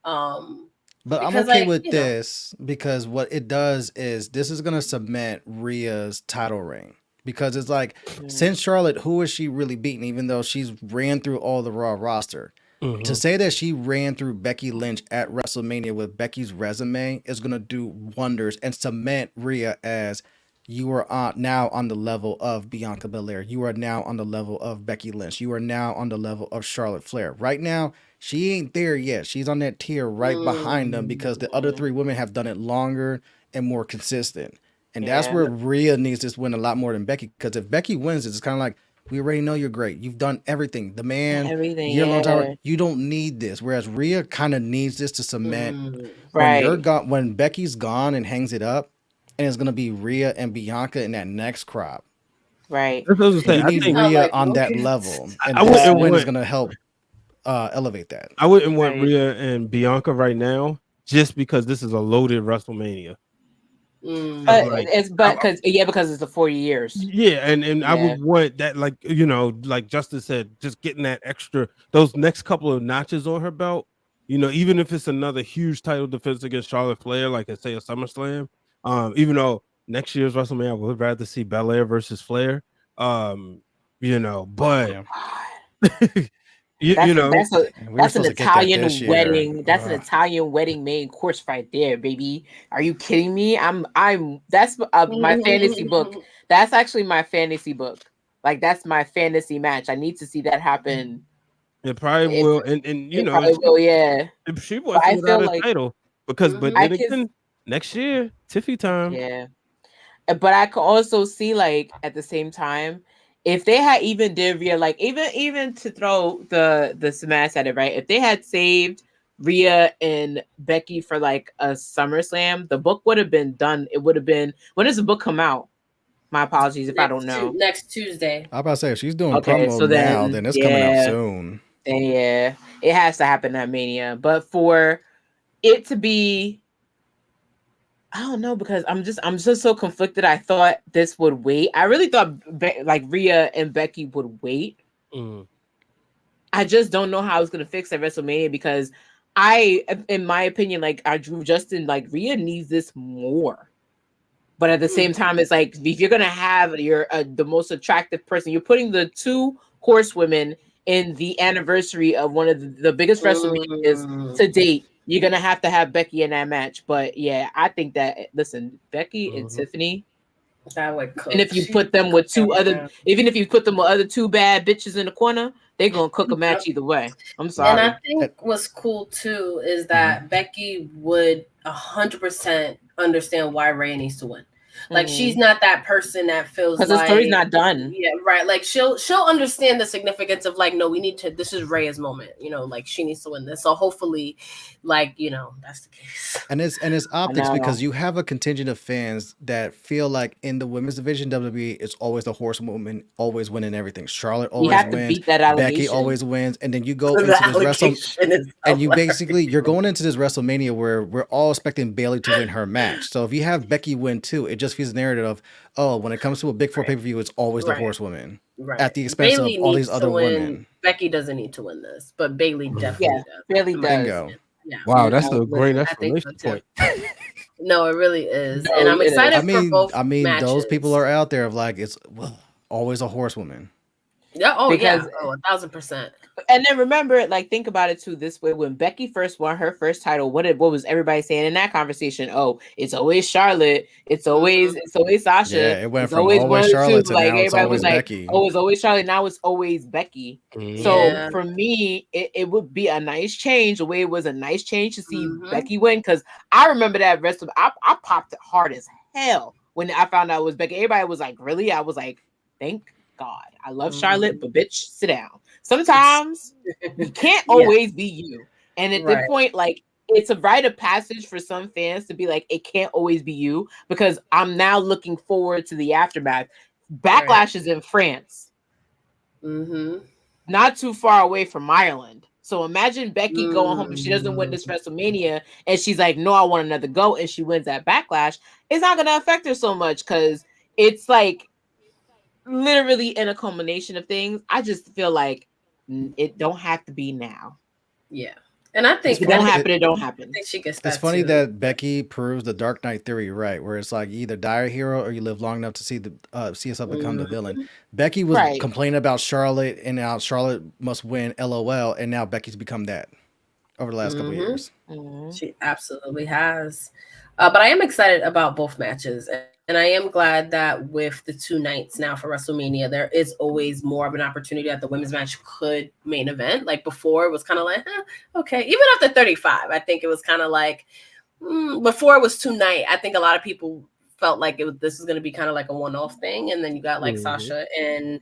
But I'm okay with this because what it does is this is gonna cement Rhea's title reign. Because it's like, since Charlotte, who is she really beating? Even though she's ran through all the Raw roster, to say that she ran through Becky Lynch at WrestleMania with Becky's resume is gonna do wonders and cement Rhea as you are now on the level of Bianca Belair. You are now on the level of Becky Lynch. You are now on the level of Charlotte Flair. Right now, she ain't there yet. She's on that tier right behind them because the other 3 women have done it longer and more consistent. And that's where Rhea needs this win a lot more than Becky. Because if Becky wins, it's kind of like, we already know you're great. You've done everything. The man, year-long tower. You don't need this. Whereas Rhea kind of needs this to cement. When Becky's gone and hangs it up, and it's going to be Rhea and Bianca in that next crop. Right. You need Rhea on that level. And this win is going to help elevate that. I wouldn't want Rhea and Bianca right now just because this is a loaded WrestleMania. Because it's the 4 years. Yeah, and I would want that, like Justin said, just getting that extra, those next couple of notches on her belt. Even if it's another huge title defense against Charlotte Flair, like I say a SummerSlam. Even though next year's WrestleMania, I would rather see Belair versus Flair. But that's an Italian wedding. That's an Italian wedding main course right there, baby. Are you kidding me? That's my fantasy book. That's actually my fantasy book. Like, that's my fantasy match. I need to see that happen. It probably will, and probably will, yeah. If she wasn't without a title, because next year, Tiffy time. Yeah, but I could also see, like, at the same time, if they had even did Rhea, like, even to throw the smash at it, right? If they had saved Rhea and Becky for like a SummerSlam, the book would have been done. It would have been, when does the book come out? My apologies if I don't know. Next Tuesday. I'm about to say, if she's doing promo now, then it's coming out soon. Then it has to happen at Mania. But for it to be, I don't know, because I'm just so conflicted. I thought this would wait. I really thought like Rhea and Becky would wait. I just don't know how it's gonna fix at WrestleMania, because in my opinion, like I drew Justin, like Rhea needs this more. But at the same time, it's like, if you're gonna have the most attractive person, you're putting the 2 horsewomen in the anniversary of one of the biggest WrestleManias to date. You're gonna have to have Becky in that match. But yeah, I think that, listen, Becky and Tiffany, that would cook. And if you put them with even if you put them with other 2 bad bitches in the corner, they're gonna cook a match either way. I'm sorry. And I think what's cool too is that Becky would 100% understand why Rhea needs to win. Like she's not that person that feels because like the story's not done. Yeah, right. Like she'll understand the significance of like, no, we need to. This is Rhea's moment. You know, like she needs to win this. So hopefully, like that's the case. And it's optics because you have a contingent of fans that feel like in the women's division, WWE is always the horsewoman, always winning everything. Charlotte always have wins. To beat that allegation. Becky always wins, and then you go into this WrestleMania, and you're going into this WrestleMania where we're all expecting Bayley to win her match. So if you have Becky win too, it just feels the narrative of, oh, when it comes to a big four pay-per-view, it's always the horsewoman at the expense of all these other women. Becky doesn't need to win this, but Bayley definitely does. Bayley does. Bingo. Yeah. Wow, that's a great explanation point. No, it really is. And I'm excited for both matches. Those people are out there of like, it's always a horsewoman. Yeah. Oh, because, yeah. Oh, 1,000%. And then remember, like, think about it too this way: when Becky first won her first title, what was everybody saying in that conversation? Oh, it's always Charlotte. It's always Sasha. Yeah, it went from always Charlotte to like now everybody was like, Becky. Oh, it's always Charlotte. Now it's always Becky. Mm-hmm. So for me, it would be a nice change. The way it was a nice change to see Becky win, because I remember that rest of I popped it hard as hell when I found out it was Becky. Everybody was like, really? I was like, thank God. I love Charlotte, but bitch, sit down. Sometimes you can't always be you. And at the point, like, it's a rite of passage for some fans to be like, it can't always be you, because I'm now looking forward to the aftermath. Backlash is in France. Not too far away from Ireland. So imagine Becky going home if she doesn't win this WrestleMania and she's like, no, I want another go, and she wins that Backlash. It's not going to affect her so much because it's like literally in a culmination of things. I just feel like it don't have to be now. Yeah. And I think if it don't happen, it don't happen. I think she gets that it's funny too. that Becky proves the Dark Knight theory right, where it's like you either die a hero or you live long enough to see yourself become the villain. Becky was complaining about Charlotte, and now Charlotte must win, LOL, and now Becky's become that over the last couple of years. She absolutely has. But I am excited about both matches. And I am glad that with the 2 nights now for WrestleMania, there is always more of an opportunity that the women's match could main event. Like before, it was kind of like, okay. Even after 35, I think it was kind of like, before it was 2 night, I think a lot of people felt like this was going to be kind of like a one-off thing. And then you got like Sasha and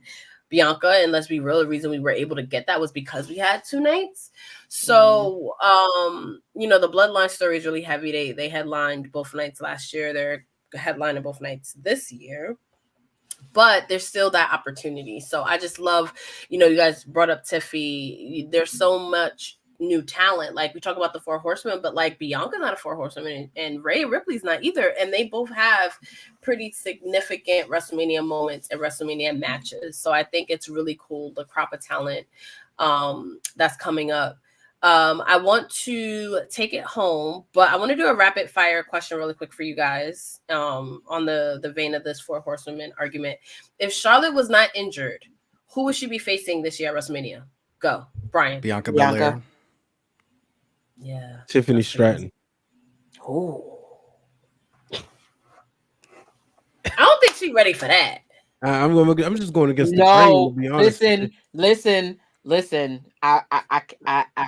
Bianca. And let's be real, the reason we were able to get that was because we had 2 nights. So, the Bloodline story is really heavy. They headlined both nights last year. They're headlining both nights this year, but there's still that opportunity. So I just love, you guys brought up Tiffy. There's so much new talent. Like we talk about the 4 horsemen, but like Bianca's not a 4 horseman and Rhea Ripley's not either. And they both have pretty significant WrestleMania moments and WrestleMania matches. So I think it's really cool, the crop of talent that's coming up. I want to take it home, but I want to do a rapid fire question really quick for you guys on the vein of this 4 horsewomen argument. If Charlotte was not injured, who would she be facing this year at WrestleMania? Go, Brian. Bianca Belair. Yeah. Tiffany Stratton. Oh. I don't think she's ready for that. I'm just going against the train, to be honest. Listen, I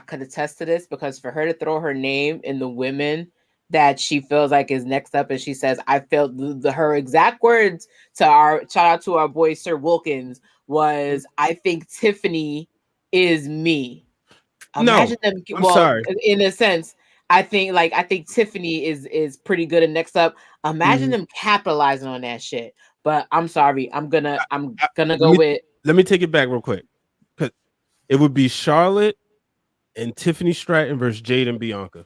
could attest to this, because for her to throw her name in the women that she feels like is next up, and she says, I felt her exact words to shout out to our boy Sir Wilkins was, I think Tiffany is me. Imagine them, I'm sorry. In a sense, I think Tiffany is pretty good at next up. Imagine them capitalizing on that shit. But I'm sorry, I'm gonna go with. Let me take it back real quick. It would be Charlotte and Tiffany Stratton versus Jade and Bianca.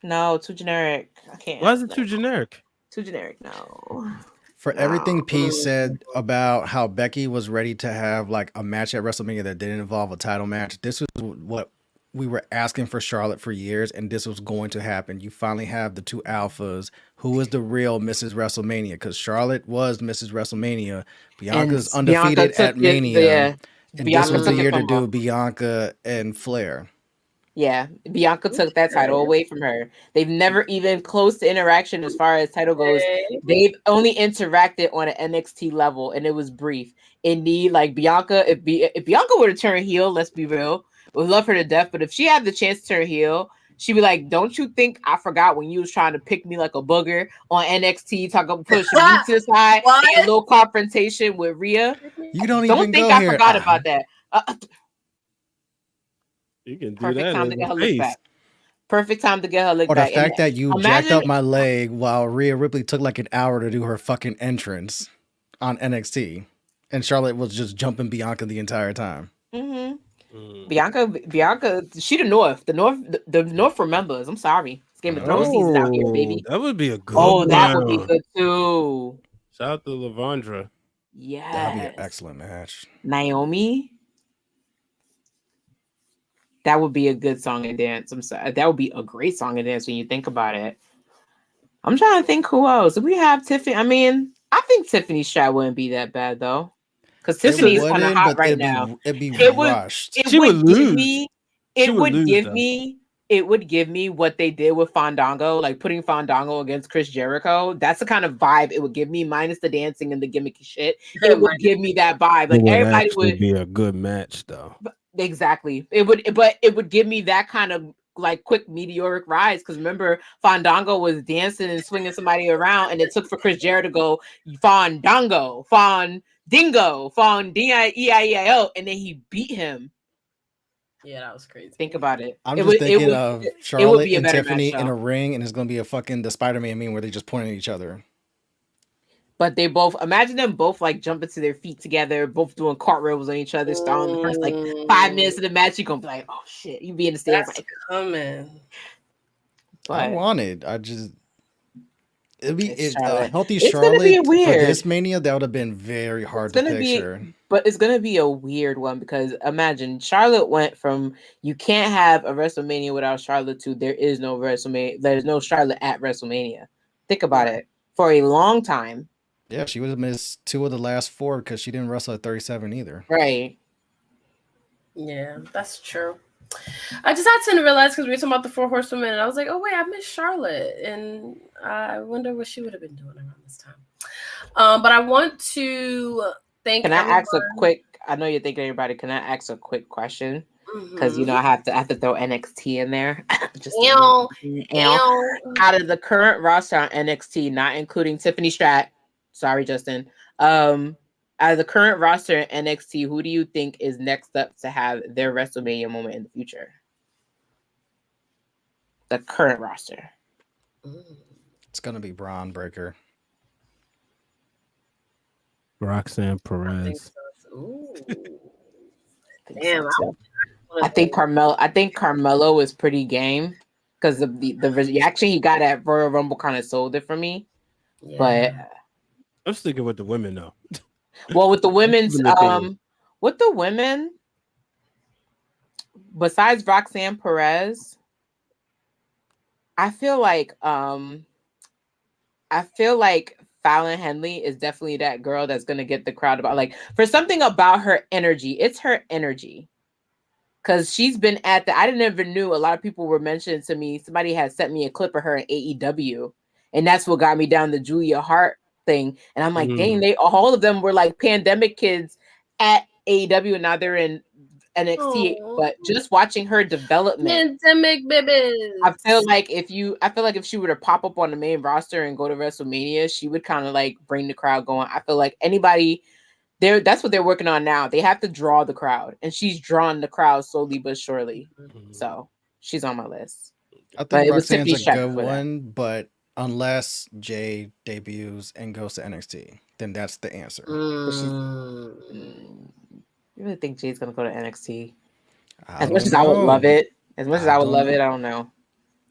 No, too generic. I can't. Why is it too generic? Too generic, no. For everything P said about how Becky was ready to have like a match at WrestleMania that didn't involve a title match, this was what we were asking for Charlotte for years, and this was going to happen. You finally have the 2 alphas. Who is the real Mrs. WrestleMania? Because Charlotte was Mrs. WrestleMania. Bianca's undefeated at Mania. And Bianca this was the year to do Bianca and Flair. Yeah, Bianca took that title away from her. They've never even close to interaction as far as title goes. They've only interacted on an NXT level, and it was brief. Indeed, like Bianca, if Bianca were to turn heel, let's be real, we love her to death. But if she had the chance to turn heel, She'd be like, "Don't you think I forgot when you was trying to pick me like a booger on NXT, talking pushing me to the side, and a little confrontation with Rhea? You don't Don't think I forgot about that." You can do Perfect that time in to get the her lick face. back. Perfect time to get her lick Or the back. fact that you jacked imagine- up my leg while Rhea Ripley took like an hour to do her fucking entrance on NXT, and Charlotte was just jumping Bianca the entire time. Bianca, she the North. The North remembers. I'm sorry. It's Game of Thrones season out here, baby. That would be a good one. That would be good too. Shout out to Lavondra. Yeah. That would be an excellent match. Naomi. That would be a good song and dance. I'm sorry. That would be a great song and dance when you think about it. I'm trying to think who else. Do we have Tiffany? I mean, I think Tiffany Stratton wouldn't be that bad though. Because Tiffany's kind of hot right now. It'd rushed. She would lose. It would give me what they did with Fandango, like putting Fandango against Chris Jericho. That's the kind of vibe it would give me, minus the dancing and the gimmicky shit. It would give me that vibe. Like everybody would be a good match though. Exactly. It would give me that kind of like quick meteoric rise. Because remember, Fandango was dancing and swinging somebody around, and it took for Chris Jericho to go Fandango, Fandingo, Fandingo, and then he beat him. Yeah, that was crazy. Think about it. I'm just thinking of Charlotte and Tiffany in a ring, and it's gonna be a fucking the Spider-Man meme where they just point at each other. But they both, imagine them both like jumping to their feet together, both doing cartwheels on each other, starting the first like 5 minutes of the match. You're gonna be like, oh shit, you be in the stands like coming. But I want it. It'd be Charlotte. Healthy It's Charlotte gonna be weird. for this Mania. That would have been very hard to picture. But it's gonna be a weird one because imagine Charlotte went from you can't have a WrestleMania without Charlotte to there is no WrestleMania. There's no Charlotte at WrestleMania. Think about it. For a long time. Yeah, she would have missed 2 of the last 4 because she didn't wrestle at 37 either. Right. Yeah, that's true. I just had to realize because we were talking about the 4 Horsewomen, and I was like, oh wait, I missed Charlotte, and I wonder what she would have been doing around this time. But I want to thank. Can I ask a quick? I know you're thinking everybody. Can I ask a quick question? Because you know I have to throw NXT in there. Just out of the current roster on NXT, not including Tiffany Stratton. Sorry, Justin. Out of the current roster in NXT, who do you think is next up to have their WrestleMania moment in the future? The current roster. It's gonna be Braun Breaker. Roxanne Perez. Damn, I think Carmelo is pretty game because the reaction he got at Royal Rumble kind of sold it for me. Yeah. But I'm sticking with the women though. Well, with the women's besides Roxanne Perez, I feel like Fallon Henley is definitely that girl that's gonna get the crowd about like for something about her energy. It's her energy. Because she's been I never knew. A lot of people were mentioning to me, somebody had sent me a clip of her in AEW, and that's what got me down the Julia Hart thing. And I'm like, dang, all of them were like pandemic kids at AEW, and now they're in NXT. But just watching her development, pandemic babies. I feel like if she were to pop up on the main roster and go to WrestleMania, she would kind of like bring the crowd going. I feel like anybody. That's what they're working on now. They have to draw the crowd, and she's drawn the crowd slowly but surely. So she's on my list. I think Roxanne's a good one, but unless Jay debuts and goes to NXT, then that's the answer. You really think Jay's gonna go to NXT? As much as I would love it, I don't know.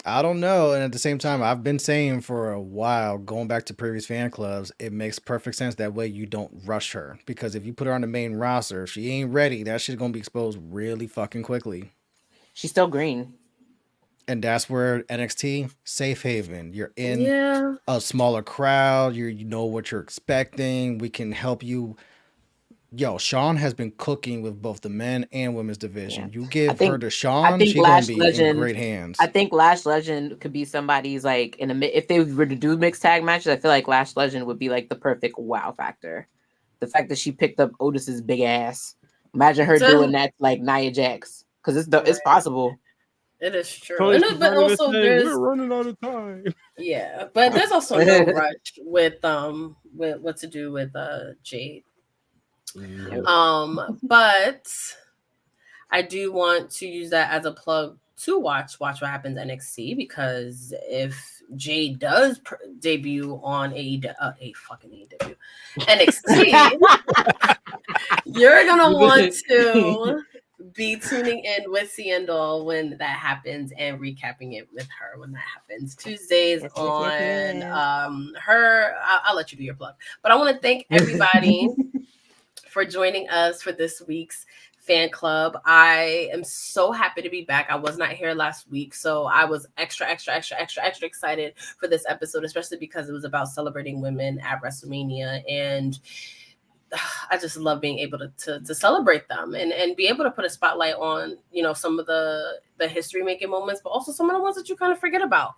I don't know. And at the same time, I've been saying for a while, going back to previous fan clubs, it makes perfect sense. That way you don't rush her. Because if you put her on the main roster, if she ain't ready, that shit's going to be exposed really fucking quickly. She's still green. And that's where NXT, safe haven. You're in a smaller crowd. You know what you're expecting. We can help you. Yo, Sean has been cooking with both the men and women's division. You give her to Sean, she's going to be in great hands. I think Lash Legend could be somebody's like if they were to do mixed tag matches, I feel like Lash Legend would be like the perfect wow factor. The fact that she picked up Otis's big ass. Imagine her doing that like Nia Jax. Because it's possible. It is true. Tony's But also saying, we're running out of time. Yeah, but there's also no rush with what to do with Jade. But I do want to use that as a plug to watch What Happens NXT, because if Jade does debut on AEW, NXT, you're gonna want to be tuning in with Seindole when that happens and recapping it with her when that happens. Tuesdays on her. I'll let you do your plug, but I want to thank everybody for joining us for this week's fan club. I am so happy to be back. I was not here last week, so I was extra excited for this episode, especially because it was about celebrating women at WrestleMania, and I just love being able to celebrate them and be able to put a spotlight on, you know, some of the history making moments, but also some of the ones that you kind of forget about.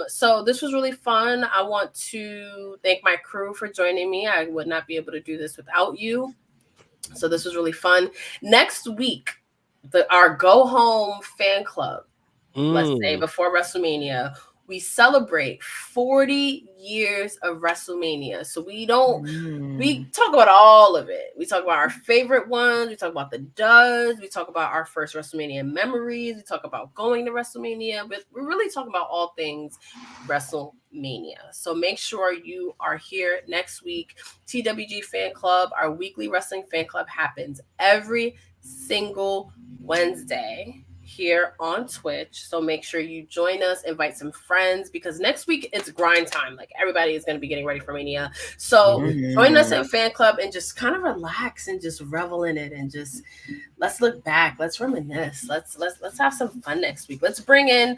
So this was really fun. I want to thank my crew for joining me. I would not be able to do this without you. So this was really fun. Next week, our go home fan club, let's say before WrestleMania, we celebrate 40 years of WrestleMania. So we talk about all of it. We talk about our favorite ones. We talk about the duds. We talk about our first WrestleMania memories. We talk about going to WrestleMania. But we're really talking about all things WrestleMania. So make sure you are here next week. TWG Fan Club, our weekly wrestling fan club, happens every single Wednesday here on Twitch. So make sure you join us, invite some friends, because next week it's grind time. Like, everybody is going to be getting ready for Mania. So join us in fan club and just kind of relax and just revel in it, and just let's look back, let's reminisce, let's have some fun next week. Let's bring in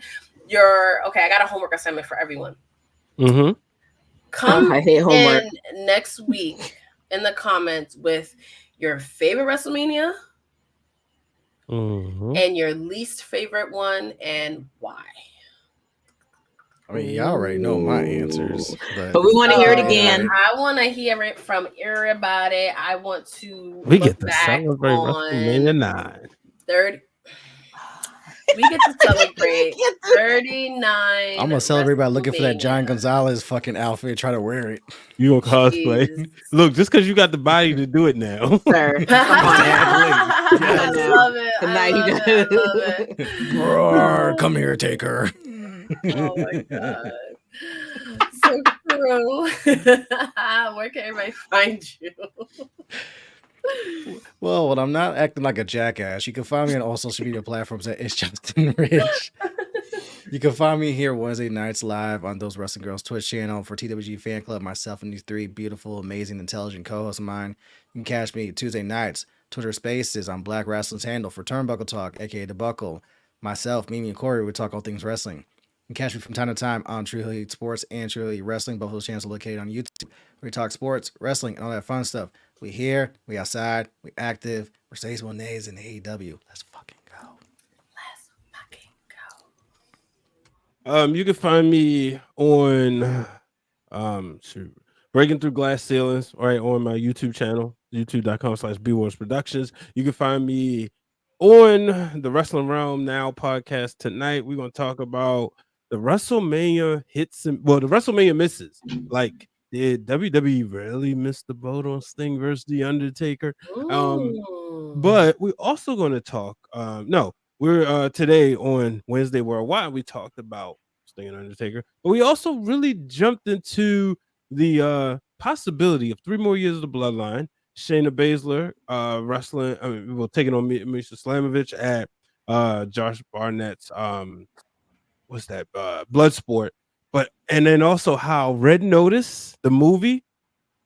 I got a homework assignment for everyone. Come I hate homework. in next week in the comments with your favorite WrestleMania and your least favorite one, and why. I mean, y'all already know my answers, but we want to hear it again. I want to hear it from everybody. I want to. We get to celebrate WrestleMania 9. We get to celebrate 39. I'm gonna celebrate by looking for that John Gonzalez fucking outfit, try to wear it. You gonna cosplay? Look, just because you got the body to do it now. Sir, I love it. I love it. Roar, come here, take her. Oh my god. So true. Where can everybody find you? Well, when I'm not acting like a jackass, you can find me on all social media platforms at It's Justin Rich. You can find me here Wednesday nights live on Those Wrestling Girls Twitch channel for TWG Fan Club, myself and these three beautiful, amazing, intelligent co-hosts of mine. You can catch me Tuesday nights, Twitter Spaces on Black Wrestling's handle for Turnbuckle Talk, aka The Buckle. Myself, Mimi, and Corey, we talk all things wrestling. You can catch me from time to time on True Elite Sports and True Elite Wrestling. Both those channels are located on YouTube, where we talk sports, wrestling, and all that fun stuff. We here, we outside, we active, we're Stays One Days in AEW. Let's fucking go. You can find me on Breaking Through Glass Ceilings, right, on my YouTube channel, youtube.com/BWars Productions. You can find me on the Wrestling Realm Now podcast. Tonight we're going to talk about the WrestleMania hits and the WrestleMania misses. Like, did WWE really miss the boat on Sting versus The Undertaker? But we're also going to talk we're today on Wednesday Worldwide, we talked about Sting and Undertaker, but we also really jumped into the possibility of 3 more years of the Bloodline. Shayna Baszler wrestling, taking on Misha Slamovich at Josh Barnett's Bloodsport. And then also how Red Notice, the movie,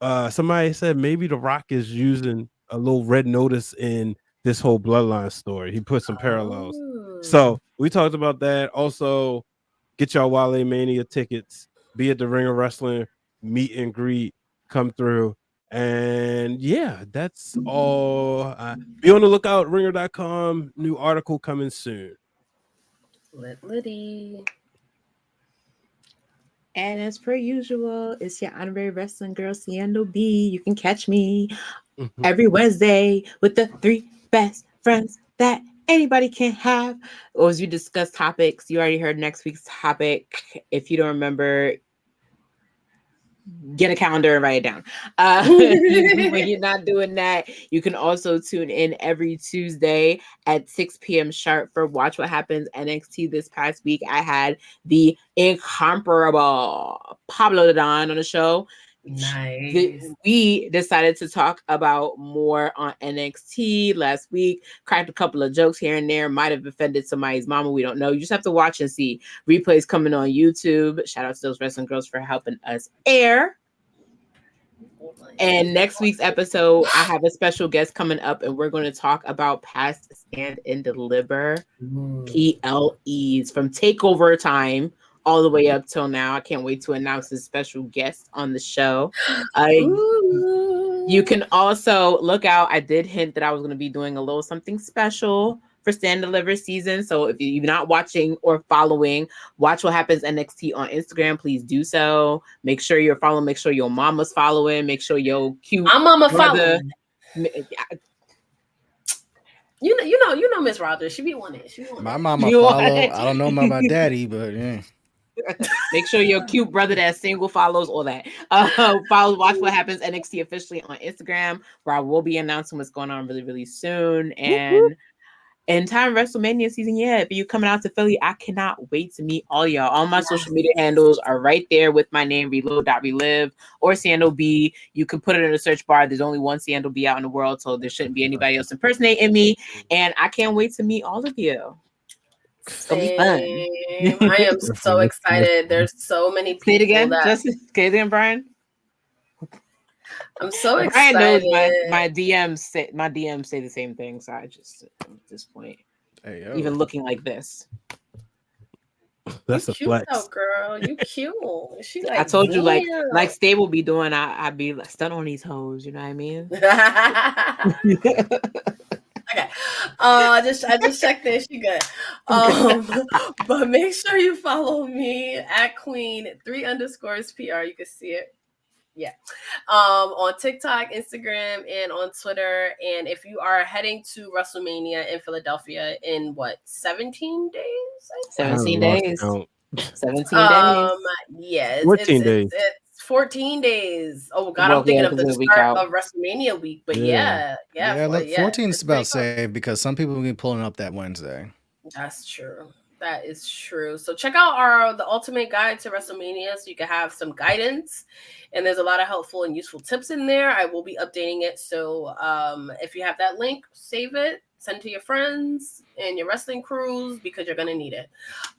somebody said maybe The Rock is using a little Red Notice in this whole Bloodline story. He put some parallels. So we talked about that. Also, get y'all Wale Mania tickets, be at the Ring of Wrestling, meet and greet, come through. And yeah, that's all. Be on the lookout, ringer.com. New article coming soon. Liddy. And as per usual, it's your honorary wrestling girl, Seindole B. You can catch me every Wednesday with the 3 best friends that anybody can have. Or as you discuss topics, you already heard next week's topic. If you don't remember, get a calendar and write it down. When you're not doing that, you can also tune in every Tuesday at 6 p.m. sharp for Watch What Happens NXT. This past week, I had the incomparable Pablo the Don on the show. Nice. We decided to talk about more on NXT last week. Cracked a couple of jokes here and there. Might have offended somebody's mama. We don't know. You just have to watch and see. Replays coming on YouTube. Shout out to those wrestling girls for helping us air. And next week's episode, I have a special guest coming up, and we're going to talk about past Stand and Deliver PLEs from Takeover time all the way up till now. I can't wait to announce a special guest on the show. You can also look out. I did hint that I was going to be doing a little something special for Stand Deliver season. So if you're not watching or following Watch What Happens NXT on Instagram, please do so. Make sure you're following. Make sure your mama's following. Make sure your cute mama brother. You know Miss Rogers. She be wanting it. My mama follow. I don't know about my daddy, but yeah. Make sure your cute brother that's single follows all that. Follow Watch What Happens NXT officially on Instagram, where I will be announcing what's going on really, really soon. And in time WrestleMania season, if you coming out to Philly, I cannot wait to meet all y'all. All my social media handles are right there with my name, reload.relive or Seindole B. You can put it in the search bar. There's only one Seindole B out in the world, so there shouldn't be anybody else impersonating me. And I can't wait to meet all of you. It's gonna be fun. I am so excited. There's so many people. Say it again, Justin. Say it again, Brian. I'm so excited. Brian knows my DMs say the same thing. So I just at this point, even looking like this. That's a flex, though, girl. You cute. She like, I told you, like Stable be doing. I'd be like stunt on these hoes. You know what I mean? Okay. I just checked this. She good. But make sure you follow me at Queen 3_PR. You can see it. Yeah. On TikTok, Instagram, and on Twitter. And if you are heading to WrestleMania in Philadelphia in 17 days? 17 days. 17 days. Yeah. 14 days. It's 14 days. Oh God, I'm thinking of the start of WrestleMania week. But yeah. Look, 14 is about safe because some people will be pulling up that Wednesday. That's true. That is true. So check out the ultimate guide to WrestleMania so you can have some guidance. And there's a lot of helpful and useful tips in there. I will be updating it. So if you have that link, save it, send it to your friends and your wrestling crews because you're going to need it.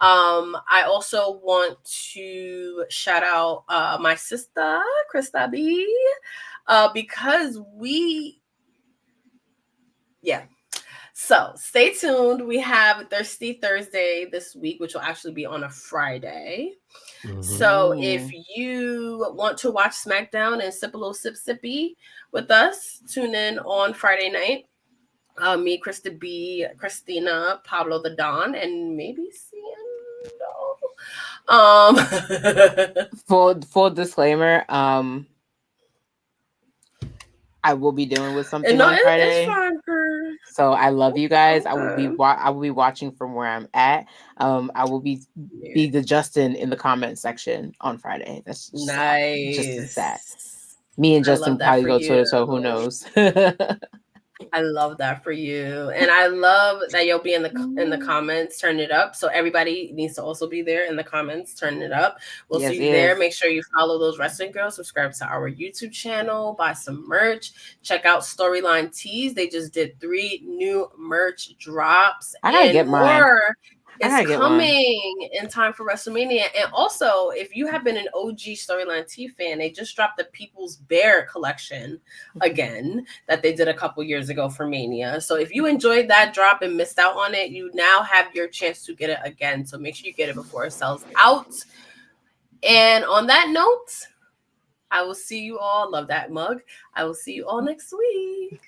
I also want to shout out my sister, KRISTA B, because So stay tuned. We have Thirsty Thursday this week, which will actually be on a Friday. Mm-hmm. So if you want to watch SmackDown and sip a little sippy with us, tune in on Friday night. Me, Krista B, Christina, Pablo the Don, and maybe Seindole. Full disclaimer, I will be dealing with something on Friday. It's fine, girl. So I love you guys. I will be watching from where I'm at. I will be the Justin in the comment section on Friday. That's just nice. Just that. Me and Justin probably go toe to toe. Who knows? I love that for you, and I love that you'll be in the comments. Turn it up, so everybody needs to also be there in the comments. Turn it up. We'll see you there. Make sure you follow those wrestling girls. Subscribe to our YouTube channel. Buy some merch. Check out Storyline Tees. They just did 3 new merch drops. I gotta get mine. It's coming in time for WrestleMania. And also, if you have been an OG Storyline T fan, they just dropped the People's Bear collection again that they did a couple years ago for Mania. So if you enjoyed that drop and missed out on it, you now have your chance to get it again. So make sure you get it before it sells out. And on that note, I will see you all. Love that mug. I will see you all next week.